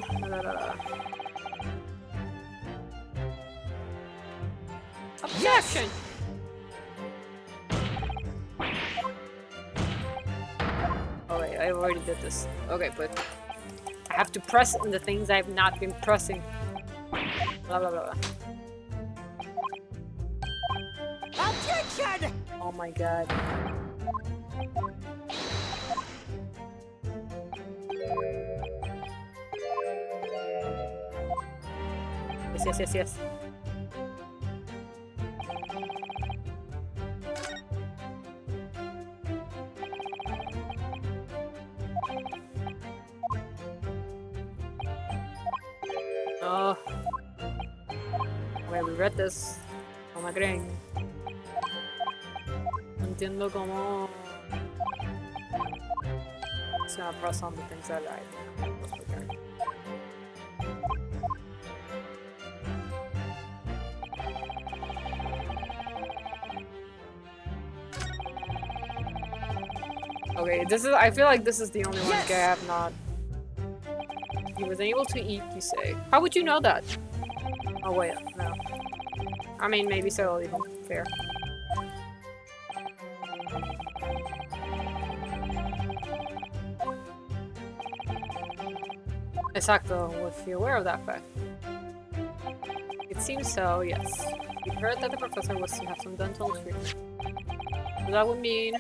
objection! Oh wait, I already did this. Okay, but I have to press on the things I've not been pressing. Blah blah blah. Objection! Oh my god. Yes. Oh. Okay, we read this. No me creen. No entiendo cómo... It's not press on the things I like. Okay, this is- I feel like this is the only one I have not... He was able to eat, you say. How would you know that? Oh wait, no. I mean, maybe so, even. Fair. Exacto, was he aware of that fact? It seems so, yes. We heard that the professor was to have some dental treatment. So that would mean...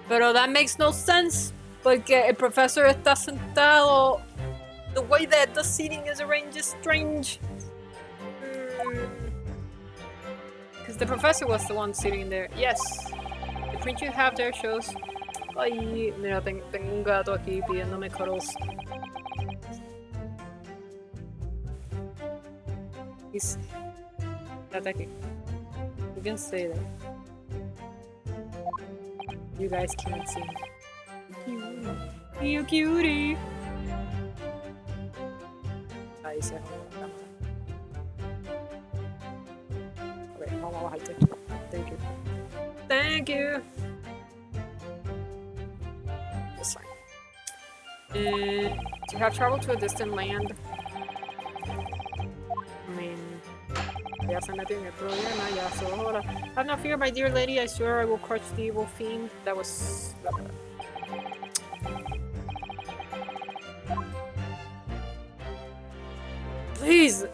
Pero that makes no sense, porque el profesor está sentado. The way that the seating is arranged is strange. Because the professor was the one sitting there. Yes. The print you have there shows... Ay, mira, tengo un gato aquí pidiéndome cuddles. He's... Está aquí. You can stay there. You guys can't see. You cutie. Ahí se jodió la cámara. Ok, vamos a bajarte. Thank you. Thank you. That's fine. To have traveled to a distant land. I mean, ya se metió en el problema, ya so hola. Have no fear, my dear lady, I swear I will crush the evil fiend. That was... Please!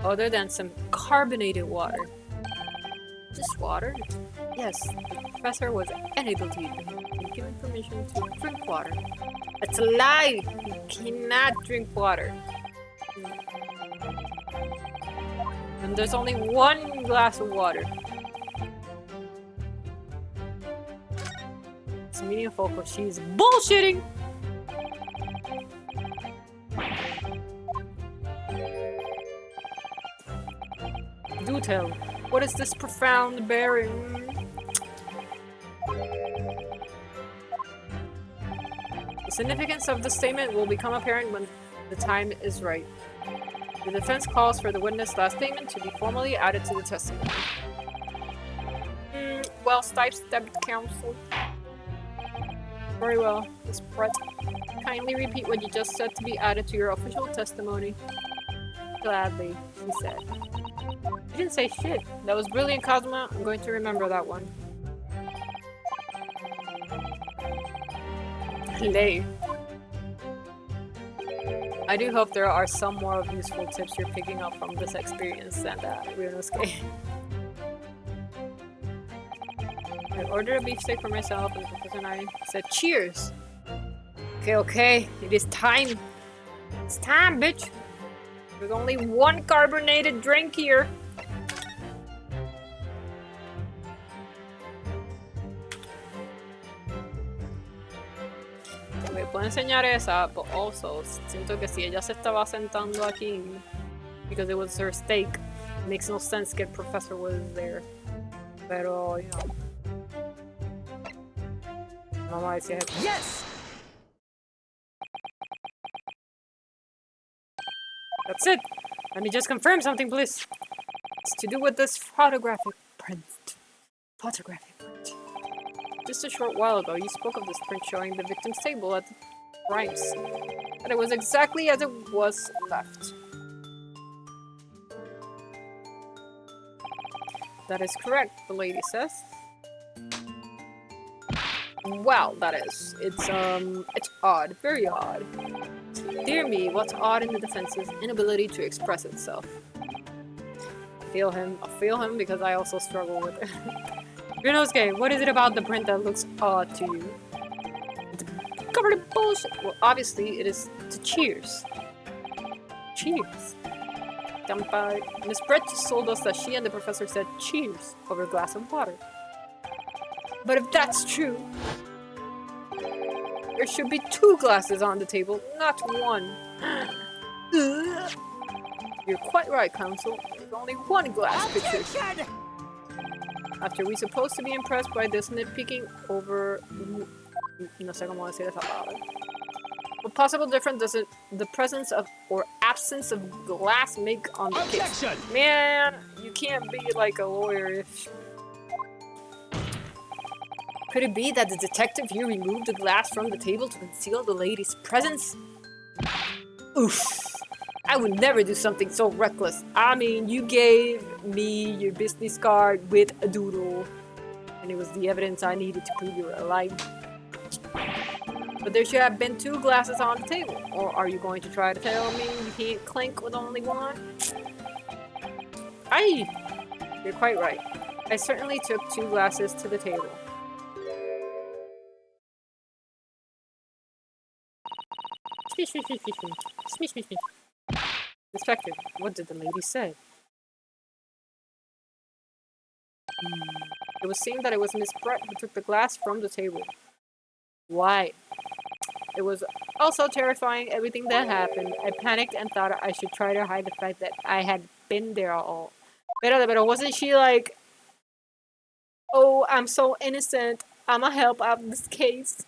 Other than some carbonated water. Just water? Yes, the professor was unable to eat and given permission to drink water. That's a lie! You cannot drink water. And there's only one glass of water. It's meaningful because she's bullshitting! Do tell, what is this profound bearing? The significance of the statement will become apparent when the time is right. The defense calls for the witness' last statement to be formally added to the testimony. Well, stepped counsel. Very well, Miss Brett. Kindly repeat what you just said to be added to your official testimony. Gladly, she said. You didn't say shit. That was brilliant, Cosmo. I'm going to remember that one. Lay. I do hope there are some more useful tips you're picking up from this experience than that weirdness game. I ordered a beefsteak for myself and the professor and I said cheers! Okay, it is time! It's time, bitch! There's only one carbonated drink here! Me puedo enseñar esa, but also siento que si ella se estaba sentando aquí because it was her steak, it makes no sense que el professor was there. Pero, you know. Vamos a decir. Yes! That's it! Let me just confirm something, please. It's to do with this photographic print. Photographic print. Just a short while ago, you spoke of this print showing the victim's table at the crime scene. And it was exactly as it was left. That is correct, the lady says. Well, that is. It's odd. Very odd. Dear me, what's odd in the defense's inability to express itself? I feel him because I also struggle with it. Ryunosuke, what is it about the print that looks odd to you? It's covered in bullshit! Well, obviously, it is to cheers. Cheers. Kanpai. Miss Brett just told us that she and the professor said cheers over a glass of water. But if that's true, there should be 2 glasses on the table, not 1. You're quite right, Counsel. There's only 1 glass pictured. After we supposed to be impressed by this nitpicking over... No sé cómo decir esa palabra. What possible difference does the presence of or absence of glass make on the case? Man, you can't be like a lawyer if... Could it be that the detective here removed the glass from the table to conceal the lady's presence? Oof. I would never do something so reckless. I mean, you gave me your business card with a doodle, and it was the evidence I needed to prove you were alive. But there should have been 2 glasses on the table. Or are you going to try to tell me you can't clink with only 1? Aye! You're quite right. I certainly took 2 glasses to the table. Inspector, what did the lady say? It was seen that it was Miss Brett who took the glass from the table. Why? It was also terrifying, everything that happened. I panicked and thought I should try to hide the fact that I had been there all. Pero wasn't she like, oh, I'm so innocent, I'ma help out this case?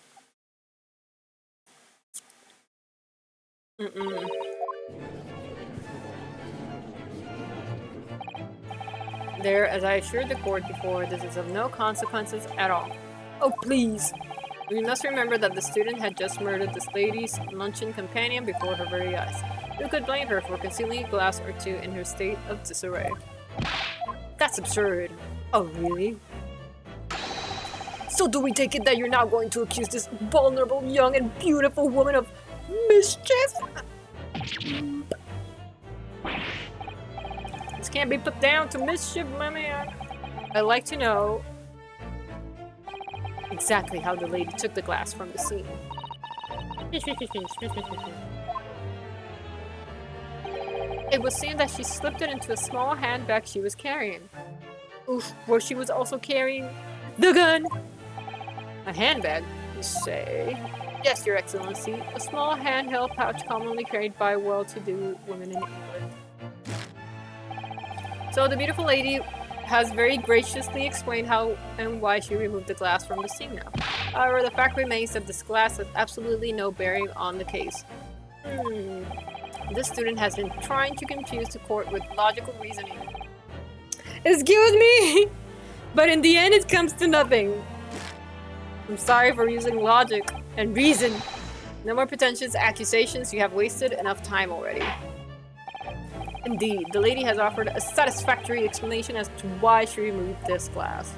There, as I assured the court before, this is of no consequences at all. Oh, please! We must remember that the student had just murdered this lady's luncheon companion before her very eyes. Who could blame her for concealing a glass or 2 in her state of disarray? That's absurd. Oh, really? So do we take it that you're now going to accuse this vulnerable, young, and beautiful woman of mischief? This can't be put down to mischief, my man. I'd like to know exactly how the lady took the glass from the scene. It was seen that she slipped it into a small handbag she was carrying. Oof, where she was also carrying the gun! A handbag, you say? Yes, Your Excellency. A small handheld pouch commonly carried by well-to-do women in England. So the beautiful lady has very graciously explained how and why she removed the glass from the scene now. However, the fact remains that this glass has absolutely no bearing on the case. This student has been trying to confuse the court with logical reasoning. Excuse me! But in the end it comes to nothing. I'm sorry for using logic and reason. No more pretentious accusations, you have wasted enough time already. Indeed, the lady has offered a satisfactory explanation as to why she removed this glass.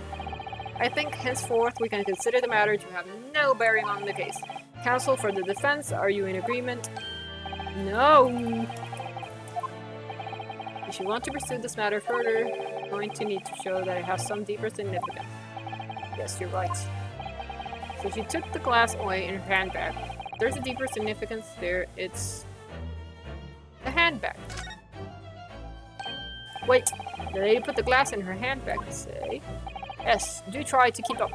I think henceforth we can consider the matter to have no bearing on the case. Counsel for the defense, are you in agreement? No! If you want to pursue this matter further, you're going to need to show that it has some deeper significance. Yes, you're right. So she took the glass away in her handbag. There's a deeper significance there. It's the handbag. Wait, the lady put the glass in her handbag, say? Yes, do try to keep up.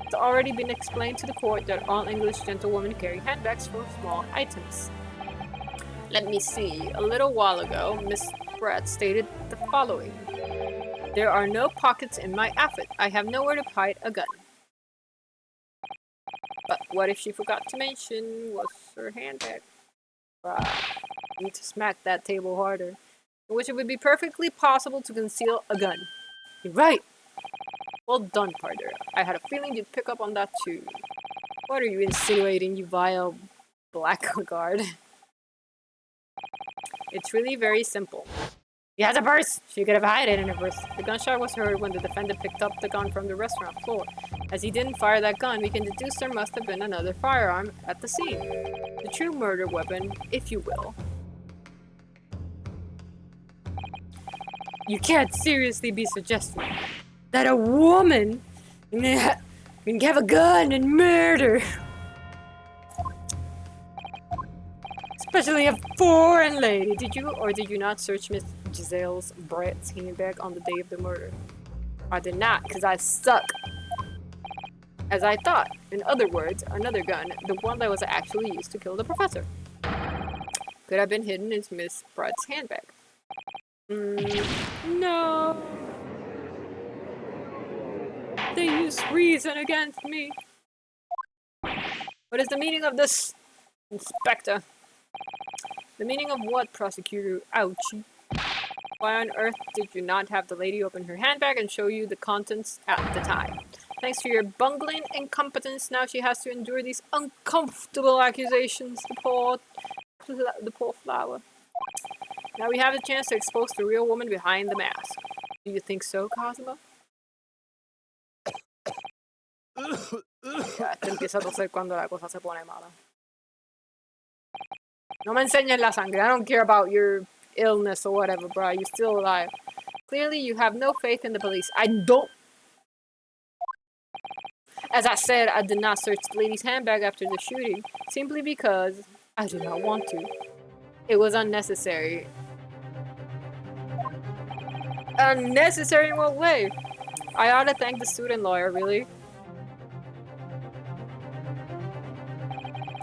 It's already been explained to the court that all English gentlewomen carry handbags for small items. Let me see. A little while ago, Miss Pratt stated the following. There are no pockets in my outfit. I have nowhere to hide a gun. But what if she forgot to mention was her handbag? Need to smack that table harder. In which it would be perfectly possible to conceal a gun. You're right. Well done, partner. I had a feeling you'd pick up on that too. What are you insinuating, you vile blackguard? It's really very simple. He has a purse! She could have hid it in her purse. The gunshot was heard when the defendant picked up the gun from the restaurant floor. As he didn't fire that gun, we can deduce there must have been another firearm at the scene. The true murder weapon, if you will. You can't seriously be suggesting that a woman can have a gun and murder. Especially a foreign lady. Did you or did you not search Miss Giselle's Brett's handbag on the day of the murder? I did not, because I suck. As I thought. In other words, another gun, the one that was actually used to kill the professor, could have been hidden in Miss Brett's handbag. No. They used reason against me. What is the meaning of this, Inspector? The meaning of what, Prosecutor? Ouchie. Why on earth did you not have the lady open her handbag and show you the contents at the time? Thanks to your bungling incompetence, now she has to endure these uncomfortable accusations. The poor flower. Now we have the chance to expose the real woman behind the mask. Do you think so, Cosmo? Ya, te empieza a toser cuando la cosa se pone mala. No me enseñes la sangre. I don't care about your illness or whatever, bro. You're still alive. Clearly, you have no faith in the police. I don't. As I said, I did not search the lady's handbag after the shooting, simply because I did not want to. It was unnecessary. Unnecessary in what way? I ought to thank the student lawyer, really.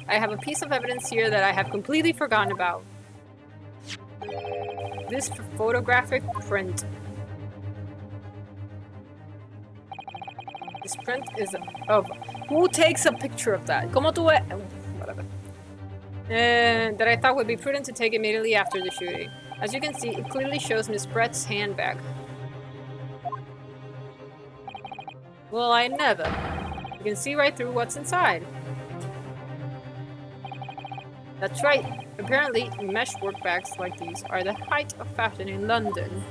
I have a piece of evidence here that I have completely forgotten about. This photographic print. This print is of... Who takes a picture of that? ¿Cómo tú ves? Whatever. That I thought would be prudent to take immediately after the shooting. As you can see, it clearly shows Miss Brett's handbag. Well, I never. You can see right through what's inside. That's right. Apparently, mesh work bags like these are the height of fashion in London.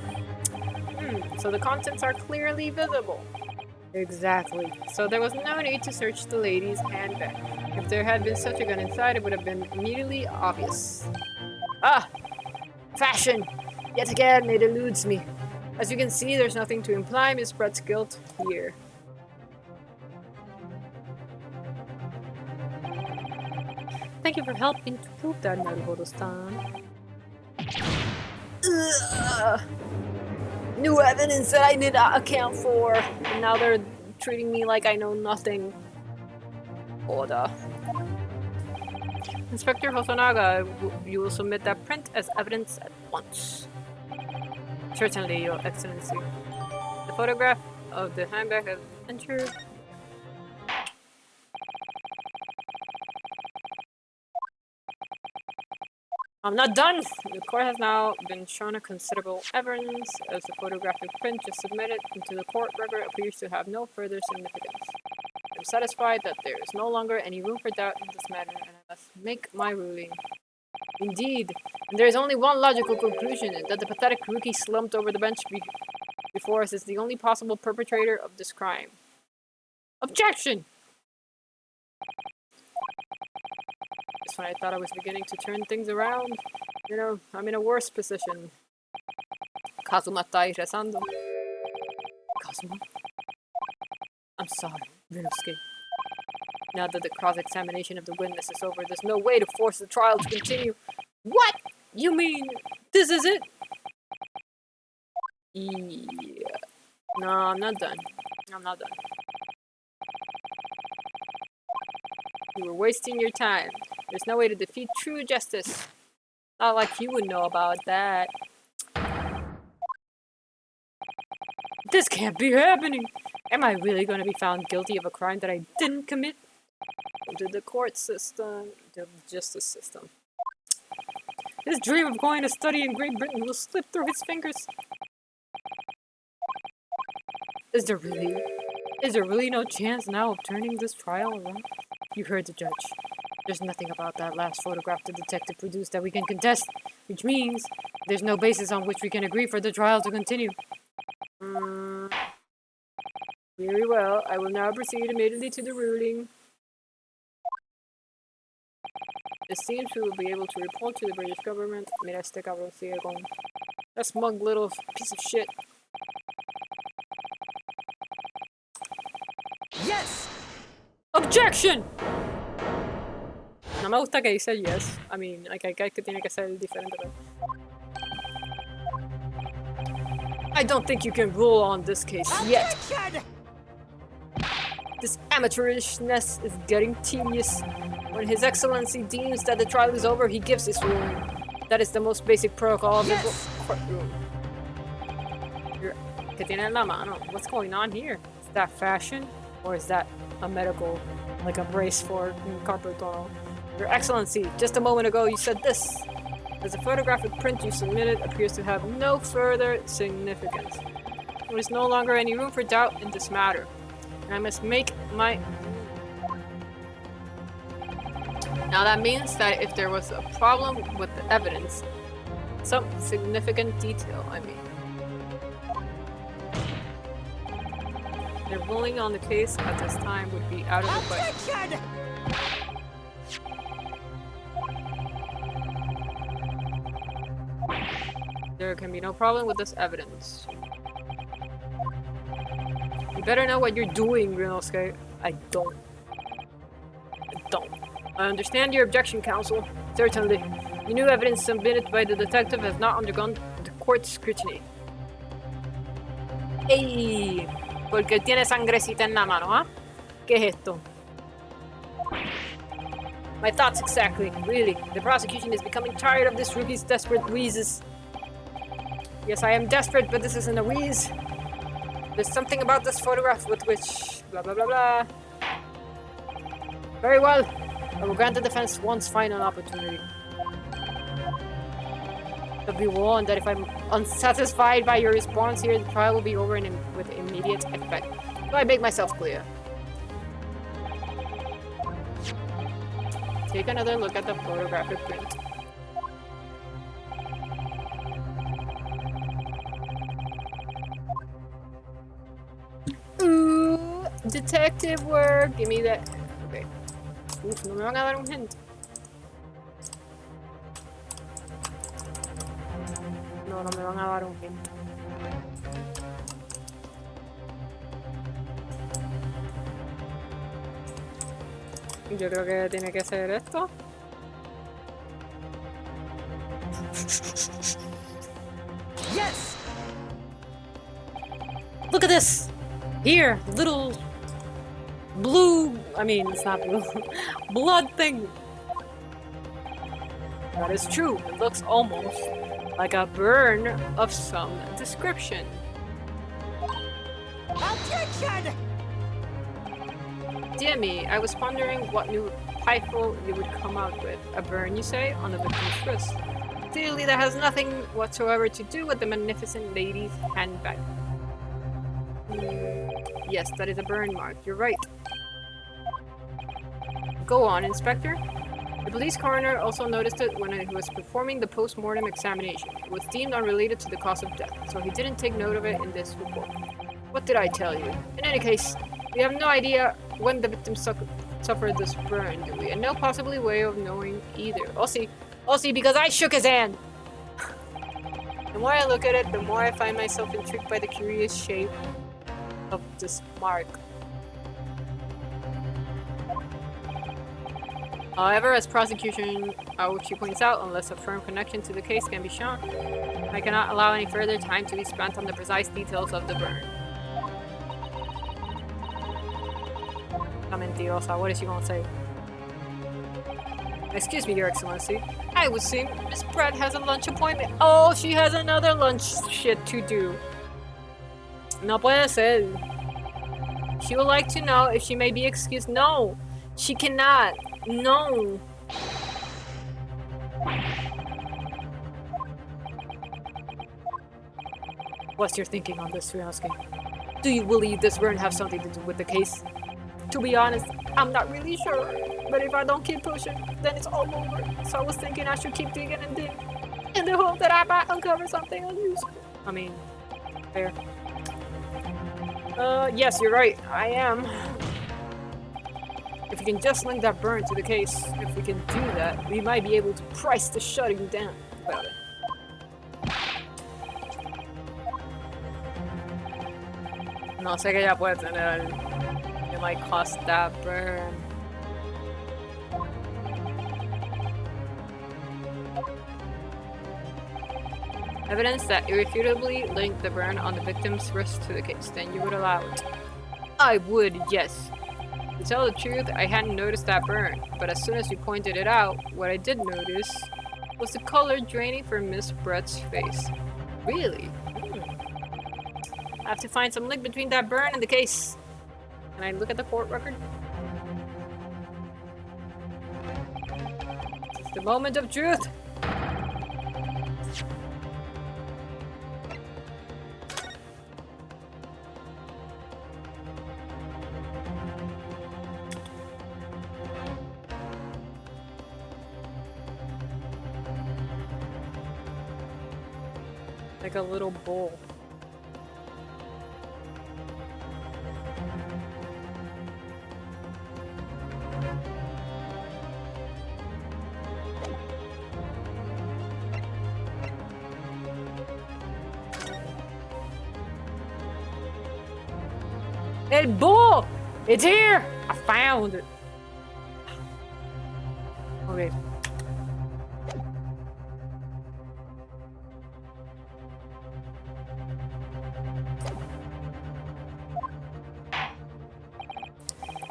So the contents are clearly visible. Exactly. So there was no need to search the lady's handbag. If there had been such a gun inside, it would have been immediately obvious. Ah! Fashion! Yet again, it eludes me. As you can see, there's nothing to imply Miss Brett's guilt here. Thank you for helping to prove that, Naruhodo-san. New evidence that I did not account for. And now they're treating me like I know nothing. Order. Inspector Hosonaga, you will submit that print as evidence at once. Certainly, Your Excellency. The photograph of the handbag has entered. I'm not done! The court has now been shown a considerable evidence as the photographic print just submitted into the court record appears to have no further significance. I'm satisfied that there is no longer any room for doubt in this matter, and I must make my ruling. Indeed, and there is only one logical conclusion, that the pathetic rookie slumped over the bench before us is the only possible perpetrator of this crime. Objection! just when I thought I was beginning to turn things around. You know, I'm in a worse position. Kazuma está ahí rezando. Kazuma? I'm sorry, Ryusuke. Now that the cross-examination of the witness is over, there's no way to force the trial to continue. What? You mean this is it? Yeah. No, I'm not done. I'm not done. You were wasting your time. There's no way to defeat true justice. Not like you would know about that. This can't be happening! Am I really going to be found guilty of a crime that I didn't commit? To the court system, the justice system. His dream of going to study in Great Britain will slip through his fingers. Is there really no chance now of turning this trial around? You heard the judge. There's nothing about that last photograph the detective produced that we can contest, which means there's no basis on which we can agree for the trial to continue. Very well, I will now proceed immediately to the ruling. It seems we will be able to report to the British government. Mira este cabrón sigue con... That smug little piece of shit. Yes! Objection! No me gusta que dice yes. I mean, like, hay que tiene que ser diferente. Pero... I don't think you can rule on this case yet. This amateurishness is getting tedious. When His Excellency deems that the trial is over, he gives his ruling. That is the most basic protocol of the courtroom. ¿Qué tiene en la mano? What's going on here? Is that fashion? Or is that a medical, like a brace for carpal tunnel? Your Excellency, just a moment ago you said this. As the photographic print you submitted appears to have no further significance. There is no longer any room for doubt in this matter. And I must make my... Now that means that if there was a problem with the evidence, some significant detail, I mean. Their ruling on the case at this time would be out of the question. There can be no problem with this evidence. You better know what you're doing, Ryunosuke. I don't. I understand your objection, counsel. Certainly. The new evidence submitted by the detective has not undergone the court's scrutiny. ¡Ey! Porque tiene sangrecita en la mano, ¿ah? ¿Qué es esto? My thoughts exactly. Really, the prosecution is becoming tired of this rookie's desperate wheezes. Yes, I am desperate, but this isn't a wheeze. There's something about this photograph with which... blah blah blah blah. Very well. I will grant the defense one final opportunity. But be warned that if I'm unsatisfied by your response here, the trial will be over with immediate effect. So I make myself clear. Take another look at the photographic print. Ooh, detective work. Give me that. Okay. Uf, no me van a dar un hint. No, no me van a dar un hint. Yo creo que tiene que ser esto. Yes! Look at this! Here, little blue, I mean, it's not blue, blood thing. That is true. It looks almost like a burn of some description. Objection! Dear me, I was wondering what new title you would come out with. A burn, you say, on the victim's wrist. Clearly that has nothing whatsoever to do with the magnificent lady's handbag. Yes, that is a burn mark. You're right. Go on, Inspector. The police coroner also noticed it when he was performing the post-mortem examination. It was deemed unrelated to the cause of death, so he didn't take note of it in this report. What did I tell you? In any case, we have no idea when the victim suffer this burn, do we? And no possibly way of knowing either. I'll see. I'll see, because I shook his hand! The more I look at it, the more I find myself intrigued by the curious shape of this mark. However, as prosecution Aochi points out, unless a firm connection to the case can be shown, I cannot allow any further time to be spent on the precise details of the burn. La mentirosa, what is she gonna say? Excuse me, Your Excellency. I was seeing Miss Brett has a lunch appointment. Oh, she has another lunch shit to do. No puede ser. She would like to know if she may be excused. No, she cannot. No. What's your thinking on this, Ryunosuke? Do you believe this burn have something to do with the case? To be honest, I'm not really sure. But if I don't keep pushing, then it's all over. So I was thinking I should keep digging and digging, in the hope that I might uncover something unusual. I mean, fair. Yes, you're right. I am. If we can just link that burn to the case, if we can do that, we might be able to price the shutting down about it. No sé qué ella puede tener. It might cost that burn. Evidence that irrefutably linked the burn on the victim's wrist to the case. Then you would allow it. I would, yes. To tell the truth, I hadn't noticed that burn, but as soon as you pointed it out, what I did notice was the color draining from Miss Brett's face. Really? I have to find some link between that burn and the case. Can I look at the court record? It's the moment of truth! Like a little bowl. El bowl! It's here! I found it. Okay.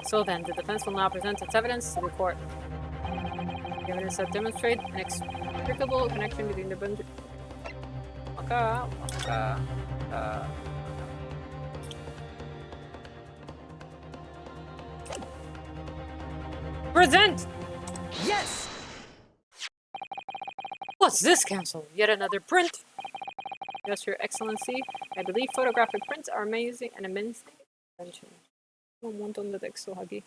So then, the defense will now present its evidence to the court. The evidence that demonstrates an inexplicable connection between the bunch. Present! Yes! What's this, Counsel? Yet another print? Yes, Your Excellency. I believe photographic prints are amazing and immense invention. Un montón de textos aquí.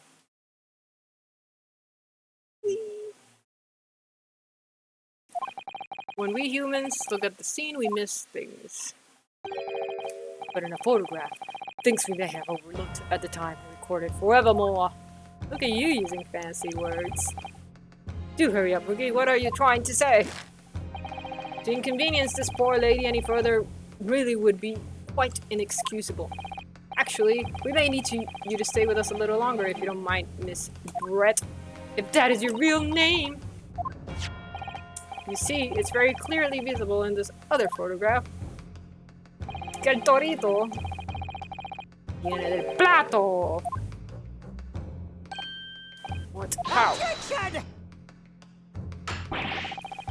When we humans look at the scene, we miss things. But in a photograph, things we may have overlooked at the time are recorded forevermore. Look at you using fancy words. Do hurry up, Rookie. What are you trying to say? To inconvenience this poor lady any further really would be quite inexcusable. Actually, we may need you to stay with us a little longer if you don't mind, Miss Brett. If that is your real name! You see, it's very clearly visible in this other photograph. Que el torito viene del plato! What? How? Objection!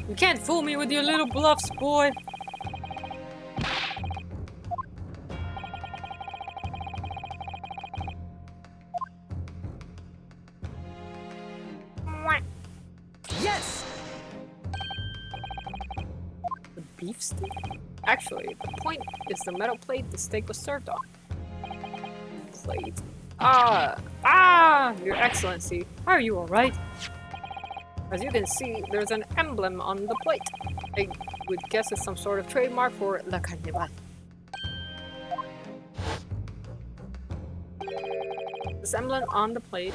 You can't fool me with your little bluffs, boy! Yes! The beef steak? Actually, the point is the metal plate the steak was served on. Plate. Your Excellency. Are you alright? As you can see, there's an emblem on the plate. I would guess it's some sort of trademark for La Carnival. This emblem on the plate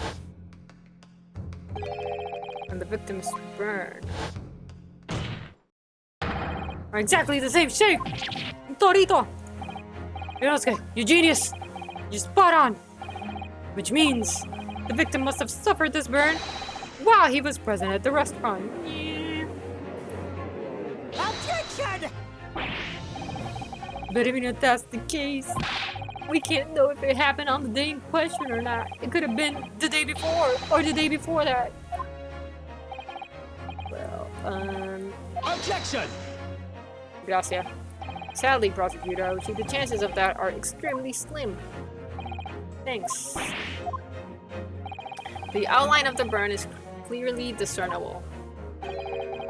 and the victim's burn are exactly the same shape. Torito! Yonosuke, you genius! You're spot on! Which means the victim must have suffered this burn while he was present at the restaurant. Yeah. Objection! But even if that's the case, we can't know if it happened on the day in question or not. It could have been the day before or the day before that. Well, Objection! Gracias. Sadly, Prosecutor Aoshi, the chances of that are extremely slim. Thanks. The outline of the burn is clearly discernible.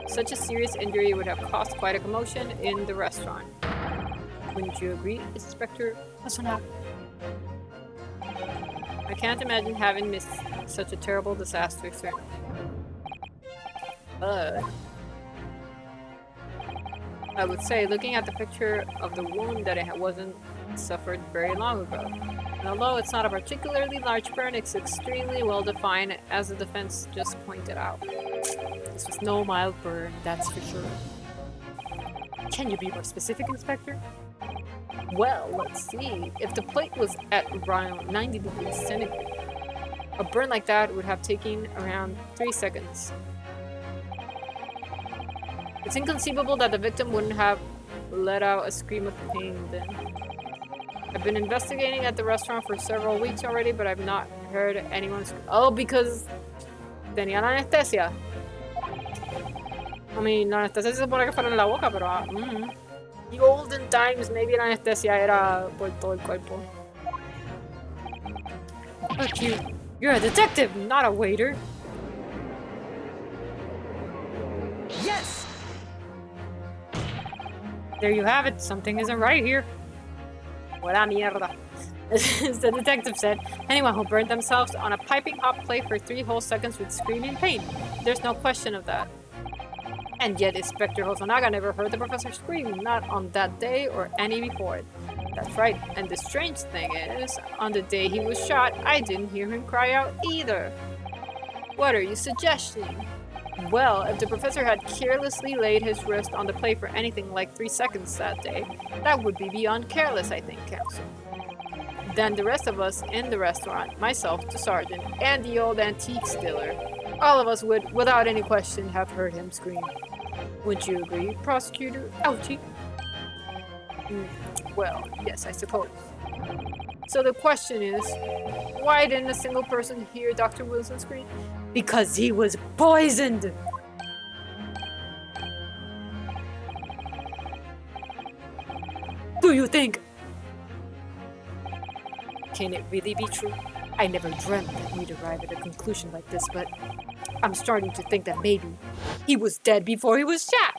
Such a serious injury would have caused quite a commotion in the restaurant. Wouldn't you agree, Inspector Asuna? I can't imagine having missed such a terrible disaster, sir. But I would say, looking at the picture of the wound, that it wasn't suffered very long ago. And although it's not a particularly large burn, it's extremely well defined, as the defense just pointed out. This was no mild burn, that's for sure. Can you be more specific, Inspector? Well, let's see. If the plate was at around 90 degrees centigrade, a burn like that would have taken around 3 seconds. It's inconceivable that the victim wouldn't have let out a scream of pain then. I've been investigating at the restaurant for several weeks already, but I've not heard anyone scream. Oh, because tenía la anestesia. I mean, la anestesia se supone que fuera en la boca, pero... The olden times, maybe la anestesia era por todo el cuerpo. Look, you're a detective, not a waiter. Yes! There you have it. Something isn't right here. Buena mierda. As the detective said, anyone who burned themselves on a piping hot plate for 3 whole seconds would scream in pain. There's no question of that. And yet Inspector Hosonaga never heard the professor scream, not on that day or any before it. That's right, and the strange thing is, on the day he was shot, I didn't hear him cry out either. What are you suggesting? Well, if the professor had carelessly laid his wrist on the plate for anything like 3 seconds that day, that would be beyond careless, I think, Counsel. Then the rest of us in the restaurant, myself, the sergeant, and the old antique dealer, all of us would, without any question, have heard him scream. Wouldn't you agree, Prosecutor Ouchie? Well, yes, I suppose. So the question is, why didn't a single person hear Dr. Wilson scream? Because he was poisoned! Do you think? Can it really be true? I never dreamt that we'd arrive at a conclusion like this, but I'm starting to think that maybe he was dead before he was shot.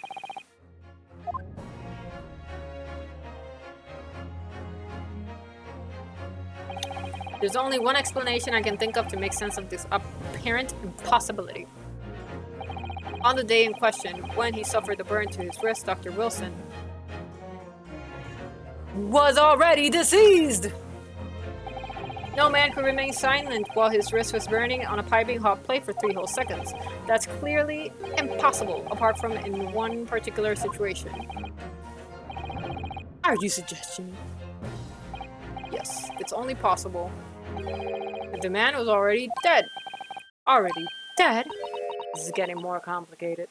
There's only one explanation I can think of to make sense of this apparent impossibility. On the day in question, when he suffered the burn to his wrist, Dr. Wilson was already deceased! No man could remain silent while his wrist was burning on a piping hot plate for 3 whole seconds. That's clearly impossible, apart from in one particular situation. Are you suggesting? Yes, it's only possible if the man was already dead. Already dead? This is getting more complicated.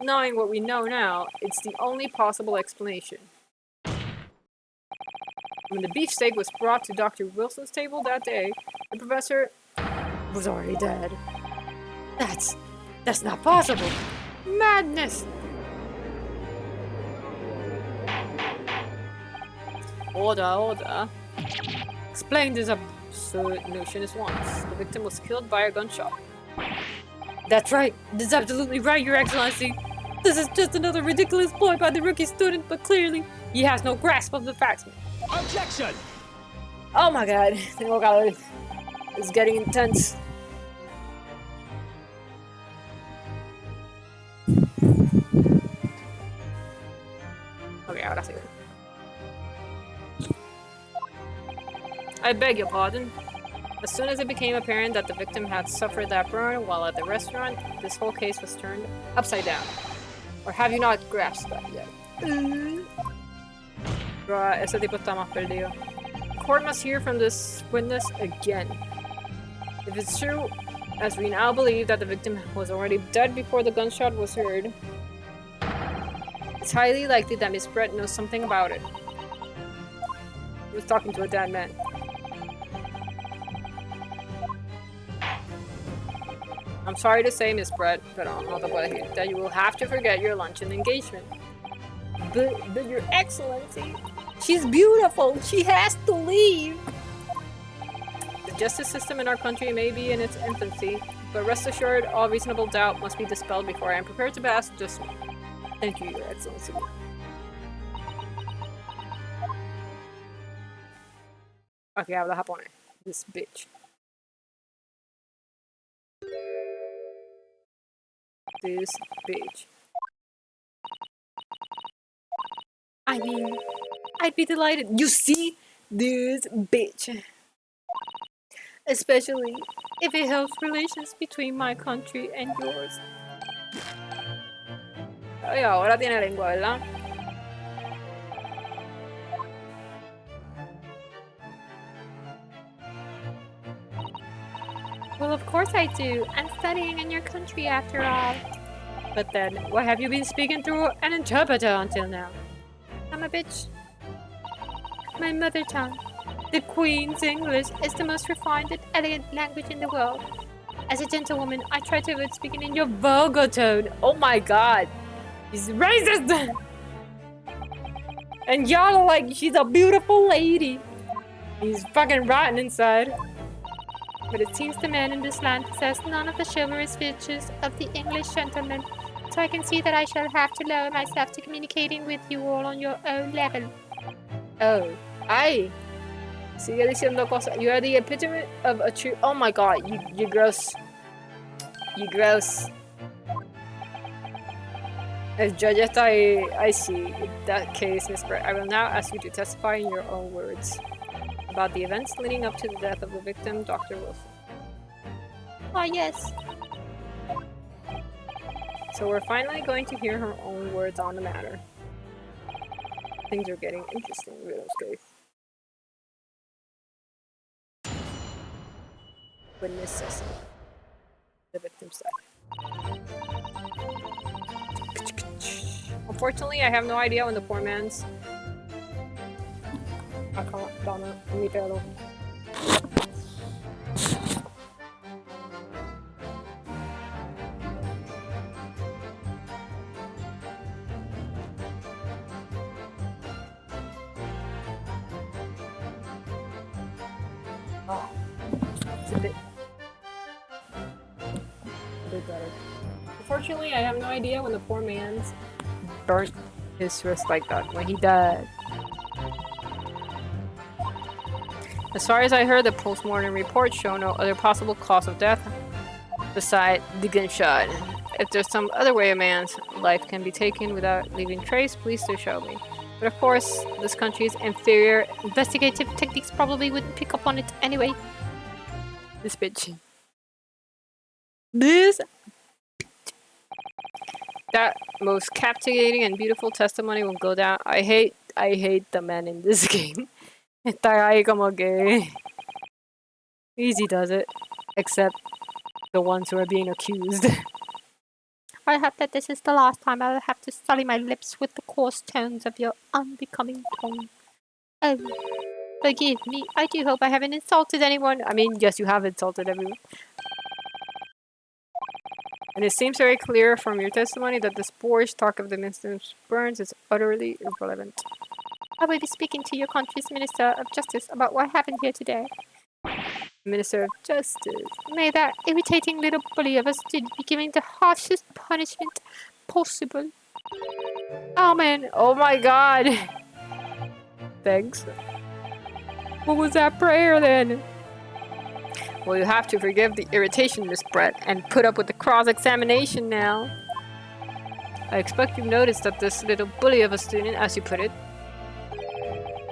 Knowing what we know now, it's the only possible explanation. When the beefsteak was brought to Dr. Wilson's table that day, the professor was already dead. That's not possible. Madness! Order. Explain this absurd notion at once. The victim was killed by a gunshot. That's right. That's absolutely right, Your Excellency. This is just another ridiculous ploy by the rookie student, but clearly he has no grasp of the facts. Objection! Oh my god. Tengo calor. It's getting intense. Okay, ahora sí. I beg your pardon. As soon as it became apparent that the victim had suffered that burn while at the restaurant, this whole case was turned upside down. Or have you not grasped that yet? Bruh, ese tipo está más perdido. The court must hear from this witness again. If it's true, as we now believe that the victim was already dead before the gunshot was heard, it's highly likely that Miss Brett knows something about it. He was talking to a dead man. I'm sorry to say, Miss Brett, pero no te puedo decir, that you will have to forget your luncheon engagement. But Your Excellency, she's beautiful. She has to leave. The justice system in our country may be in its infancy, but rest assured, all reasonable doubt must be dispelled before I am prepared to pass judgment. Thank you, Your Excellency. Okay, habla japonés. This bitch. This bitch. I mean, I'd be delighted. You see? This bitch. Especially if it helps relations between my country and yours. Ay, ahora tiene lengua, ¿verdad? Well, of course I do. I'm studying in your country after all. But then, why have you been speaking through an interpreter until now? I'm a bitch. My mother tongue, the Queen's English, is the most refined and elegant language in the world. As a gentlewoman, I try to avoid speaking in your vulgar tone. Oh my god! He's racist! And y'all are like, she's a beautiful lady. He's fucking rotten inside. But it seems the men in this land possess none of the chivalrous features of the English gentleman, so I can see that I shall have to lower myself to communicating with you all on your own level. Oh, ay. Sigue diciendo cosas. You are the epitome of a true. Oh my god, you gross. You gross. As judge está ahí, I see. In that case, Miss Brett, I will now ask you to testify in your own words about the events leading up to the death of the victim, Dr. Wilson. Ah, yes. So we're finally going to hear her own words on the matter. Things are getting interesting, Widow's case. Witness Cecil. The victim's side. Unfortunately, I have no idea when the poor man's... I can't, Donna. Mi pedo. Oh, it's a bit better. Unfortunately, I have no idea when the poor man's burnt his wrist like that, when he died. As far as I heard, the post-mortem reports show no other possible cause of death besides the gunshot. If there's some other way a man's life can be taken without leaving trace, please do show me. But of course, this country's inferior investigative techniques probably wouldn't pick up on it anyway. This bitch. This. That most captivating and beautiful testimony will go down. I hate the men in this game. Está ahí como que easy does it, except the ones who are being accused. I hope that this is the last time I'll have to sully my lips with the coarse tones of your unbecoming tongue. Oh, forgive me. I do hope I haven't insulted anyone. I mean, yes, you have insulted everyone. And it seems very clear from your testimony that this boorish talk of the Mr. Burns is utterly irrelevant. I will be speaking to your country's Minister of Justice about what happened here today. Minister of Justice. May that irritating little bully of a student be given the harshest punishment possible. Amen. Oh my god. Thanks. What was that prayer then? Well, you have to forgive the irritation, Miss Brett, and put up with the cross-examination now. I expect you've noticed that this little bully of a student, as you put it,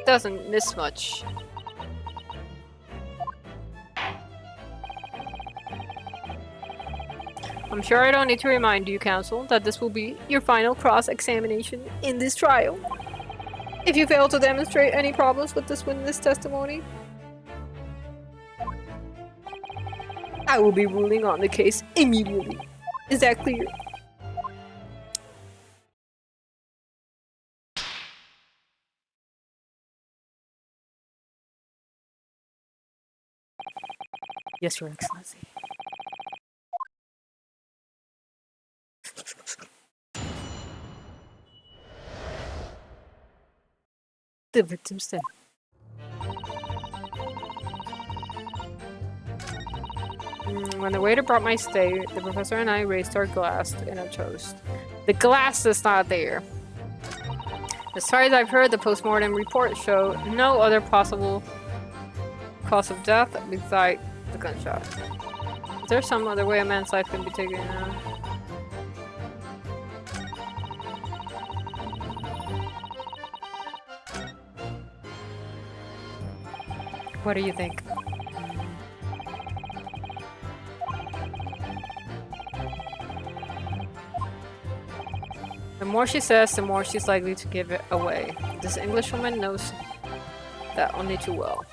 doesn't miss much. I'm sure I don't need to remind you, counsel, that this will be your final cross-examination in this trial. If you fail to demonstrate any problems with this witness testimony, I will be ruling on the case immediately. Is that clear? Yes, Your Excellency. The victim's dead. When the waiter brought my stay, the professor and I raised our glass in a toast. The glass is not there. As far as I've heard, the postmortem report show no other possible cause of death besides the gunshot. Is there some other way a man's life can be taken now? What do you think? The more she says, the more she's likely to give it away. This Englishwoman knows that only too well.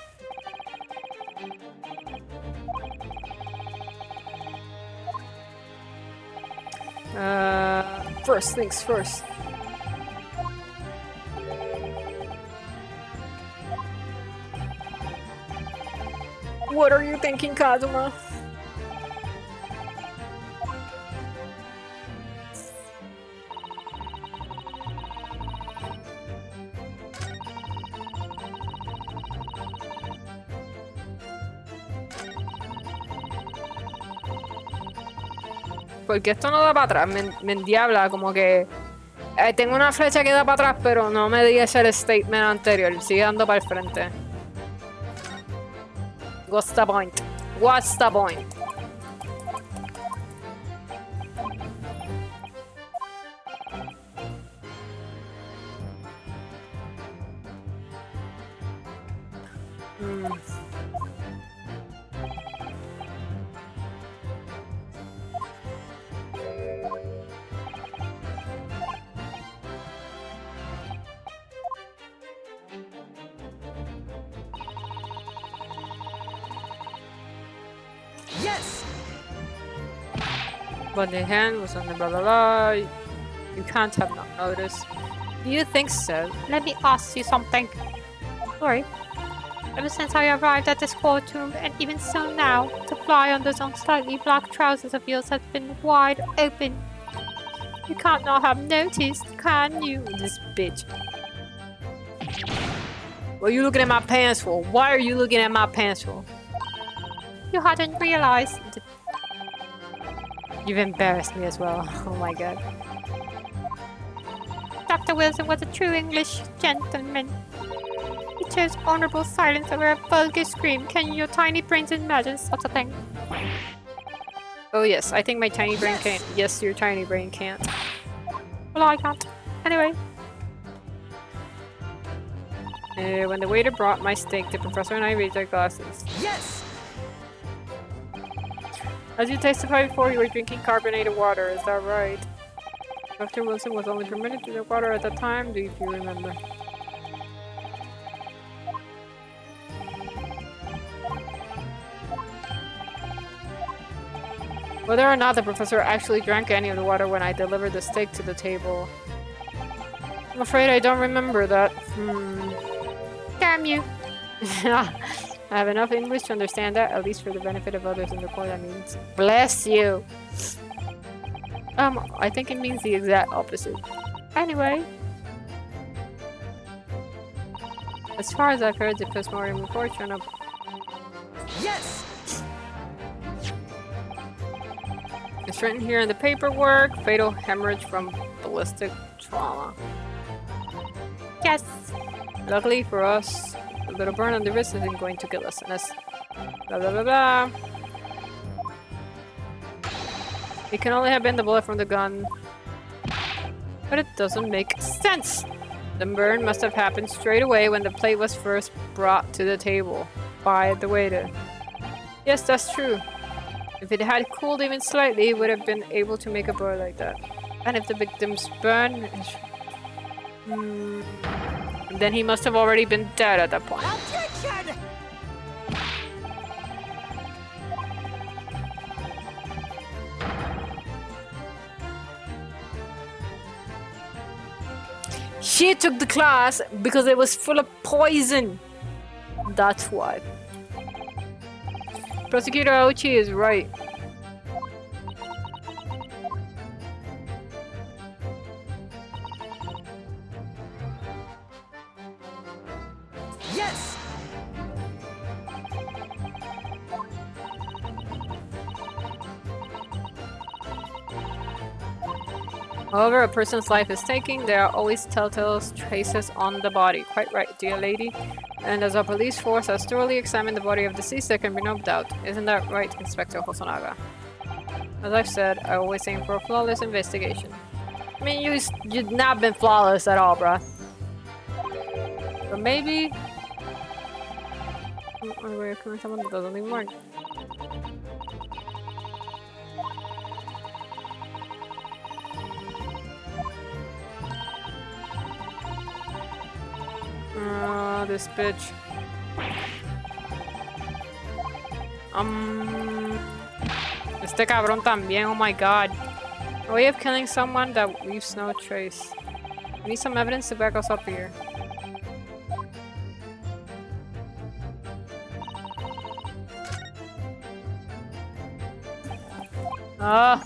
First things first. What are you thinking, Kazuma? Porque esto no da para atrás, me endiabla, como que tengo una flecha que da para atrás, pero no me dice el statement anterior, sigue dando para el frente. What's the point? What's the point? Yes! But the hand was on the blah blah blah. You can't have not noticed. Do you think so? Let me ask you something. Sorry. Ever since I arrived at this courtroom, and even so now, the fly on those unsightly black trousers of yours has been wide open. You can't not have noticed, can you? This bitch. What are you looking at my pants for? Why are you looking at my pants for? You hadn't realized. You've embarrassed me as well. Oh my god. Dr. Wilson was a true English gentleman. He chose honorable silence over a vulgar scream. Can your tiny brains imagine such a thing? Oh yes, I think my tiny brain can't. Yes, your tiny brain can't. Well, I can't. Anyway. When the waiter brought my steak, the professor and I raised our glasses. Yes! As you testified before, you were drinking carbonated water, is that right? Dr. Wilson was only permitted to drink water at that time, do you remember? Whether or not the professor actually drank any of the water when I delivered the steak to the table. I'm afraid I don't remember that. Damn you. I have enough English to understand that, at least for the benefit of others in the court, that means. Bless you! I think it means the exact opposite. Anyway. As far as I've heard, the postmortem report showed up. Yes! It's written here in the paperwork, fatal hemorrhage from ballistic trauma. Yes. Luckily for us, a little burn on the wrist isn't going to kill us unless... blah blah blah blah. It can only have been the bullet from the gun. But it doesn't make sense! The burn must have happened straight away when the plate was first brought to the table by the waiter. Yes, that's true. If it had cooled even slightly, it would have been able to make a boil like that. And if the victim's burn... then he must have already been dead at that point. Attention! She took the class because it was full of poison. That's why. Prosecutor Aochi is right. Yes! However a person's life is taken, there are always telltale traces on the body. Quite right, dear lady. And as our police force has thoroughly examined the body of deceased, there can be no doubt. Isn't that right, Inspector Hosonaga? As I've said, I always aim for a flawless investigation. I mean, you've not been flawless at all, bruh. But maybe... on the way of killing someone that doesn't even work. This bitch. Este cabrón también, oh my god. A way of killing someone that leaves no trace. We need some evidence to back us up here. Ah.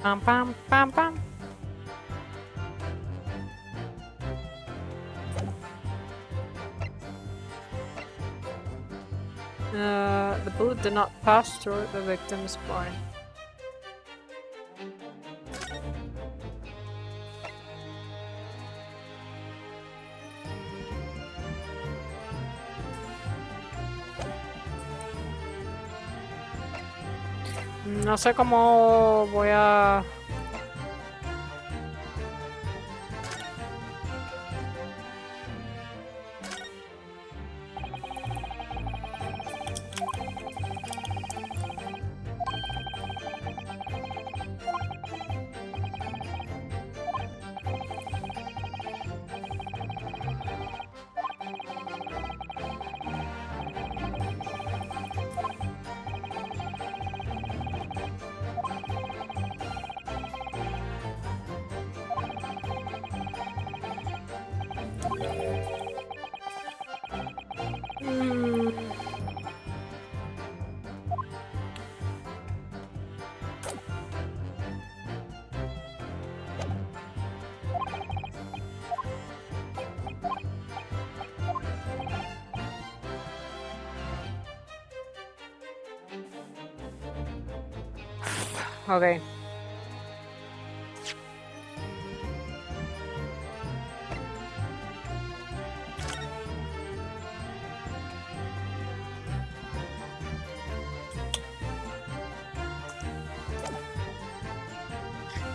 Pam pam pam pam. The bullet did not pass through the victim's body. No sé cómo voy a... Okay.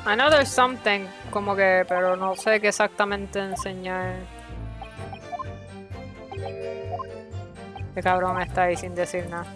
I know there's something, como que, pero no sé qué exactamente enseñar. Este cabrón está ahí sin decir nada.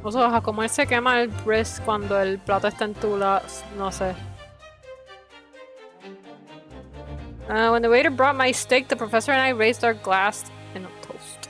O sea, como él se quema el breast cuando el plato está en tula, no sé. When the waiter brought my steak, the professor and I raised our glass in a toast.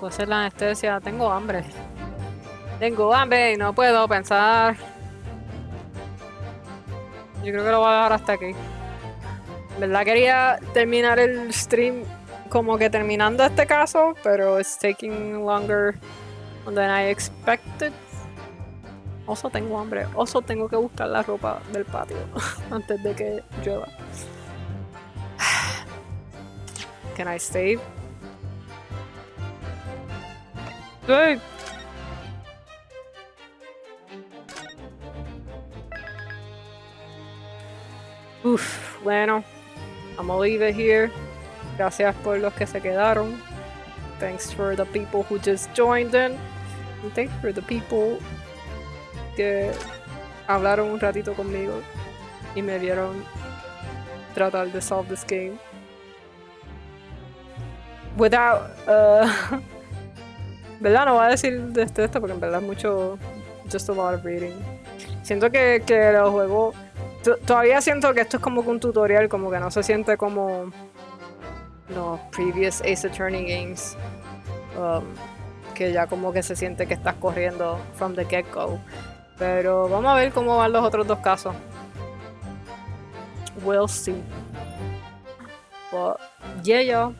Puede ser la anestesia. Tengo hambre. Tengo hambre y no puedo pensar. Yo creo que lo voy a dejar hasta aquí. ¿Verdad? Quería terminar el stream como que terminando este caso, pero it's taking longer than I expected. Oso, tengo hambre. Oso, tengo que buscar la ropa del patio antes de que llueva. Can I stay? Sí. Uf, bueno. I'm gonna leave it here. Gracias por los que se quedaron. Thanks for the people who just joined in. And thanks for the people que hablaron un ratito conmigo y me vieron tratar de solve this game. Without, ¿verdad? No voy a decir de esto porque en verdad es mucho, just a lot of reading. Siento que los juegos, todavía siento que esto es como que un tutorial, como que no se siente como los previous Ace Attorney games. Que ya como que se siente que estás corriendo from the get-go. Pero vamos a ver cómo van los otros dos casos. We'll see. But yeah, y'all.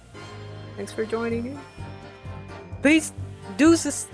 Thanks for joining me. Peace. Deuces.